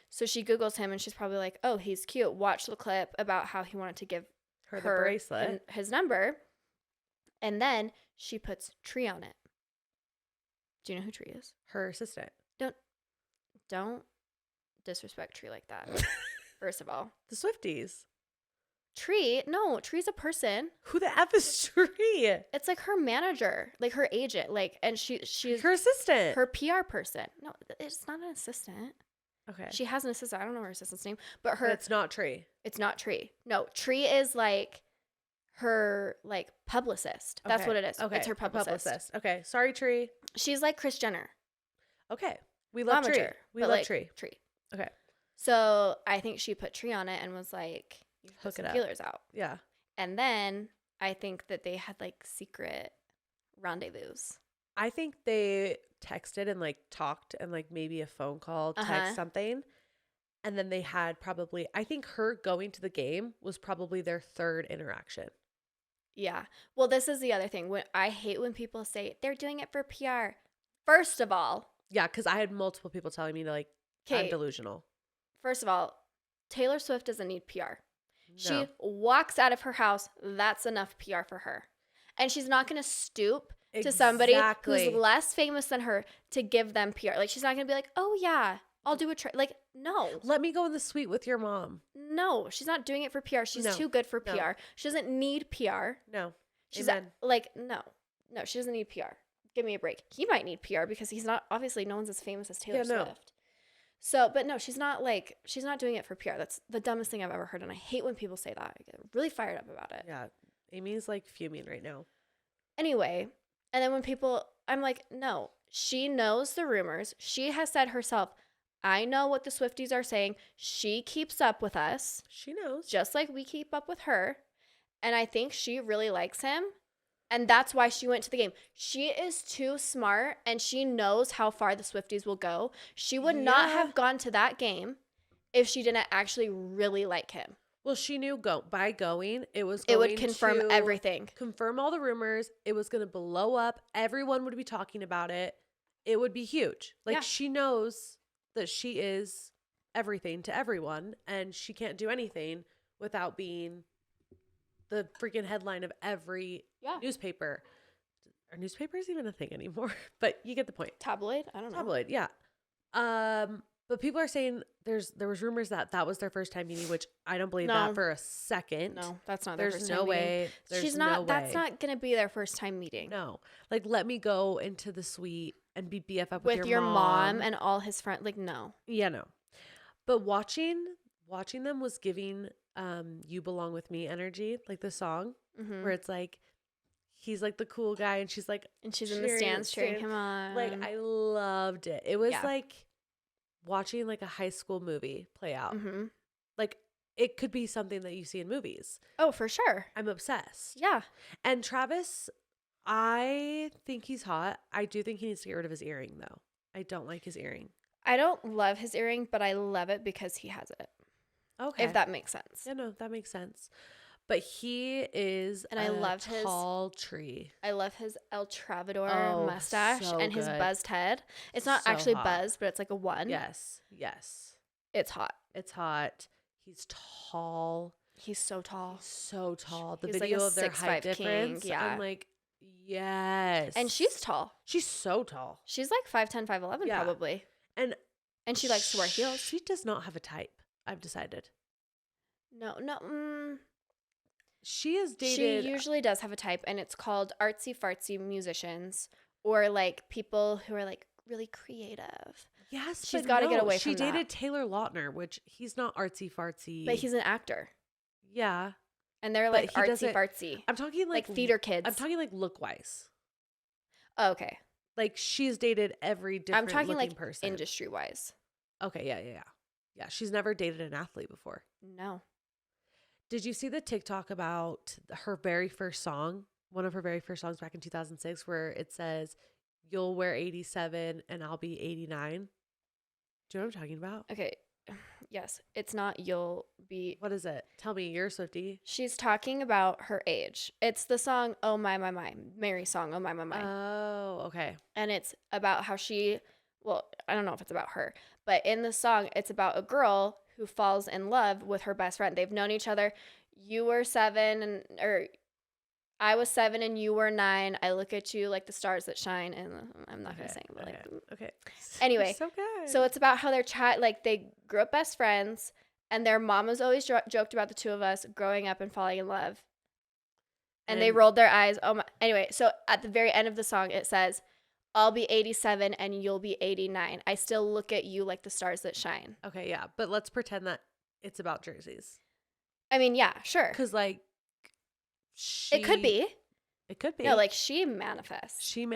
so she Googles him and she's probably like, oh, he's cute. Watch the clip about how he wanted to give her the bracelet, his number. And then she puts Tree on it. Do you know who Tree is? Her assistant. Don't disrespect Tree like that. First of all. The Swifties. Tree's a person. Who the F is Tree? It's her manager, her agent, and she's her assistant, her PR person. No, it's not an assistant. Okay. She has an assistant. I don't know her assistant's name, but it's not Tree. It's not Tree. No, Tree is her publicist. That's what it is. Okay. It's her publicist. Okay. Sorry, Tree. She's like Kris Jenner. Okay. We love Tree. We love Tree. Tree. Okay. So I think she put Tree on it and was like, hook it up. Feelers out. Yeah. And then I think that they had secret rendezvous. I think they texted and talked and maybe a phone call, text something. And then they had I think her going to the game was probably their third interaction. Yeah. Well, this is the other thing. I hate when people say they're doing it for PR. First of all. Yeah, because I had multiple people telling me I'm delusional. First of all, Taylor Swift doesn't need PR. No. She walks out of her house. That's enough PR for her. And she's not going to stoop to somebody who's less famous than her to give them PR. She's not going to be like, oh, yeah, I'll do a like, no. Let me go in the suite with your mom. No, she's not doing it for PR. She's too good for PR. She doesn't need PR. No. She's like, no, she doesn't need PR. Give me a break. He might need PR because he's not, obviously no one's as famous as Taylor Swift. So, but no, she's not doing it for PR. That's the dumbest thing I've ever heard. And I hate when people say that. I get really fired up about it. Yeah. Amy's like fuming right now. Anyway, and then when I'm like, no, she knows the rumors. She has said herself, I know what the Swifties are saying. She keeps up with us. She knows. Just like we keep up with her. And I think she really likes him. And that's why she went to the game. She is too smart and she knows how far the Swifties will go. She would not have gone to that game if she didn't actually really like him. Well, she knew by going, it would confirm everything. Confirm all the rumors. It was going to blow up. Everyone would be talking about it. It would be huge. Like, she knows that she is everything to everyone and she can't do anything without being the freaking headline of every newspaper. Are newspapers even a thing anymore? But you get the point. Tabloid? I don't know. Tabloid, yeah. But people are saying there was rumors that was their first time meeting, which I don't believe that for a second. No, that's not their first time meeting. There's no way. That's not going to be their first time meeting. No. Like, let me go into the suite and be BFF with your mom and all his friends. Like, no. Yeah, no. But watching them was giving You Belong With Me energy, like the song, where it's like, he's like the cool guy and she's like, and she's in the stands cheering him on. Like, I loved it. It was like watching like a high school movie play out. Like, it could be something that you see in movies. Oh, for sure. I'm obsessed. Yeah. And Travis, I think he's hot. I do think he needs to get rid of his earring though. I don't like his earring. I don't love his earring, but I love it because he has it. Okay. If that makes sense. Yeah, no, that makes sense. But he is I love his tall tree. I love his El Trovador mustache and his buzzed head. It's not actually buzzed, but it's like a one. Yes. It's hot. It's hot. He's tall. He's so tall. So tall. The He's video like of their height difference. King. Yeah. I'm like, yes. And she's tall. She's so tall. She's like 5'10", 5'11", probably. And she likes to wear heels. She does not have a type, I've decided. No. She is dated. She usually does have a type, and it's called artsy fartsy musicians or like people who are like really creative. Yes, she's got to get away from that. She dated Taylor Lautner, which he's not artsy fartsy. But he's an actor. Yeah. And they're like artsy fartsy. I'm talking like theater kids. I'm talking like look wise. Oh, okay. Like, she's dated every different I'm talking looking like person. Industry wise. Okay, yeah. Yeah, she's never dated an athlete before. No. Did you see the TikTok about her very first song? One of her very first songs back in 2006 where it says, "You'll wear 87 and I'll be 89." Do you know what I'm talking about? Okay. Yes. It's not you'll be. What is it? Tell me. You're a Swiftie. She's talking about her age. It's the song "Oh My My My," Mary's song "Oh My My My." Oh, okay. And it's about how I don't know if it's about her, but in the song, it's about a girl who falls in love with her best friend. They've known each other. You were 7 or I was 7 and you were 9. I look at you like the stars that shine, and I'm not gonna sing, but okay. Anyway, so good. So it's about how their child, like they grew up best friends, and their mom was always joked about the two of us growing up and falling in love, and they rolled their eyes. Oh my! Anyway, so at the very end of the song, it says, "I'll be 87 and you'll be 89. I still look at you like the stars that shine." Okay, yeah, but let's pretend that it's about jerseys. I mean, yeah, sure. Because like. It could be. It could be. No, like she manifests. She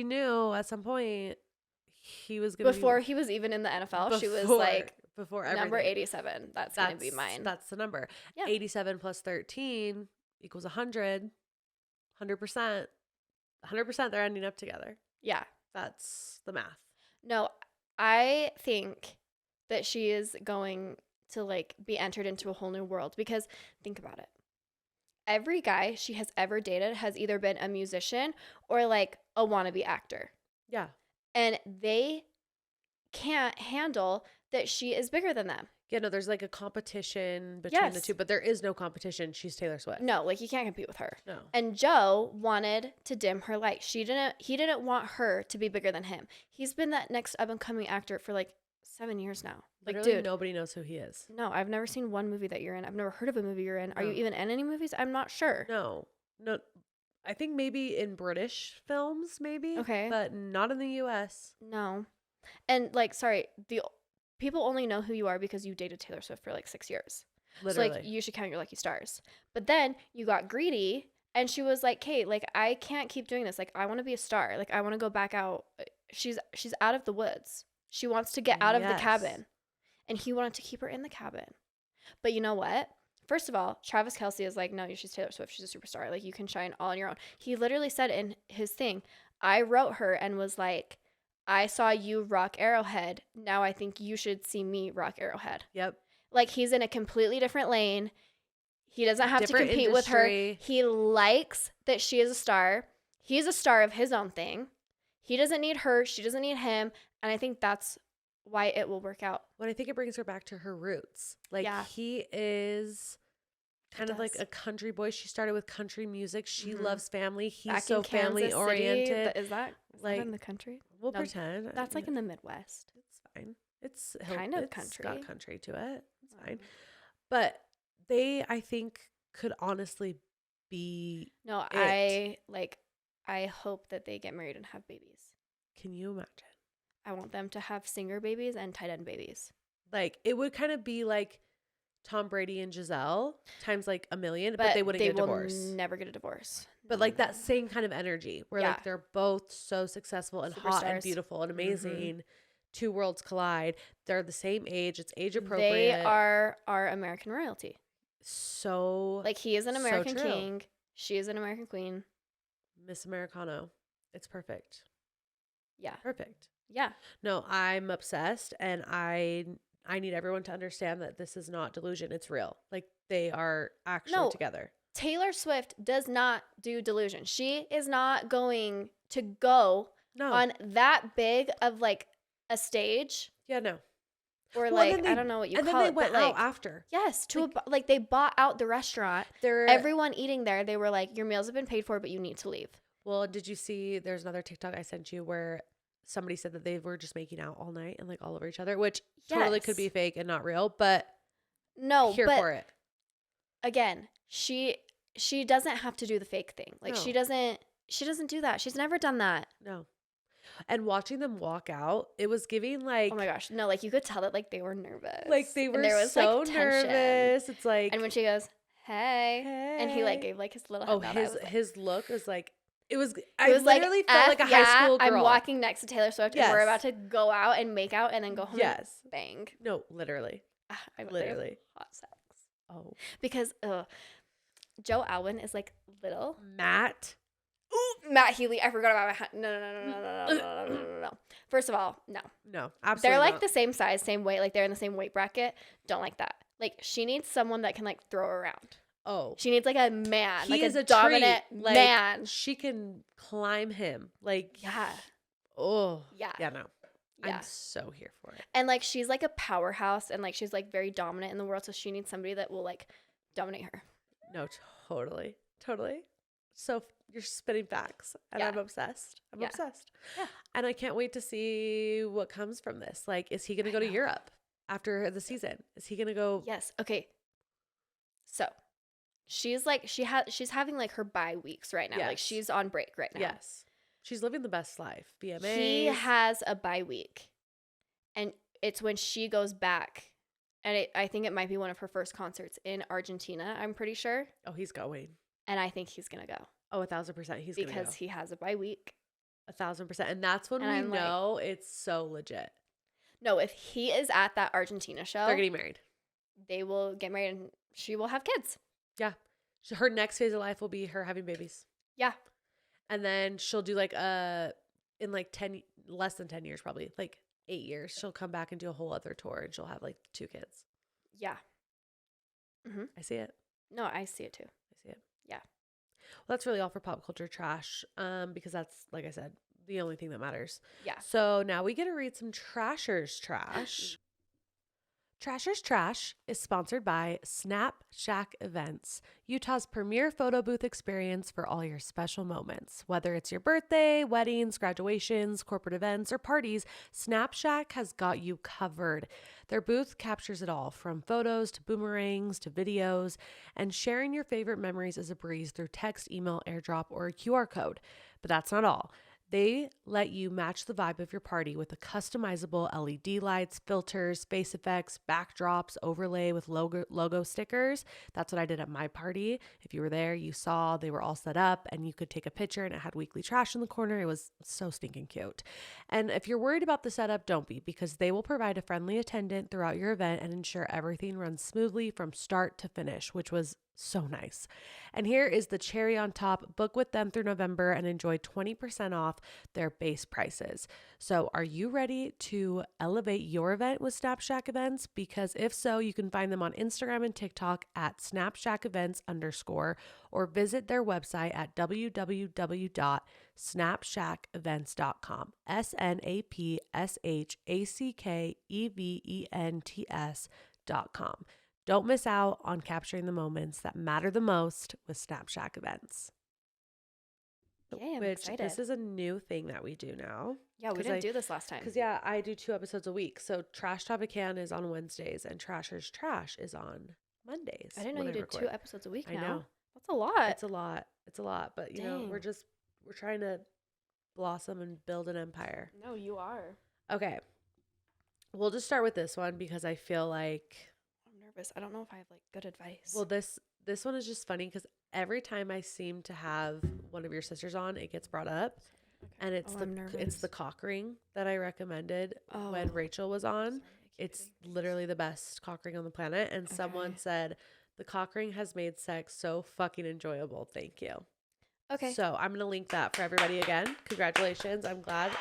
knew at some point he was going to before he was even in the NFL. She was like before everything. Number 87. That's going to be mine. That's the number. Yeah. 87 plus 13 equals 100. 100%. 100% they're ending up together. Yeah. That's the math. No, I think that she is going to like be entered into a whole new world because think about it. Every guy she has ever dated has either been a musician or like a wannabe actor. Yeah. And they can't handle that she is bigger than them. Yeah, no, there's like a competition between the two, but there is no competition. She's Taylor Swift. No, like you can't compete with her. No. And Joe wanted to dim her light. He didn't want her to be bigger than him. He's been that next up and coming actor for like 7 years now. Like, Literally dude, nobody knows who he is. no, I've never seen one movie that you're in. I've never heard of a movie you're in. Are you No. even in any movies? I'm not sure. No. I think maybe in British films, maybe. Okay. But not in the US. No. And like, sorry, the people only know who you are because you dated Taylor Swift for like 6 years. Literally. So like, you should count your lucky stars. But then you got greedy, and she was like, "Kate, like, I can't keep doing this. Like, I want to be a star. Like, I want to go back out." She's out of the woods. She wants to get out of the cabin, and he wanted to keep her in the cabin. But you know what? First of all, Travis Kelce is like, "No, she's Taylor Swift. She's a superstar. Like, you can shine all on your own." He literally said in his thing, "I wrote her and was like, I saw you rock Arrowhead. Now I think you should see me rock Arrowhead." Yep. Like, he's in a completely different lane. He doesn't have Different to compete industry. with her. He likes that she is a star. He's a star of his own thing. He doesn't need her. She doesn't need him. And I think that's why it will work out. Well, I think it brings her back to her roots. Like, he is kind of like a country boy. She started with country music. She loves family. He's back so family oriented. Is that like in the country? We'll pretend. That's like in the Midwest. It's fine. It's kind of country. It's got country to it. It's fine. But they, I think, could honestly be No, it. I hope that they get married and have babies. Can you imagine? I want them to have singer babies and tight end babies. Like, it would kind of be like Tom Brady and Giselle times like a million, but they wouldn't get a divorce. They will never get a divorce. But like that same kind of energy where like they're both so successful and hot and beautiful and amazing. Two worlds collide. They're the same age. It's age appropriate. They are our American royalty. So like, he is an American king. She is an American queen. Miss Americano. It's perfect. Yeah. Perfect. Yeah. No, I'm obsessed, and I need everyone to understand that this is not delusion. It's real. Like, they are actually together. Taylor Swift does not do delusion. She is not going to go on that big of like a stage. Yeah, no. Or like, I don't know what you call it. And then they went out like, after. Yes. Like they bought out the restaurant. Everyone eating there, they were like, your meals have been paid for, but you need to leave. Well, did you see, there's another TikTok I sent you where somebody said that they were just making out all night and like all over each other, which totally could be fake and not real, but here for it. Again, she doesn't have to do the fake thing. Like, she doesn't do that. She's never done that. No. And watching them walk out, it was giving like, oh my gosh, no, like you could tell that like they were nervous. Like they were so like, nervous. It's like, and when she goes, hey, and he like gave like his little head nod, his look was like, I literally felt like a high school girl. I'm walking next to Taylor Swift and we're about to go out and make out and then go home and bang. No, literally. Literally. Hot sex. Oh. Because Joe Alwyn is like little. Matt. Ooh, Matt Healy. I forgot about my No. First of all, no. No, absolutely they're like not. the same size, same weight. Like they're in the same weight bracket. Don't like that. Like she needs someone that can like throw her around. Oh. She needs like a man. He like is a dominant man. Like, she can climb him. Like, yeah. Oh. Yeah. Yeah, no. Yeah. I'm so here for it. And like she's like a powerhouse and like she's like very dominant in the world. So she needs somebody that will like dominate her. No, totally. Totally. So you're spitting facts and I'm obsessed. I'm obsessed. Yeah. And I can't wait to see what comes from this. Like, is he going to go to Europe after the season? Is he going to go? Yes. Okay. So she's like, she's having like her bye weeks right now. Yes. Like she's on break right now. Yes. She's living the best life. BMA. He has a bye week and it's when she goes back. And I think it might be one of her first concerts in Argentina. I'm pretty sure. Oh, he's going. And I think he's going to go. Oh, 1,000% he's going to go. Because he has a bye week. 1,000%. And that's when we know it's so legit. No, if he is at that Argentina show. They're getting married. They will get married and she will have kids. Yeah. Her next phase of life will be her having babies. Yeah. And then she'll do like in like less than 10 years probably, like 8 years, she'll come back and do a whole other tour and she'll have like 2 kids. Yeah. Mm-hmm. I see it. No, I see it too. I see it. Yeah. Well, that's really all for pop culture trash, because that's, like I said, the only thing that matters. Yeah. So now we get to read some Trasher's Trash. Trasher's Trash is sponsored by Snap Shack Events, Utah's premier photo booth experience for all your special moments. Whether it's your birthday, weddings, graduations, corporate events, or parties, Snap Shack has got you covered. Their booth captures it all, from photos to boomerangs to videos, and sharing your favorite memories is a breeze through text, email, airdrop, or a QR code. But that's not all. They let you match the vibe of your party with a customizable LED lights, filters, face effects, backdrops, overlay with logo stickers. That's what I did at my party. If you were there, you saw they were all set up and you could take a picture, and it had weekly trash in the corner. It was so stinking cute. And if you're worried about the setup, don't be, because they will provide a friendly attendant throughout your event and ensure everything runs smoothly from start to finish, which was so nice. And here is the cherry on top. Book with them through November and enjoy 20% off their base prices. So are you ready to elevate your event with Snap Shack Events? Because if so, you can find them on Instagram and TikTok at snapshackevents_, or visit their website at www.snapshackevents.com. snapshackevents.com. Don't miss out on capturing the moments that matter the most with Snap Shack Events. Okay, I'm excited. This is a new thing that we do now. Yeah, we didn't do this last time. Because, I do 2 episodes a week. So Trash Topican is on Wednesdays and Trasher's Trash is on Mondays. I didn't know you did 2 episodes a week now. I know. That's a lot. It's a lot. But, you know, we're trying to blossom and build an empire. No, you are. Okay. We'll just start with this one because I feel like... I don't know if I have like good advice. Well, this one is just funny because every time I seem to have one of your sisters on, it gets brought up. Okay. And it's the cock ring that I recommended when Rachel was on. It's literally the best cock ring on the planet. And someone said the cock ring has made sex so fucking enjoyable. Thank you. Okay. So I'm gonna link that for everybody again. Congratulations. I'm glad.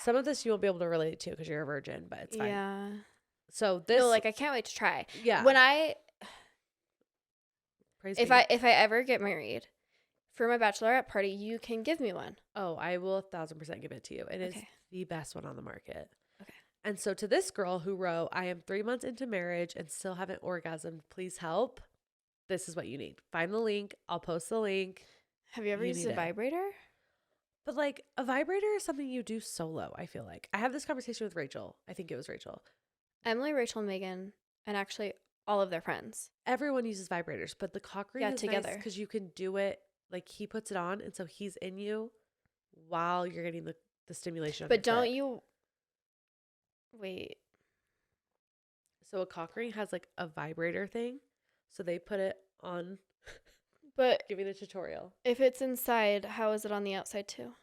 Some of this you won't be able to relate to because you're a virgin, but it's fine. Yeah. So this, no, like I can't wait to try. Yeah. When if I ever get married, for my bachelorette party, you can give me one. Oh, I will 1,000% give it to you. It is the best one on the market. Okay. And so to this girl who wrote, I am 3 months into marriage and still haven't orgasmed. Please help. This is what you need. Find the link. I'll post the link. Have you ever used a vibrator? But like a vibrator is something you do solo, I feel like. I have this conversation with Rachel. I think it was Rachel. Emily, Rachel, and Megan, and actually all of their friends. Everyone uses vibrators, but the cock ring is together because you can do it. Like he puts it on, and so he's in you while you're getting the stimulation. But don't you wait? So a cock ring has like a vibrator thing, so they put it on. But giving a tutorial. If it's inside, how is it on the outside too?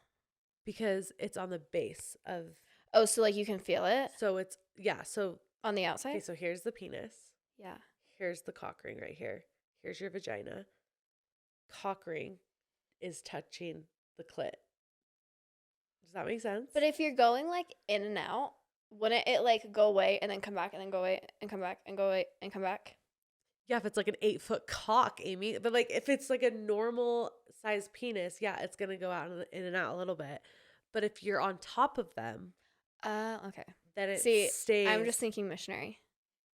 Because it's on the base of. Oh, so like you can feel it. So it's so. On the outside? Okay, so here's the penis. Yeah. Here's the cock ring right here. Here's your vagina. Cock ring is touching the clit. Does that make sense? But if you're going like in and out, wouldn't it like go away and then come back and then go away and come back and go away and come back? Yeah, if it's like an 8-foot cock, Amy. But like if it's like a normal size penis, yeah, it's going to go out in and out a little bit. But if you're on top of them. Okay. Then it stays. I'm just thinking missionary.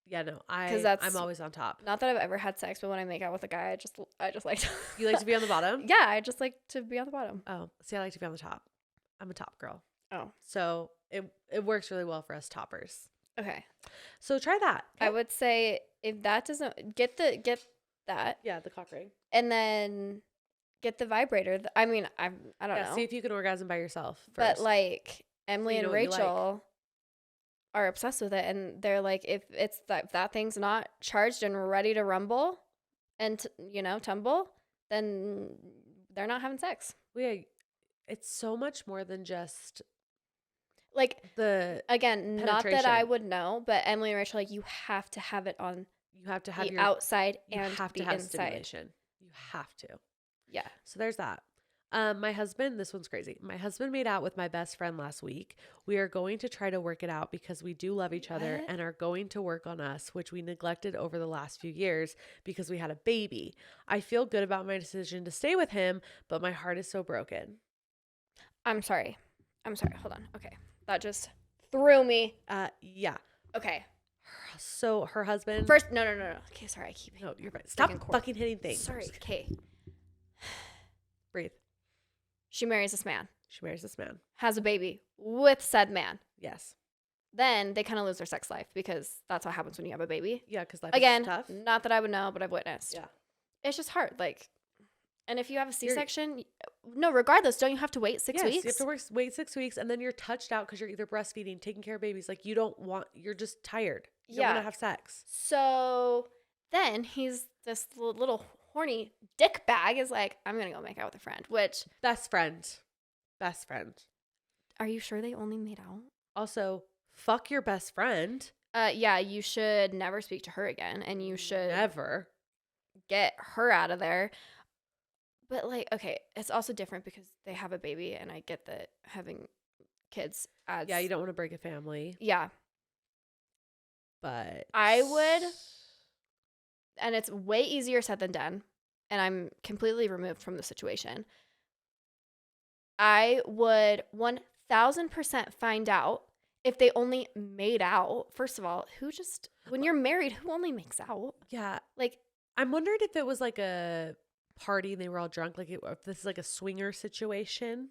Yeah, no, I'm always on top. Not that I've ever had sex, but when I make out with a guy, I just like to. You like to be on the bottom? Yeah, I just like to be on the bottom. Oh, see, I like to be on the top. I'm a top girl. Oh. So it works really well for us toppers. Okay. So try that. Okay? I would say if that doesn't get that. Yeah, the cock ring. And then get the vibrator. I mean, I don't know. See if you can orgasm by yourself first. But like Emily and Rachel are obsessed with it, and they're like, if it's that thing's not charged and ready to rumble and tumble, then they're not having sex. Well, yeah, it's so much more than just like the penetration. Not that I would know, but Emily and Rachel, like, you have to have it on. You have to have the outside and you have the to have inside. Stimulation. You have to. Yeah. So there's that. My husband, this one's crazy. My husband made out with my best friend last week. We are going to try to work it out because we do love each other and are going to work on us, which we neglected over the last few years because we had a baby. I feel good about my decision to stay with him, but my heart is so broken. I'm sorry. Hold on. Okay. That just threw me. Yeah. Okay. So her husband. First, no. Okay, sorry. I keep. No, you're fine. Stop fucking hitting things. Sorry. Okay. Breathe. She marries this man. She marries this man. Has a baby with said man. Yes. Then they kind of lose their sex life because that's what happens when you have a baby. Yeah, because life Again, is tough. Not that I would know, but I've witnessed. Yeah. It's just hard. Like, and if you have a C-section, no, regardless, don't you have to wait 6 weeks? You have to wait 6 weeks, and then you're touched out because you're either breastfeeding, taking care of babies. Like, you're just tired. You don't want to have sex. So then he's this little horny dick bag is like, I'm going to go make out with a friend, which. Best friend. Are you sure they only made out? Also, fuck your best friend. Yeah, you should never speak to her again, and you should never get her out of there. But like, okay, it's also different because they have a baby, and I get that having kids adds. Yeah, you don't want to break a family. Yeah, but I would, and it's way easier said than done. And I'm completely removed from the situation. I would 1000% find out if they only made out. First of all, when you're married, who only makes out? Yeah. Like, I'm wondering if it was like a party and they were all drunk, like if this is like a swinger situation.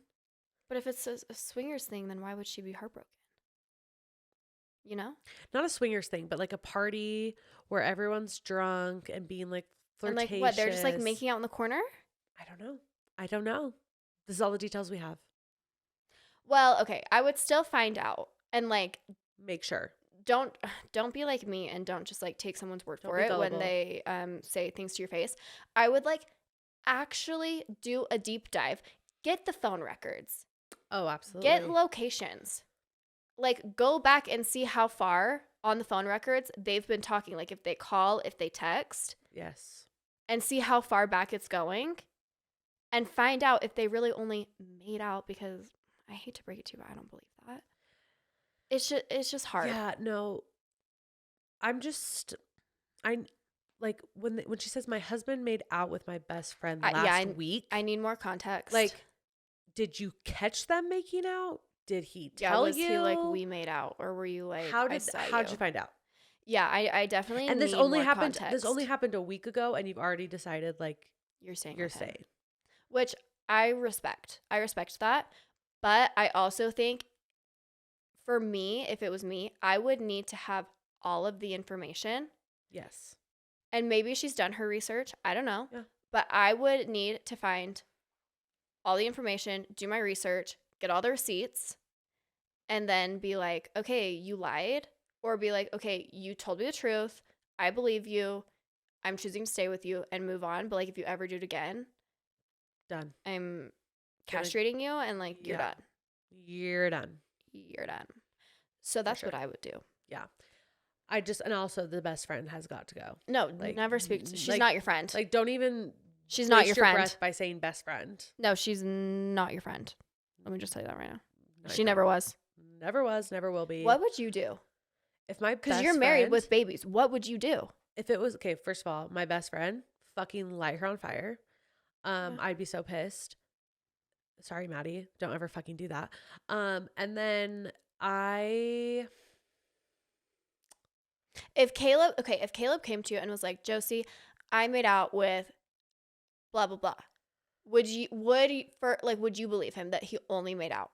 But if it's a swingers thing, then why would she be heartbroken? You know? Not a swingers thing, but like a party where everyone's drunk and being like flirtatious. And like what? They're just like making out in the corner? I don't know. This is all the details we have. Well, okay. I would still find out and like make sure. Don't be like me and don't just like take someone's word for it when they say things to your face. I would like actually do a deep dive. Get the phone records. Oh, absolutely. Get locations. Like go back and see how far on the phone records they've been talking. Like if they call, if they text. Yes. And see how far back it's going. And find out if they really only made out, because I hate to break it to you, but I don't believe that. It's just hard. Yeah, no. I like when she says my husband made out with my best friend last week. I need more context. Like, did you catch them making out? Did he tell was you? He like we made out, or were you like how did you find out? Yeah, I definitely. And this only happened. Context. This only happened a week ago, and you've already decided like you're staying. Which I respect. I respect that, but I also think, for me, if it was me, I would need to have all of the information. Yes. And maybe she's done her research. I don't know. Yeah. But I would need to find all the information, do my research, get all the receipts, and then be like, okay, you lied. Or be like, okay, you told me the truth. I believe you. I'm choosing to stay with you and move on. But like, if you ever do it again, done. I'm castrating you and like, you're done. You're done. So that's what I would do. Yeah. And also the best friend has got to go. No, like, never speak to. She's not your friend. Like, don't even. She's not your friend. Breath by saying best friend. No, she's not your friend. Let me just tell you that right now. She never was. Never was. Never will be. What would you do? If my because you're married with babies, what would you do? If it was okay, first of all, my best friend fucking light her on fire. I'd be so pissed. Sorry, Maddie. Don't ever fucking do that. And then if Caleb came to you and was like, Josie, I made out with blah blah blah, would you believe him that he only made out?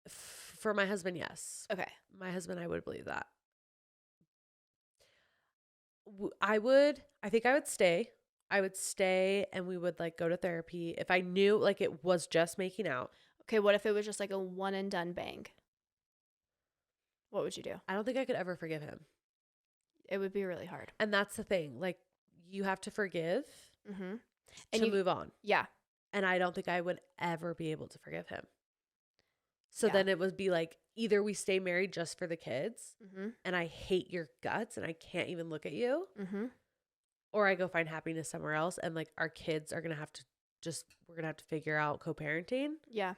For my husband, yes. Okay. My husband, I would believe that. I think I would stay. I would stay and we would like go to therapy if I knew like it was just making out. Okay, what if it was just like a one and done bang? What would you do? I don't think I could ever forgive him. It would be really hard. And that's the thing. Like, you have to forgive and move on. Yeah. And I don't think I would ever be able to forgive him. So then it would be like, either we stay married just for the kids and I hate your guts and I can't even look at you. Or I go find happiness somewhere else and like our kids are going to have to we're going to have to figure out co-parenting. Yeah.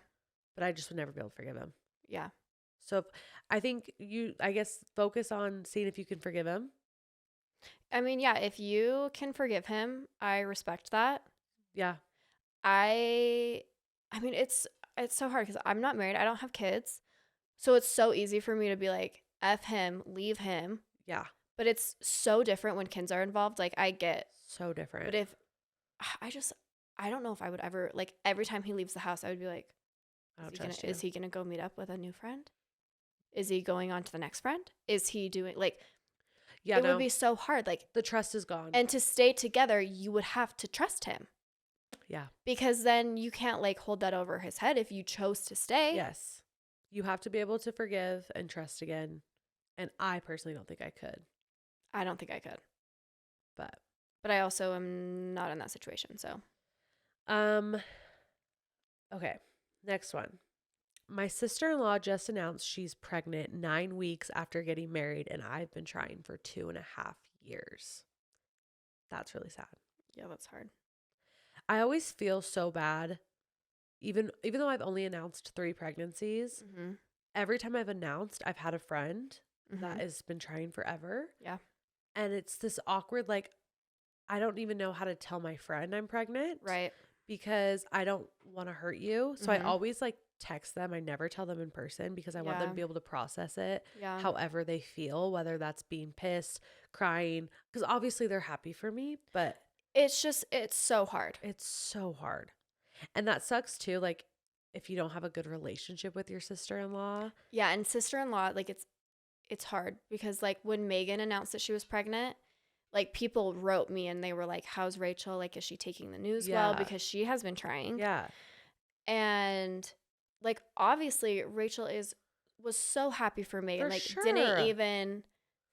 But I just would never be able to forgive him. Yeah. So I think I guess focus on seeing if you can forgive him. I mean, yeah, if you can forgive him, I respect that. Yeah. I mean, it's so hard because I'm not married. I don't have kids. So it's so easy for me to be like, F him, leave him. Yeah. But it's so different when kids are involved. Like, I get. So different. But if, I don't know if I would ever, like, every time he leaves the house, I would be like, I don't trust you. Is he going to go meet up with a new friend? Is he going on to the next friend? Is he doing, like, yeah, it would be so hard. Like, the trust is gone. And to stay together, you would have to trust him. Yeah. Because then you can't, like, hold that over his head if you chose to stay. Yes. You have to be able to forgive and trust again. And I personally don't think I could. I don't think I could. But I also am not in that situation, so. Okay. Next one. My sister-in-law just announced she's pregnant 9 weeks after getting married, and I've been trying for 2.5 years. That's really sad. Yeah, that's hard. I always feel so bad, even though I've only announced 3 pregnancies. Mm-hmm. Every time I've announced, I've had a friend Mm-hmm. that has been trying forever. Yeah. And it's this awkward, like, I don't even know how to tell my friend I'm pregnant. Right. Because I don't want to hurt you. So Mm-hmm. I always like text them. I never tell them in person because I want them to be able to process it however they feel, whether that's being pissed, crying, because obviously they're happy for me, but it's so hard. It's so hard. And that sucks too. Like, if you don't have a good relationship with your sister-in-law. Yeah. And sister-in-law, like, it's hard because, like, when Megan announced that she was pregnant, like, people wrote me and they were like, how's Rachel? Like, is she taking the news well? Because she has been trying. Yeah. And, like, obviously Rachel was so happy for Megan. For like, sure. didn't even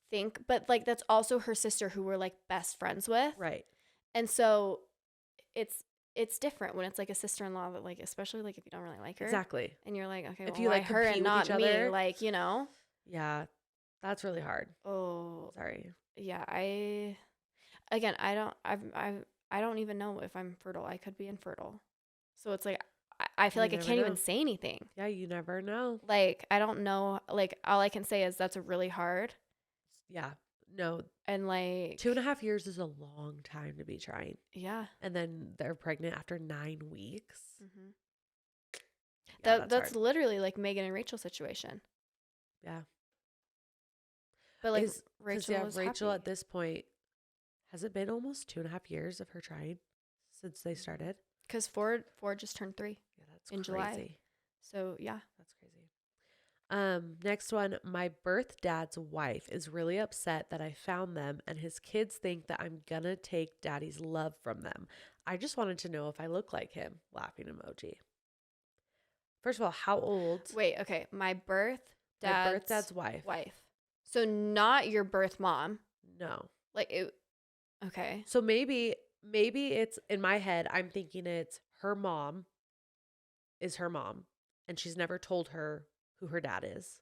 think, but, like, that's also her sister who we're, like, best friends with. Right. And so it's different when it's, like, a sister-in-law that, like, especially, like, if you don't really like her. Exactly. And you're like, okay, if well, you like her and not me, other, like, you know. Yeah. That's really hard. Oh. Sorry. Yeah, I don't even know if I'm fertile. I could be infertile. So it's like, I feel like I can't even say anything. Yeah, you never know. Like, I don't know. Like, all I can say is that's really hard. Yeah. No. And, like, 2.5 years is a long time to be trying. Yeah. And then they're pregnant after 9 weeks. Mm-hmm. Yeah, that's literally like Megan and Rachel's situation. Yeah. But, like, Rachel Rachel at this point, has it been almost 2.5 years of her trying since they started? Because Ford just turned 3. Yeah, that's in crazy. July. So yeah, that's crazy. Next one, my birth dad's wife is really upset that I found them, and his kids think that I'm gonna take daddy's love from them. I just wanted to know if I look like him. Laughing emoji. First of all, how old? Wait, okay. My birth dad's wife. So not your birth mom. No. Like it. Okay. So maybe it's in my head. I'm thinking it's her mom is her mom, and she's never told her who her dad is.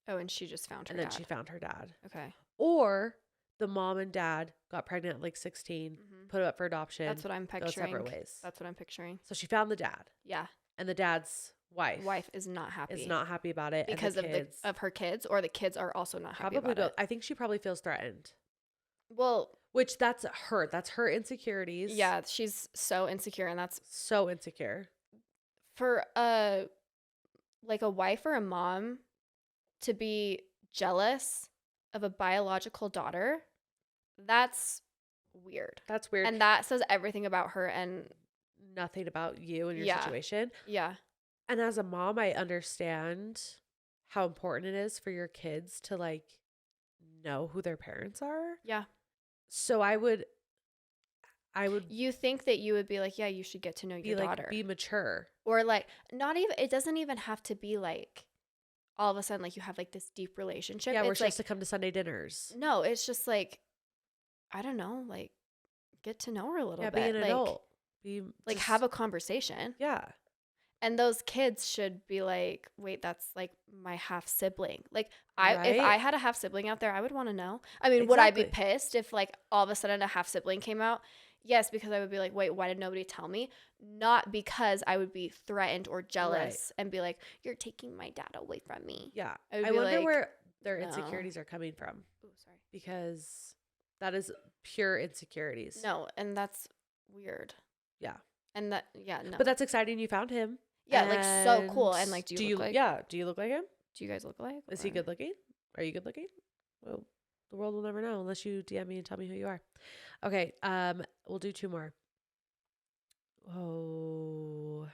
Oh, and she just found her dad. And then she found her dad. Okay. Or the mom and dad got pregnant at like 16, put it up for adoption. That's what I'm picturing. Go separate ways. That's what I'm picturing. So she found the dad. Yeah. And the dad's wife is not happy. Is not happy about it because of her kids, or the kids are also not happy about it. I think she probably feels threatened. Well, which that's her insecurities. Yeah, she's so insecure, and that's so insecure. For like a wife or a mom to be jealous of a biological daughter, that's weird. That's weird. And that says everything about her and nothing about you and your situation. Yeah. And as a mom, I understand how important it is for your kids to like know who their parents are. Yeah. So I would you think that you would be like, yeah, you should get to know your daughter. Be mature. Or like not even, it doesn't even have to be like all of a sudden like you have like this deep relationship. Yeah, we're supposed like, to come to Sunday dinners. No, it's just like, I don't know, like get to know her a little bit. Be an like, adult. Like have a conversation. Yeah. And those kids should be like, wait, that's like my half sibling. Like if I had a half sibling out there, I would want to know. I mean, would I be pissed if like all of a sudden a half sibling came out? Yes, because I would be like, wait, why did nobody tell me? Not because I would be threatened or jealous and be like, you're taking my dad away from me. Yeah. I wonder where their insecurities are coming from. Oh, sorry. Because that is pure insecurities. No, and that's weird. Yeah. And that, no. But that's exciting. You found him. Yeah, like so cool. And like, do you look like? Yeah. Do you look like him? Do you guys look alike? Is he good looking? Are you good looking? Well, the world will never know unless you DM me and tell me who you are. Okay. We'll do 2 more. Oh,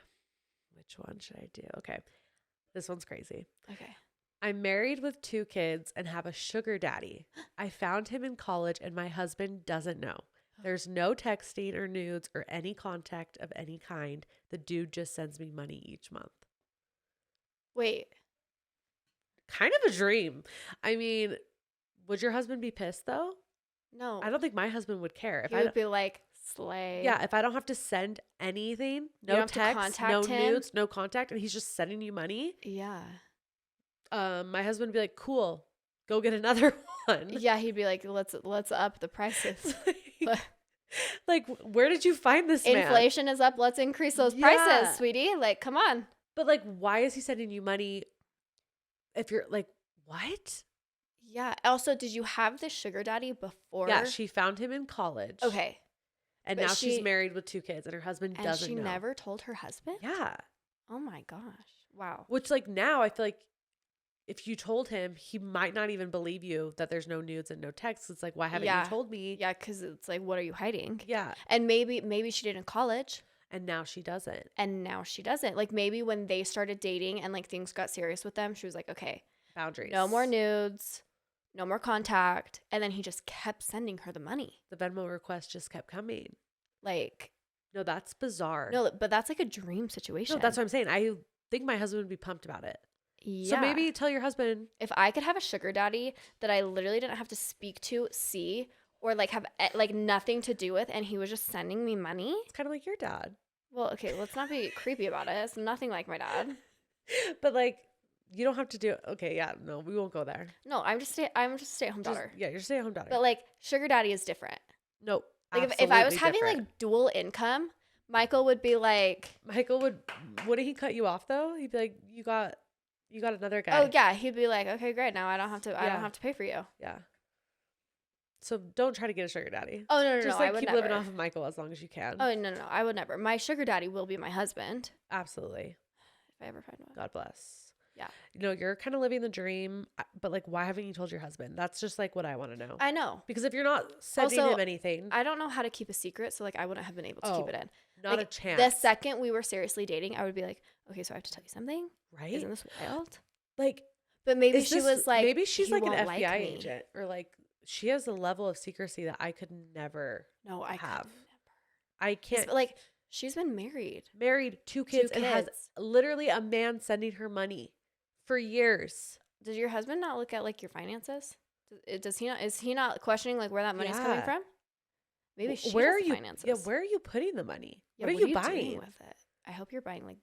which one should I do? Okay. This one's crazy. Okay. I'm married with 2 kids and have a sugar daddy. I found him in college and my husband doesn't know. There's no texting or nudes or any contact of any kind. The dude just sends me money each month. Wait. Kind of a dream. I mean, would your husband be pissed though? No. I don't think my husband would care. He would be like, slay. Yeah, if I don't have to send anything, no text, no nudes, no contact, and he's just sending you money. Yeah. My husband would be like, cool, go get another one. Yeah, he'd be like, let's up the prices. Like, where did you find this man? Inflation is up. Let's increase those prices, sweetie. Like, come on. But like, why is he sending you money if you're like, what? Yeah. Also, did you have the sugar daddy before? Yeah, she found him in college. Okay. And now she's married with 2 kids and her husband doesn't know. And she never told her husband? Yeah. Oh my gosh. Wow. Which like now I feel like if you told him, he might not even believe you that there's no nudes and no texts. It's like, why haven't you told me? Yeah, because it's like, what are you hiding? Yeah. And maybe she did in college. And now she doesn't. Like maybe when they started dating and like things got serious with them, she was like, okay. Boundaries. No more nudes. No more contact. And then he just kept sending her the money. The Venmo request just kept coming. Like. No, that's bizarre. No, but that's like a dream situation. No, that's what I'm saying. I think my husband would be pumped about it. Yeah. So maybe tell your husband. If I could have a sugar daddy that I literally didn't have to speak to, see, or like have like nothing to do with, and he was just sending me money. It's kind of like your dad. Well, okay, let's not be creepy about it. It's nothing like my dad. But like, you don't have to do. Okay, yeah, no, we won't go there. No, I'm just stay-at-home daughter. Yeah, you're stay-at-home daughter. But like, sugar daddy is different. Nope. Like if I was having like dual income, Michael would be like. Wouldn't he cut you off though? He'd be like, you got another guy. Oh yeah, he'd be like, okay, great. Now I don't have to pay for you. Yeah. So don't try to get a sugar daddy. Oh no, just like keep living off of Michael as long as you can. Oh no, I would never. My sugar daddy will be my husband. Absolutely. If I ever find one. God bless. Yeah. You know, you're kind of living the dream, but like, why haven't you told your husband? That's just like what I want to know. I know. Because if you're not sending him anything. I don't know how to keep a secret, so like I wouldn't have been able to keep it in. Not like, a chance. The second we were seriously dating, I would be like, okay, so I have to tell you something? Right? Isn't this wild? Like, but maybe she was like, maybe she's like an FBI agent, or like she has a level of secrecy that I could never have. I can't. Like, she's been married. 2 kids and has literally a man sending her money for years. Does your husband not look at like your finances? Does he not? Is he not questioning like where that money's coming from? Maybe she has finances. Yeah, where are you putting the money? Yeah, what are you buying doing with it? I hope you're buying like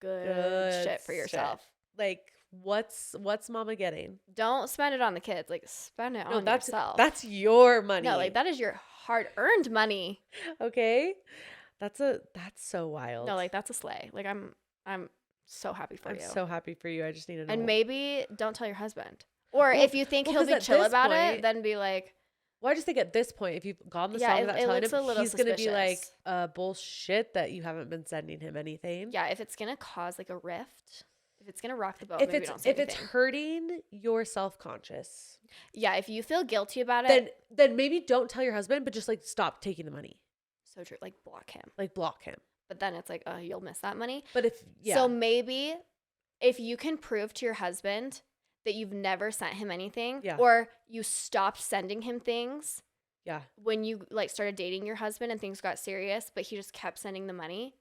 good shit for yourself. Like, what's mama getting? Don't spend it on the kids. Like, spend it on yourself. That's your money. No, like that is your hard-earned money. Okay, that's so wild. No, like that's a slay. Like I'm so happy for you. I'm so happy for you. I just need to know. And maybe don't tell your husband. Or if you think he'll be chill about it, then be like. Well, I just think at this point, if you've gone the song without telling him, he's going to be like, bullshit that you haven't been sending him anything. Yeah, if it's going to cause like a rift, if it's going to rock the boat, maybe don't say anything. If it's hurting your self-conscious. Yeah, if you feel guilty about it. Then maybe don't tell your husband, but just like stop taking the money. So true. Like block him. But then it's like, oh, you'll miss that money. But So maybe if you can prove to your husband that you've never sent him anything, or you stopped sending him things, when you like started dating your husband and things got serious, but he just kept sending the money,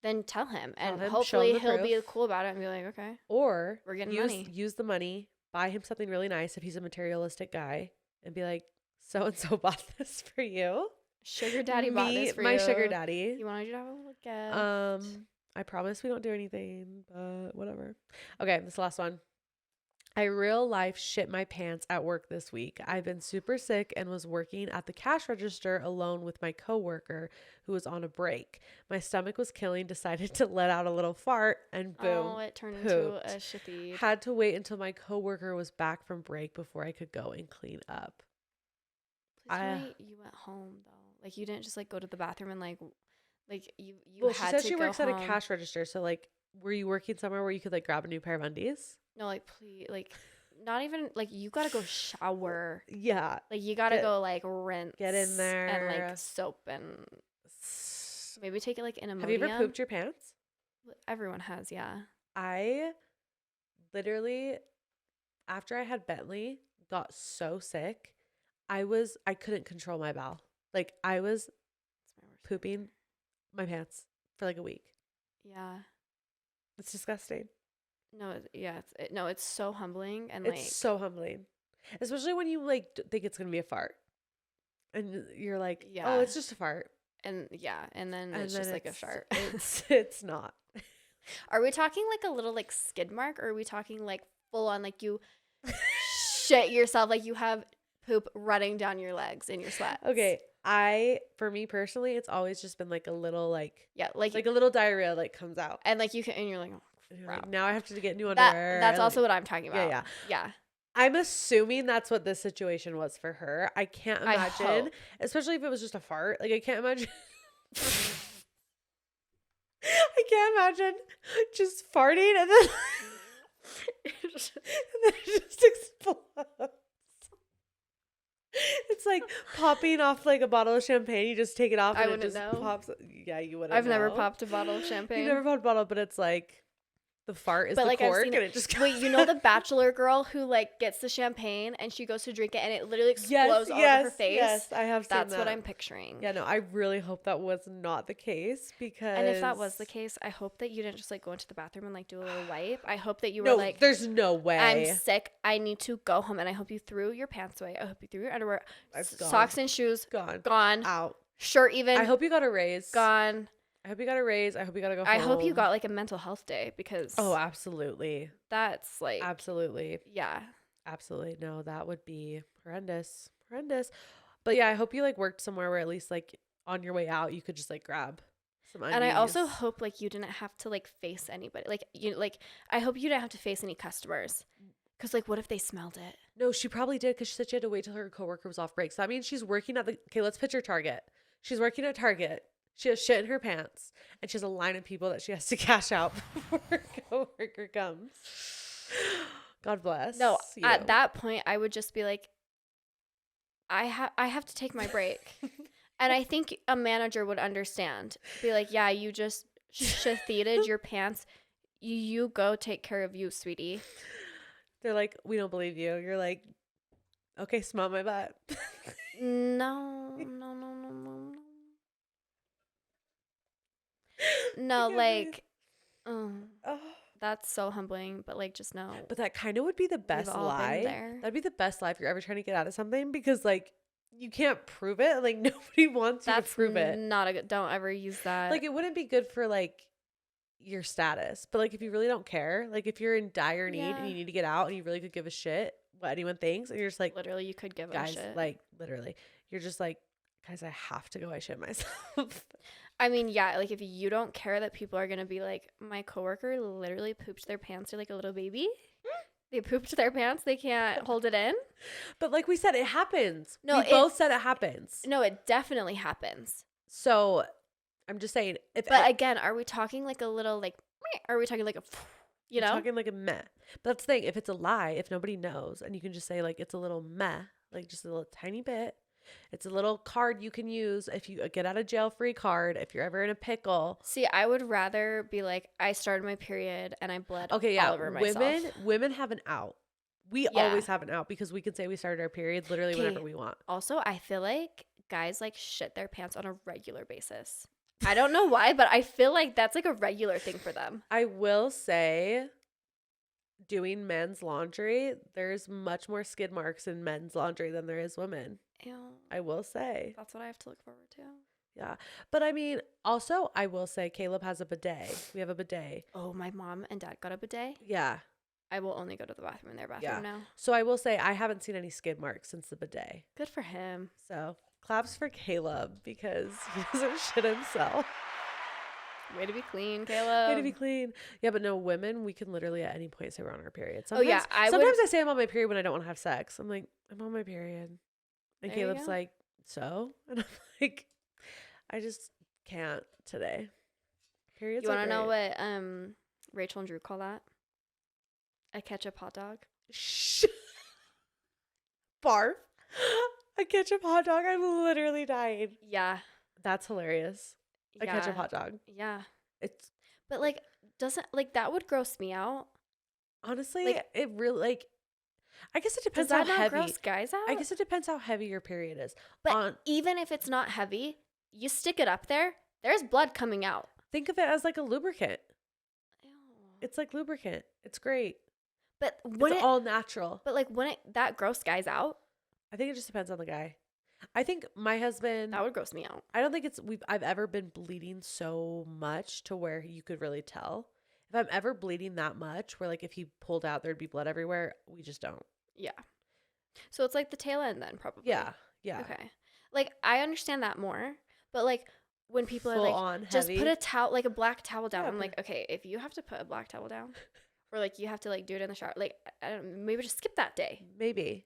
then tell him, and hopefully he'll be cool about it and be like, okay, or we're getting money. Use the money, buy him something really nice if he's a materialistic guy, and be like, so and so bought this for you. Sugar daddy bought this for you. My sugar daddy. He wanted you to have a little gift. I promise we don't do anything, but whatever. Okay, this last one. I real life shit my pants at work this week. I've been super sick and was working at the cash register alone with my coworker who was on a break. My stomach was killing, decided to let out a little fart, and boom, it turned into a shitty. Had to wait until my coworker was back from break before I could go and clean up. Please tell me you went home though. Like you didn't just like go to the bathroom and like you well, had she said to she go works home. at a cash register, so like were you working somewhere where you could like grab a new pair of undies? No, like please, like not even like you gotta go shower. Yeah. Like you gotta go like rinse. Get in there. And like soap and maybe take it like in Imodium. Have you ever pooped your pants? Everyone has, yeah. I literally, after I had Bentley, got so sick. I couldn't control my bowel. Like I was pooping my pants for like a week. Yeah. It's disgusting. No, yeah, it's so humbling and it's so humbling, especially when you like think it's gonna be a fart, and you're like, yeah, oh, it's just a fart, and then it's just like a fart. It's not. Are we talking like a little like skid mark, or are we talking like full on like you shit yourself, like you have poop running down your legs in your sweats? Okay, for me personally, it's always just been like a little like like a little diarrhea like comes out, and like and you're like, oh, like, now I have to get new underwear. That's also what I'm talking about. Yeah. I'm assuming that's what this situation was for her. I can't imagine, especially if it was just a fart. Like I can't imagine. I can't imagine just farting and then it just explodes. It's like popping off like a bottle of champagne. You just take it off and it just pops. Yeah, you wouldn't. I've never popped a bottle of champagne. You never popped a bottle, but it's like the fart is the cork and it just wait, you know the Bachelor girl who like gets the champagne and she goes to drink it and it literally explodes all over her face? Yes, I have seen that. That's what I'm picturing. Yeah, no, I really hope that was not the case because... And if that was the case, I hope that you didn't just like go into the bathroom and like do a little wipe. I hope that you were like... there's no way. I'm sick. I need to go home. And I hope you threw your pants away. I hope you threw your underwear. Socks and shoes. Gone. Out. Shirt even. I hope you got a raise. Gone. I hope you got a raise. I hope you got to go home. I hope you got like a mental health day because... Oh, absolutely. That's like... Absolutely. Yeah. Absolutely. No, that would be horrendous. Horrendous. But yeah, I hope you like worked somewhere where at least like on your way out, you could just like grab some undies. And I also hope like you didn't have to like face anybody. I hope you didn't have to face any customers. Because like what if they smelled it? No, she probably did because she said she had to wait till her coworker was off break. So that means she's working at okay, let's picture Target. She's working at Target. She has shit in her pants, and she has a line of people that she has to cash out before her coworker comes. God bless. No, at that point, I would just be like, I have to take my break. And I think a manager would understand. Be like, yeah, you just shit-theated your pants. You go take care of you, sweetie. They're like, we don't believe you. You're like, okay, smell my butt. No. No, like, that's so humbling, but like, just know. But that kind of would be the best lie. That'd be the best lie if you're ever trying to get out of something because like you can't prove it. Like nobody wants you to prove it. Not a good. Don't ever use that. Like it wouldn't be good for like your status. But like if you really don't care, like if you're in dire need and you need to get out and you really could give a shit what anyone thinks, and you're just like, literally, you could give a shit. Like literally, you're just like, guys, I have to go. I shit myself. I mean, yeah, like if you don't care that people are gonna be like, my coworker literally pooped their pants or like a little baby. They pooped their pants. They can't hold it in. But like we said, it happens. No, we both said it happens. No, it definitely happens. So I'm just saying. But again, are we talking like a little like? Are we talking like a? You know, talking like a meh. But that's the thing. If it's a lie, if nobody knows, and you can just say like it's a little meh, like just a little tiny bit. It's a little card you can use if you get out of jail free card if you're ever in a pickle. See, I would rather be like, I started my period and I bled all over myself. Women have an out. We always have an out because we can say we started our period literally whenever we want. Also, I feel like guys like shit their pants on a regular basis. I don't know why, but I feel like that's like a regular thing for them. I will say, doing men's laundry, there's much more skid marks in men's laundry than there is women. Ew. I will say. That's what I have to look forward to. Yeah. But I mean, also, I will say Caleb has a bidet. We have a bidet. Oh, my mom and dad got a bidet? Yeah. I will only go to the bathroom in their bathroom now. So I will say I haven't seen any skid marks since the bidet. Good for him. So claps for Caleb because he doesn't shit himself. Way to be clean, Caleb. Way to be clean. Yeah, but no, women, we can literally at any point say we're on our period. Sometimes, sometimes I say I'm on my period when I don't want to have sex. I'm like, I'm on my period. And there Caleb's like, so? And I'm like, I just can't today. Periods. You want to know what Rachel and Drew call that? A ketchup hot dog. Barf. A ketchup hot dog. I'm literally dying. Yeah. That's hilarious. A ketchup hot dog. Yeah. It's. But like, doesn't like that would gross me out. Honestly, like, it really like. I guess it depends does that how not heavy. gross guys out? I guess it depends how heavy your period is. But even if it's not heavy, you stick it up there. There's blood coming out. Think of it as like a lubricant. Ew. It's like lubricant. It's great. But when it's all natural. But like when that gross guys out. I think it just depends on the guy. I think my husband. That would gross me out. I don't think I've ever been bleeding so much to where you could really tell. If I'm ever bleeding that much, where like if he pulled out, there'd be blood everywhere. We just don't. Yeah. So it's like the tail end then, probably. Yeah. Yeah. Okay. Like I understand that more, but like when people Full are like, on just heavy. put a towel, like a black towel down. Yeah, I'm like, okay, if you have to put a black towel down, or like you have to like do it in the shower, like I don't, maybe just skip that day. Maybe.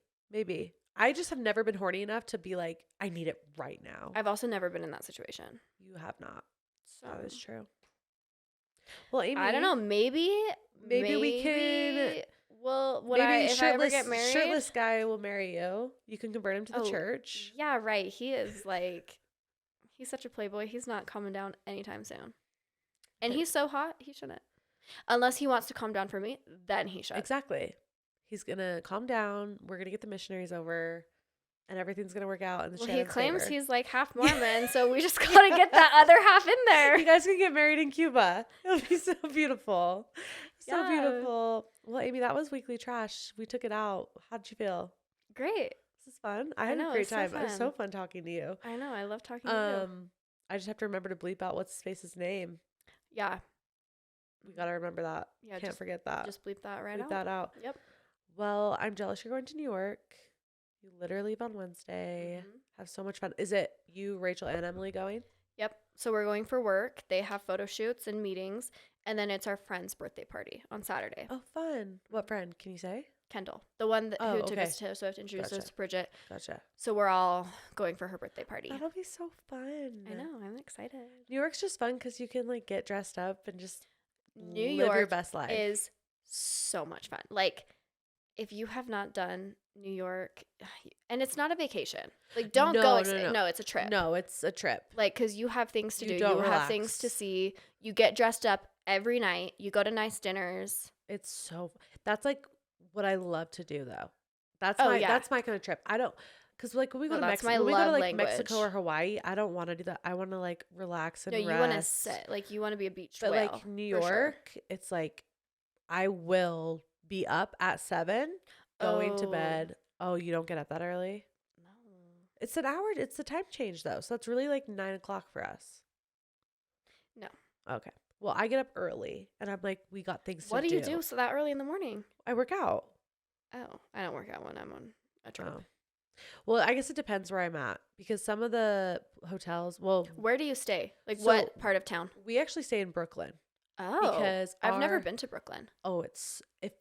I just have never been horny enough to be like, I need it right now. I've also never been in that situation. You have not. So that is true. Well, Amy, I don't know. Maybe we can. Well, if I ever get married, shirtless guy will marry you. You can convert him to the church. Yeah, right. He is like, he's such a playboy. He's not calming down anytime soon. And he's so hot, he shouldn't. Unless he wants to calm down for me, then he should. Exactly. He's gonna calm down. We're gonna get the missionaries over, and everything's gonna work out. And he claims he's like half Mormon, so we just gotta get that other half in there. You guys can get married in Cuba. It'll be so beautiful, so beautiful. Well, Amy, that was Weekly Trash. We took it out. How'd you feel? Great. This is fun. I had a great time. It was so fun talking to you. I know. I love talking to you. I just have to remember to bleep out what's his face's name. Yeah. We gotta remember that. Yeah, can't forget that. Just bleep that right out. Bleep that out. Yep. Well, I'm jealous you're going to New York. You literally leave on Wednesday. Mm-hmm. Have so much fun. Is it you, Rachel, and Emily going? Yep. So we're going for work. They have photo shoots and meetings, and then it's our friend's birthday party on Saturday. Oh, fun. What friend? Can you say? Kendall, the one who took us to Swift, introduced us to Bridget. Gotcha. So we're all going for her birthday party. That'll be so fun. I know. I'm excited. New York's just fun because you can like get dressed up and just New live York your best life. Is so much fun. Like, if you have not done New York, and it's not a vacation. Like, don't go. No, it's a trip. No, it's a trip. Like, because you have things to do. You have things to see. You get dressed up every night. You go to nice dinners. It's so. That's like what I love to do, though. That's my kind of trip. I don't. Because like when we go to Mexico, Mexico or Hawaii, I don't want to do that. I want to like relax and rest. No, you want to sit. Like you want to be a beach whale. But like New York, it's like I will be up at 7, going to bed. Oh, you don't get up that early? No. It's an hour. It's the time change though, so it's really like 9 o'clock for us. No. Okay. Well, I get up early, and I'm like, we got things to do. What do you do so that early in the morning? I work out. Oh, I don't work out when I'm on a trip. Oh. Well, I guess it depends where I'm at because some of the hotels. Well, where do you stay? Like what part of town? We actually stay in Brooklyn. Oh, because I've never been to Brooklyn. Oh, it's if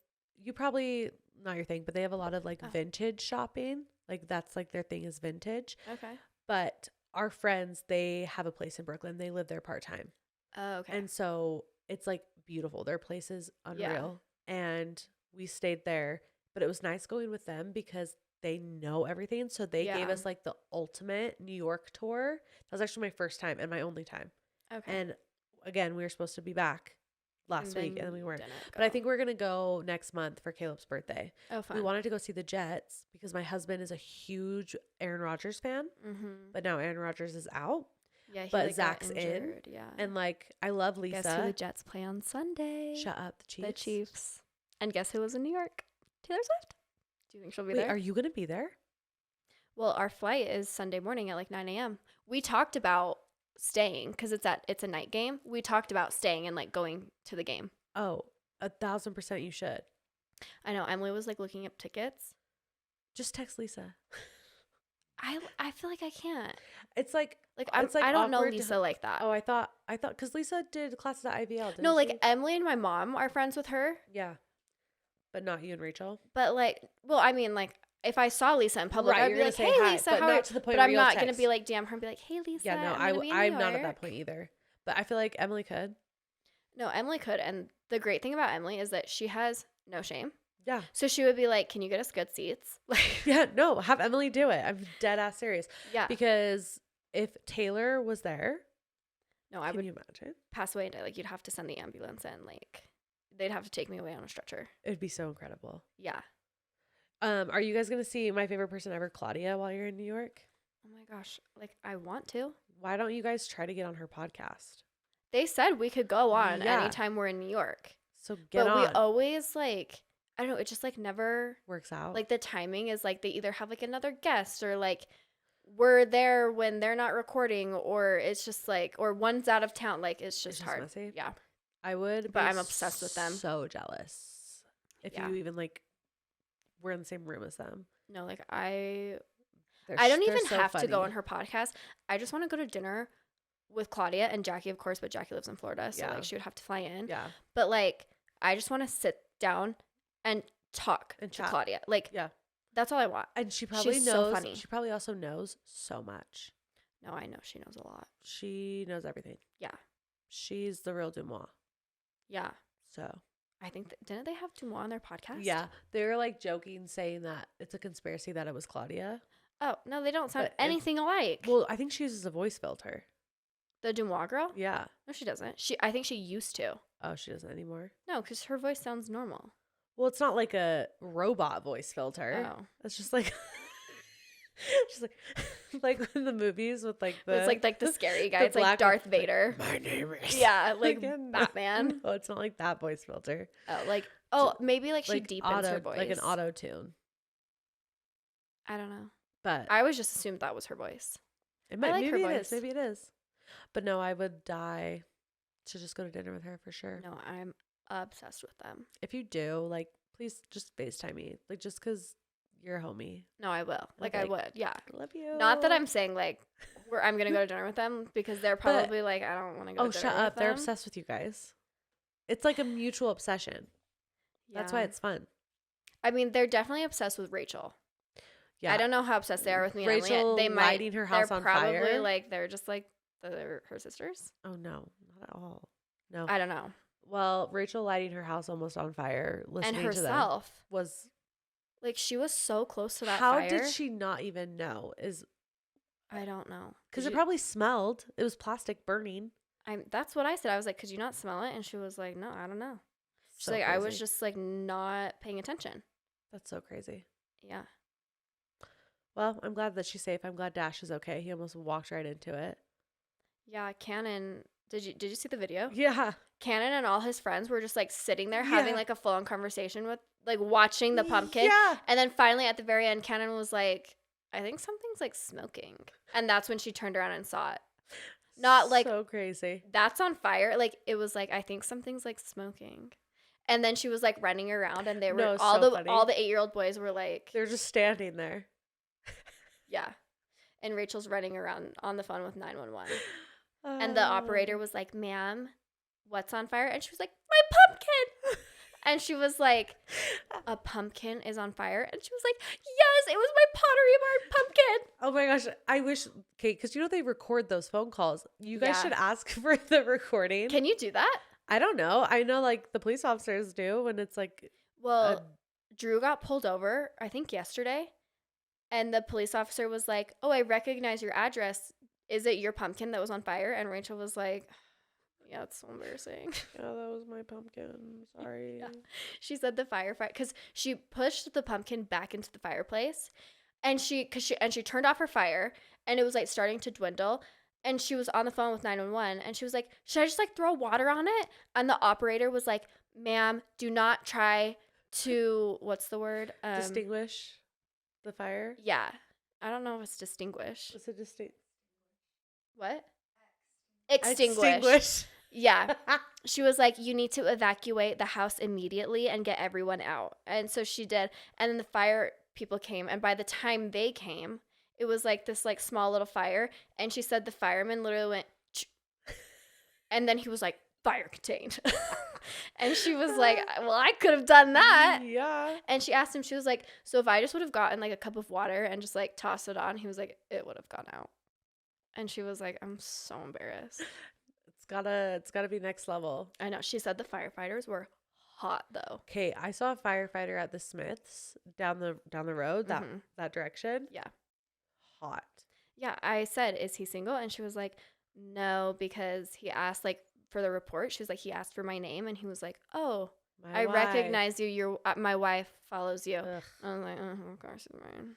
you probably not your thing, but they have a lot of like vintage shopping. Like that's like their thing is vintage. Okay. But our friends, they have a place in Brooklyn. They live there part time. Oh, okay. And so it's like beautiful. Their place is unreal. Yeah. And we stayed there, but it was nice going with them because they know everything. So they gave us like the ultimate New York tour. That was actually my first time and my only time. Okay. And again, we were supposed to be back last week and then we weren't. But I think we're going to go next month for Caleb's birthday. Oh, fun. We wanted to go see the Jets because my husband is a huge Aaron Rodgers fan. Mm-hmm. But now Aaron Rodgers is out. Yeah, but Zach's in. Yeah. And like, I love Lisa. Guess who the Jets play on Sunday? Shut up. The Chiefs. The Chiefs. And guess who was in New York? Taylor Swift. Do you think she'll be there? Are you going to be there? Well, our flight is Sunday morning at like 9 a.m. We talked about staying because it's a night game. We talked about staying and like going to the game. Oh, 1,000% you should. I know. Emily was like looking up tickets. Just text Lisa. I feel like I can't. It's like I don't know Lisa like that. Oh, I thought because Lisa did classes at IVL. No, like Emily and my mom are friends with her. Yeah. But not you and Rachel. But like, well, I mean, like, if I saw Lisa in public, I'd be like, "Hey, Lisa, how are you?" But I'm not gonna be like, "DM her," and be like, "Hey, Lisa." Yeah, no, I'm not at that point either. But I feel like Emily could. No, Emily could, and the great thing about Emily is that she has no shame. Yeah. So she would be like, can you get us good seats? Yeah, no, have Emily do it. I'm dead ass serious. Yeah. Because if Taylor was there, no, I can would you imagine? pass away and die. Like, you'd have to send the ambulance in. Like, they'd have to take me away on a stretcher. It'd be so incredible. Yeah. Are you guys gonna see My Favorite Person Ever, Claudia, while you're in New York? Oh my gosh. Like, I want to. Why don't you guys try to get on her podcast? They said we could go on Yeah. anytime we're in New York. So get on. But we always, like, I don't know, it just, like, never works out. Like, the timing is, like, they either have, like, another guest or, like, we're there when they're not recording, or it's just, like, or one's out of town. Like, it's just hard. Messy. Yeah. I would, but I'm obsessed with them. So jealous. If you even, like, were in the same room as them. No, like, I don't even have to go on her podcast. I just want to go to dinner with Claudia and Jackie, of course, but Jackie lives in Florida, so, like, she would have to fly in. Yeah. But, like, I just want to sit down and talk to Claudia. Like, that's all I want. And she probably knows. So funny. She probably also knows so much. No, I know she knows a lot. She knows everything. Yeah. She's the real Dumois. Yeah. So. I think, didn't they have Dumois on their podcast? Yeah. They were, like, joking, saying that it's a conspiracy that it was Claudia. Oh, no, they don't sound anything alike. Well, I think she uses a voice filter. The Dumois girl? Yeah. No, she doesn't. I think she used to. Oh, she doesn't anymore? No, because her voice sounds normal. Well, it's not like a robot voice filter. Oh. It's just like... She's like in the movies with like the... It's like the scary guy. It's like Darth Vader. My name is... Yeah, like Batman. No, it's not like that voice filter. Oh, maybe like she deepens her voice. Like an auto tune. I don't know. But I always just assumed that was her voice. It might, maybe it is. Maybe it is. But no, I would die to just go to dinner with her for sure. No, I'm obsessed with them. If you do, like, please just FaceTime me. Like, just because you're a homie. No, I will. Like, I would. Yeah. I love you. Not that I'm saying, like, I'm going to go to dinner with them, because they're probably like, I don't want to go to dinner with them. Oh, shut up. They're obsessed with you guys. It's like a mutual obsession. Yeah. That's why it's fun. I mean, they're definitely obsessed with Rachel. Yeah. I don't know how obsessed they are with me and Rachel. Emily. They might lighting her house on fire. They're probably like, they're just like her sisters. Oh, no. Not at all. No. I don't know. Well, Rachel lighting her house almost on fire, listening and herself to them was... Like, she was so close to that fire. How did she not even know? I don't know. Because it probably smelled. It was plastic burning. That's what I said. I was like, could you not smell it? And she was like, no, I don't know. She's like, crazy. I was just like not paying attention. That's so crazy. Yeah. Well, I'm glad that she's safe. I'm glad Dash is okay. He almost walked right into it. Yeah, Cannon. Did you see the video? Yeah. Cannon and all his friends were just like sitting there having like a full-on conversation with, like, watching the pumpkin. Yeah. And then finally at the very end, Cannon was like, I think something's like smoking. And that's when she turned around and saw it. Not like, so crazy. That's on fire. Like, it was like, I think something's like smoking. And then she was like running around, and they were all the 8-year-old boys were like, they're just standing there. Yeah. And Rachel's running around on the phone with 911. And the operator was like, ma'am, what's on fire? And she was like, my pumpkin. And she was like, a pumpkin is on fire? And she was like, yes, it was my Pottery Barn pumpkin. Oh my gosh. I wish, Kate, because you know they record those phone calls. You guys should ask for the recording. Can you do that? I don't know. I know, like, the police officers do when it's like... Well, Drew got pulled over, I think yesterday. And the police officer was like, oh, I recognize your address. Is it your pumpkin that was on fire? And Rachel was like, yeah, it's so embarrassing. Yeah, that was my pumpkin. Sorry. Yeah. She said the firefighter, because she pushed the pumpkin back into the fireplace, and she turned off her fire, and it was like starting to dwindle, and she was on the phone with 911, and she was like, should I just like throw water on it? And the operator was like, ma'am, do not try to, what's the word? Distinguish the fire? Yeah. I don't know if it's distinguish. It's a distinct. What? Extinguish. Yeah. She was like, you need to evacuate the house immediately and get everyone out. And so she did. And then the fire people came. And by the time they came, it was like this like small little fire. And she said the fireman literally went, and then he was like, fire contained. And she was like, well, I could have done that. Yeah. And she asked him, she was like, so if I just would have gotten like a cup of water and just like tossed it on, he was like, it would have gone out. And she was like, I'm so embarrassed. It's gotta be next level. I know. She said the firefighters were hot though. Okay, I saw a firefighter at the Smiths down the road, that direction. Yeah. Hot. Yeah, I said, "Is he single?" And she was like, "No," because he asked like for the report. She was like, he asked for my name, and he was like, "Oh, I recognize you. Your my wife follows you." Ugh. I was like, "Oh, of course, it's mine."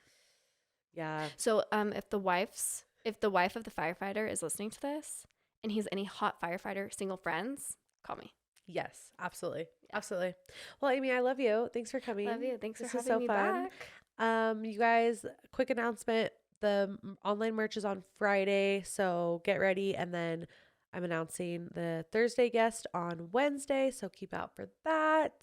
Yeah. So, if the wife of the firefighter is listening to this, and he's any hot firefighter single friends, call me. Yes, absolutely. Yeah. Absolutely. Well, Amy, I love you. Thanks for coming. Love you. Thanks this for was having so me fun. back. You guys, quick announcement. The online merch is on Friday, so get ready. And then I'm announcing the Thursday guest on Wednesday, so keep out for that.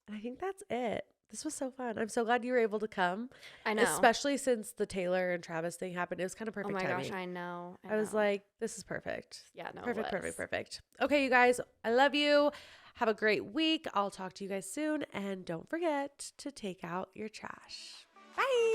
And I think that's it. This was so fun. I'm so glad you were able to come. I know. Especially since the Taylor and Travis thing happened. It was kind of perfect timing. Oh my gosh, I know. I was like, this is perfect. Yeah, no, Perfect. Okay, you guys, I love you. Have a great week. I'll talk to you guys soon. And don't forget to take out your trash. Bye.